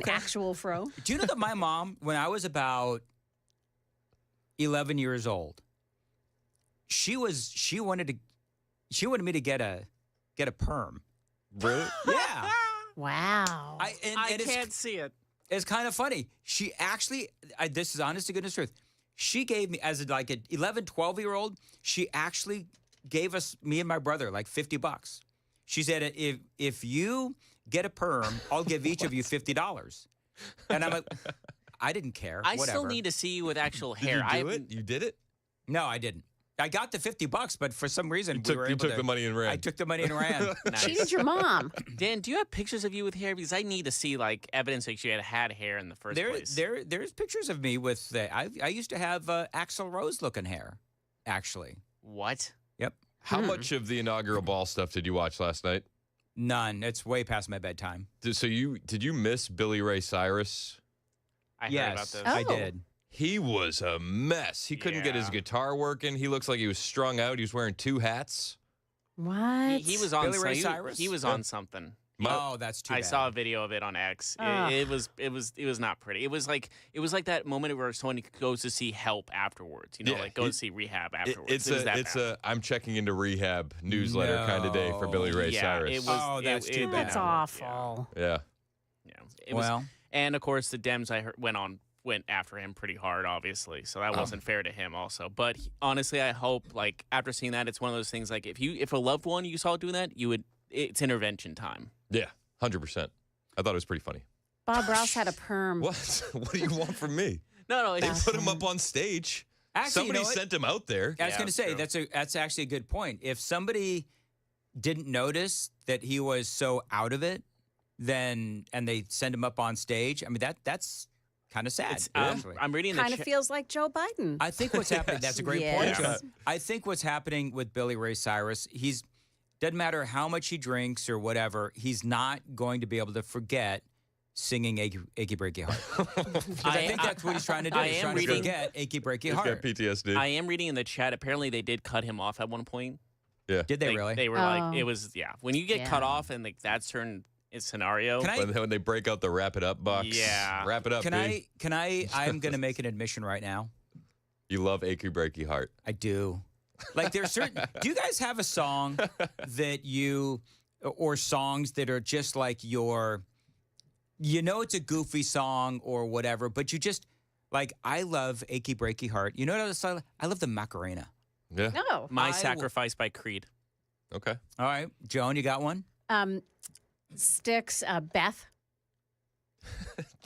actual fro.
Do you know that my mom, when I was about 11 years old, she wanted me to get a perm.
Really?
Yeah.
Wow.
I can't see it.
It's kind of funny. She actually, this is honest to goodness truth, she gave me, as like an 11, 12-year-old, she actually gave me and my brother like $50. She said, if you get a perm, I'll give each of you $50. And I'm like, I didn't care.
I
Whatever.
still need to see you with actual hair.
Did you do it? You did it?
No, I didn't. I got the $50, but for some reason
You took the money and ran.
I took the money and ran.
Cheated your mom.
Dan, do you have pictures of you with hair? Because I need to see like evidence that you had hair in the first place.
There's pictures of me with. I used to have Axl Rose looking hair, actually.
What?
Yep.
How much of the inaugural ball stuff did you watch last night?
None. It's way past my bedtime.
Did you miss Billy Ray Cyrus?
I heard
Yes,
about this.
I did.
He was a mess. He couldn't get his guitar working. He looks like he was strung out. He was wearing 2 hats.
What?
He was on
Billy Ray
he-
Cyrus?
He was on something.
Oh, that's too
I
bad.
saw a video of it on X. It was not pretty. It was like that moment where someone goes to see help afterwards. You know,
Yeah,
like go to see rehab afterwards.
It's a I'm checking into rehab newsletter kind of day for Billy Ray Cyrus.
It was.
Oh, that's too bad.
That's awful.
Yeah.
Yeah. It was,
Well.
and of course the Dems I heard went after him pretty hard, obviously. So that wasn't fair to him, also. But honestly, I hope like after seeing that, it's one of those things like if a loved one you saw doing that, it's intervention time.
Yeah, 100%. I thought it was pretty funny.
Bob Ross had a perm.
What? What do you want from me?
No,
They put him up on stage.
Actually,
Somebody
you know what?
sent him out there.
I was going to say that's actually a good point. If somebody didn't notice that he was so out of it, and they send him up on stage, I mean that's kind of sad. Actually.
I'm reading
Kind of feels like Joe Biden.
I think what's happening. That's a great
Yes.
point. John. I think what's happening with Billy Ray Cyrus, doesn't matter how much he drinks or whatever, he's not going to be able to forget singing "Achy Breaky Heart." 'Cause I think that's what he's trying to do. He's trying to forget "Achy Breaky
He's
Heart."
got PTSD.
I am reading in the chat. Apparently, they did cut him off at one point.
Yeah.
Did they really?
They were like, it was when you get
Yeah.
cut off and like that's certain scenario.
When they break out the wrap it up box.
Yeah.
Wrap it up, B.
I'm going to make an admission right now.
You love Achy Breaky Heart.
I do. Like there's certain. Do you guys have a song that you or songs that are just like your? You know, it's a goofy song or whatever, but you just like. I love "Achy Breaky Heart." You know what else I love the Macarena.
Yeah.
No.
My Sacrifice by Creed.
Okay.
All right, Joan, you got one?
Styx, Beth.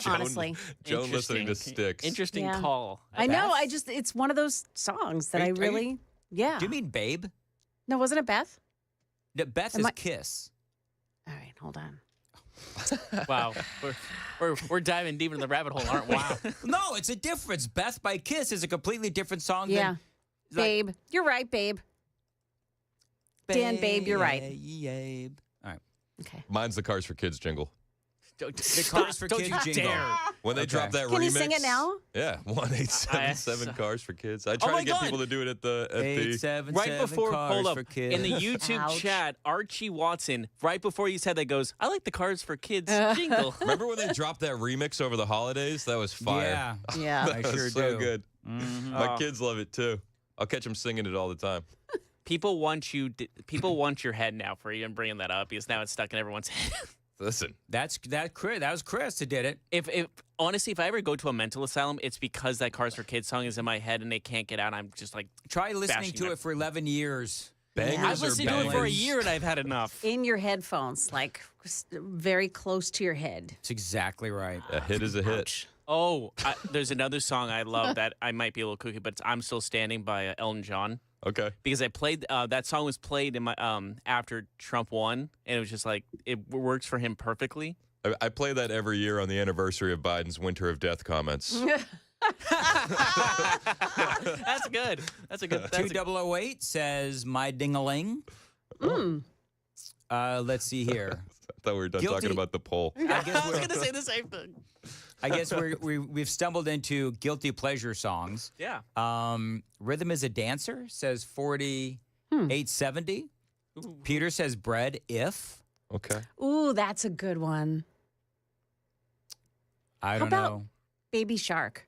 Honestly.
Joan listening to Styx.
Interesting
Yeah.
call.
I know. It's one of those songs that I really. Yeah.
Do you mean Babe?
No, wasn't it Beth?
No, Beth is Kiss.
All right, hold on.
Wow. We're diving deep into the rabbit hole, aren't we? Wow.
No, it's a difference. Beth by Kiss is a completely different song.
Yeah.
Than,
Babe. You're right, Babe. Dan, Babe, you're right.
Babe. All right.
Okay.
Mine's the Cars for Kids jingle.
The Cars for Kids jingle.
When they drop that remix.
Can you sing it now?
Yeah, 1-877 Cars for Kids. I try
my
to get
God.
people to do it at the
877
right before
Cars
hold up
for Kids.
in the YouTube chat, Archie Watson, right before you said that goes, I like the Cars for Kids jingle.
Remember when they dropped that remix over the holidays? That was fire.
Yeah.
Yeah.
That
I
was
sure
so
do.
good.
Mhm.
My kids love it too. I'll catch them singing it all the time.
People want your head now for even bringing that up because now it's stuck in everyone's head.
Listen,
that was Chris that did it.
If honestly, if I ever go to a mental asylum, it's because that Cars for Kids song is in my head and they can't get out. I'm just like
Try listening
bashing
to
them.
it for 11 years.
Bangers
I've
are
listened to it
bangers.
for a year and I've had enough.
In your headphones, like very close to your head.
That's exactly right.
A hit is a hit.
Oh, there's another song I love that I might be a little kooky, but it's "I'm Still Standing" by Elton John.
Okay.
Because I played that song was played in my after Trump won, and it was just like it works for him perfectly.
I play that every year on the anniversary of Biden's Winter of Death comments.
That's good. That's a good.
2008 says "My Ding-a-ling." Let's see here.
I thought we were done talking about the poll.
I was gonna say the same thing.
I guess we've stumbled into guilty pleasure songs.
Yeah.
Rhythm is a Dancer says 4870. Peter says Bread If.
Okay.
Ooh, that's a good one.
I don't
How about
know.
Baby Shark?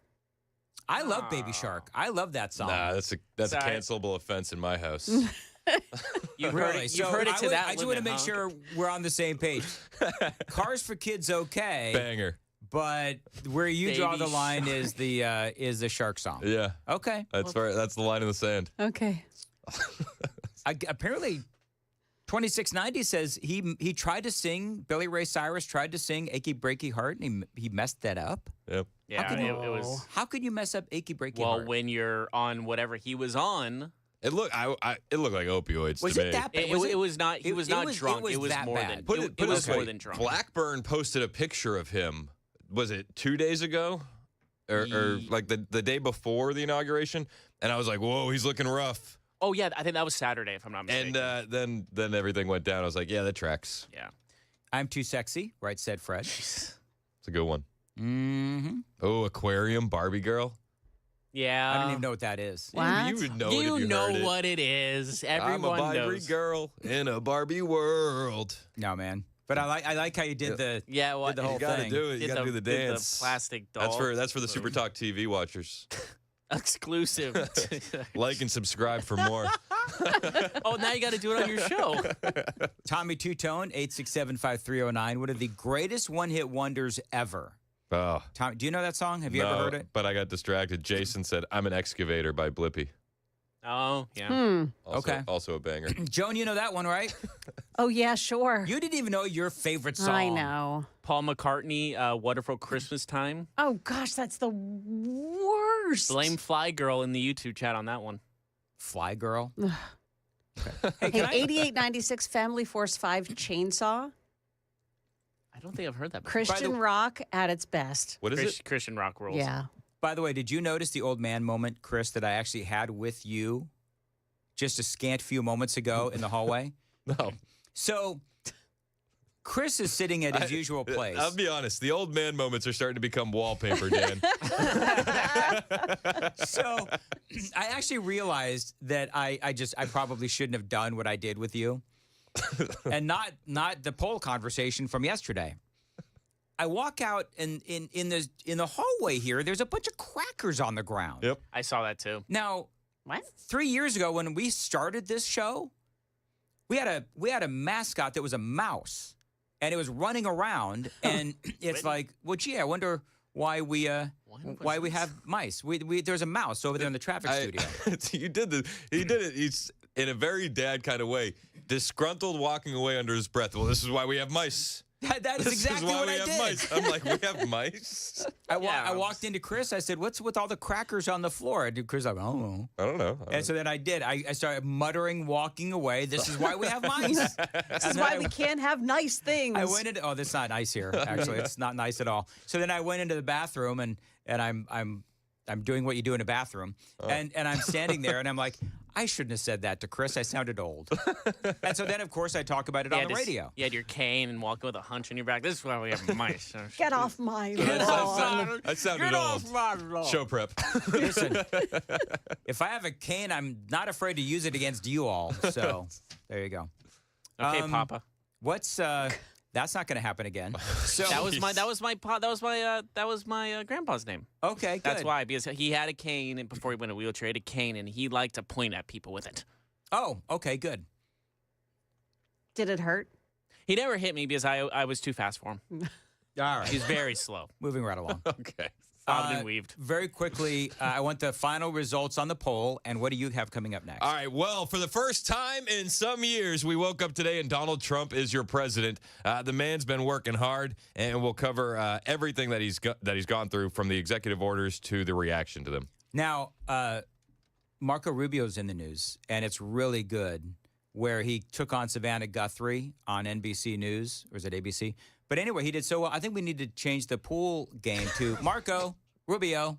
I love Baby Shark. I love that song.
Nah, that's a
Sorry.
cancelable offense in my house.
You've
Really?
heard it.
So
You've heard it to that
I just want to
limit,
make
huh?
sure we're on the same page. Cars for Kids, okay.
Banger.
But where you draw the
Baby
line is the shark song.
Yeah.
Okay.
That's right. That's the line in the sand.
Okay.
Apparently, 2690 says he tried to sing. Billy Ray Cyrus tried to sing "Achy Breaky Heart" and he messed that up.
Yep.
Yeah, it was.
How could you mess up "Achy Breaky
Well,
Heart"?
when you're on whatever he was on,
It looked like opioids
Was
to
it
me.
that bad?
it was not. He was not drunk.
It
It was
that
more
bad.
than.
Put
It
it
was
this
more
way.
than drunk.
Blackburn posted a picture of him. Was it 2 days ago, or like the day before the inauguration? And I was like, "Whoa, he's looking rough."
Oh yeah, I think that was Saturday, if I'm not mistaken.
And then everything went down. I was like, "Yeah, that tracks."
Yeah.
I'm too sexy, right? Said Fred.
It's a good one.
Mm-hmm.
Oh, aquarium, Barbie girl.
Yeah.
I don't even know what that is.
What?
You would know it
You
if you
know
heard it.
what it is.
I'm a
Everyone
Barbie
knows.
girl in a Barbie world.
No, man. But I like how you did the
Yeah, well,
did the whole
You gotta
thing.
do it. You
Did
gotta do the
did
dance.
plastic doll.
That's for the Super Talk TV watchers.
Exclusive.
Like and subscribe for more.
Oh, now you got to do it on your show.
Tommy Two Tone 8675309. One of the greatest one-hit wonders ever.
Oh,
Tom, do you know that song? Have you ever heard it?
But I got distracted. Jason said, "I'm an excavator" by Blippi.
Oh, yeah.
Also, also a banger.
Joan, you know that one, right?
Oh, yeah, sure.
You didn't even know your favorite song.
I know.
Paul McCartney, Wonderful Christmas Time.
Oh, gosh, that's the worst.
Blame Fly Girl in the YouTube chat on that one.
Fly Girl.
Hey, 8896 Family Force 5 Chainsaw.
I don't think I've heard that before.
Christian rock at its best.
What is it?
Christian rock rules.
Yeah.
By the way, did you notice the old man moment, Chris, that I actually had with you just a scant few moments ago in the hallway?
No.
So Chris is sitting at his usual place.
I'll be honest. The old man moments are starting to become wallpaper, Dan.
So I actually realized that I probably shouldn't have done what I did with you. And not the poll conversation from yesterday. I walk out and in the hallway here, there's a bunch of crackers on the ground.
Yep.
I saw that too.
Now,
What?
3 years ago when we started this show, we had a mascot that was a mouse, and it was running around, and it's like, well, gee, I wonder why we have mice. There's a mouse over there in the traffic studio.
You did it. He's in a very dad kind of way, disgruntled, walking away under his breath. Well, this is why we have mice.
That is exactly what I did.
Mice. I'm like, we have mice?
I walked into Chris. I said, what's with all the crackers on the floor? And Chris like, oh.
I don't know.
And so then I did. I started muttering, walking away. This is why we have mice.
This is why we can't have nice things.
I went into, this is not nice here, actually. It's not nice at all. So then I went into the bathroom, and I'm doing what you do in a bathroom. And I'm standing there, and I'm like, I shouldn't have said that to Chris. I sounded old. And so then, of course, I talk about it on the radio.
You had your cane and walking with a hunch on your back. This is why we have mice.
Get off my lawn.
I sounded old.
Get off my lawn.
Show prep.
Listen, if I have a cane, I'm not afraid to use it against you all. So there you go.
Okay, Papa.
What's that's not going to happen again. So
that was my grandpa's name.
Okay, good.
That's why, because he had a cane, and before he went in a wheelchair, he had a cane, and he liked to point at people with it.
Oh, okay, good.
Did it hurt?
He never hit me because I was too fast for him.
All right.
He's very slow.
Moving right along.
Okay.
Bobbed and weaved.
Very quickly, I want the final results on the poll, and what do you have coming up next?
All right. Well, for the first time in some years, we woke up today and Donald Trump is your president. The man's been working hard, and we'll cover everything that he's gone through, from the executive orders to the reaction to them.
Now, Marco Rubio's in the news, and it's really good, where he took on Savannah Guthrie on NBC News, or is it ABC? But anyway, he did so well. I think we need to change the pool game to Marco Rubio.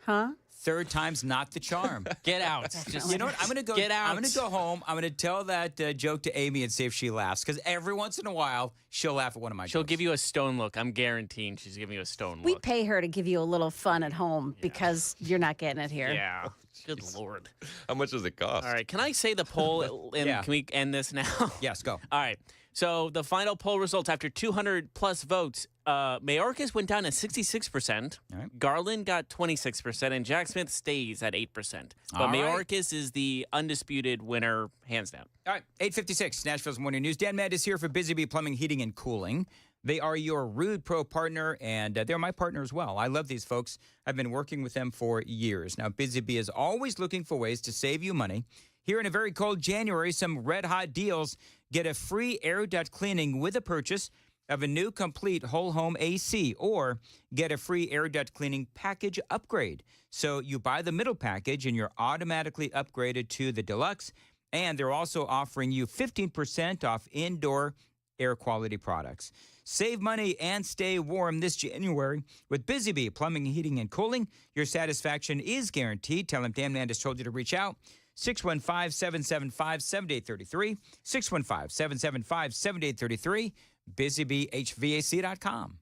Huh?
Third time's not the charm.
Get out.
Just, you know what? I'm going to go.
Get out.
I'm going to go home. I'm going to tell that joke to Amy and see if she laughs. Because every once in a while, she'll laugh at one of my jokes.
She'll give you a stone look. I'm guaranteeing she's giving you a stone look.
We pay her to give you a little fun at home because you're not getting it here.
Yeah. Good Lord.
How much does it cost?
All right. Can I say the poll? And
Yeah.
Can we end this now?
Yes, go.
All right. So the final poll results after 200-plus votes, Mayorkas went down to 66%.
Right.
Garland got 26%, and Jack Smith stays at 8%. But
All right.
Mayorkas is the undisputed winner, hands down.
All right, 8:56, Nashville's Morning News. Dan Mandis here for Busy Bee Plumbing, Heating, and Cooling. They are your Rude Pro partner, and they're my partner as well. I love these folks. I've been working with them for years. Now, Busy Bee is always looking for ways to save you money. Here in a very cold January, some red-hot deals. Get a free air duct cleaning with a purchase of a new complete whole home AC, or get a free air duct cleaning package upgrade. So you buy the middle package and you're automatically upgraded to the deluxe. And they're also offering you 15% off indoor air quality products. Save money and stay warm this January with Busy Bee Plumbing, Heating, and Cooling. Your satisfaction is guaranteed. Tell them Dan Mandis told you to reach out. 615-775-7833. 615-775-7833. BusyBeeHVAC.com.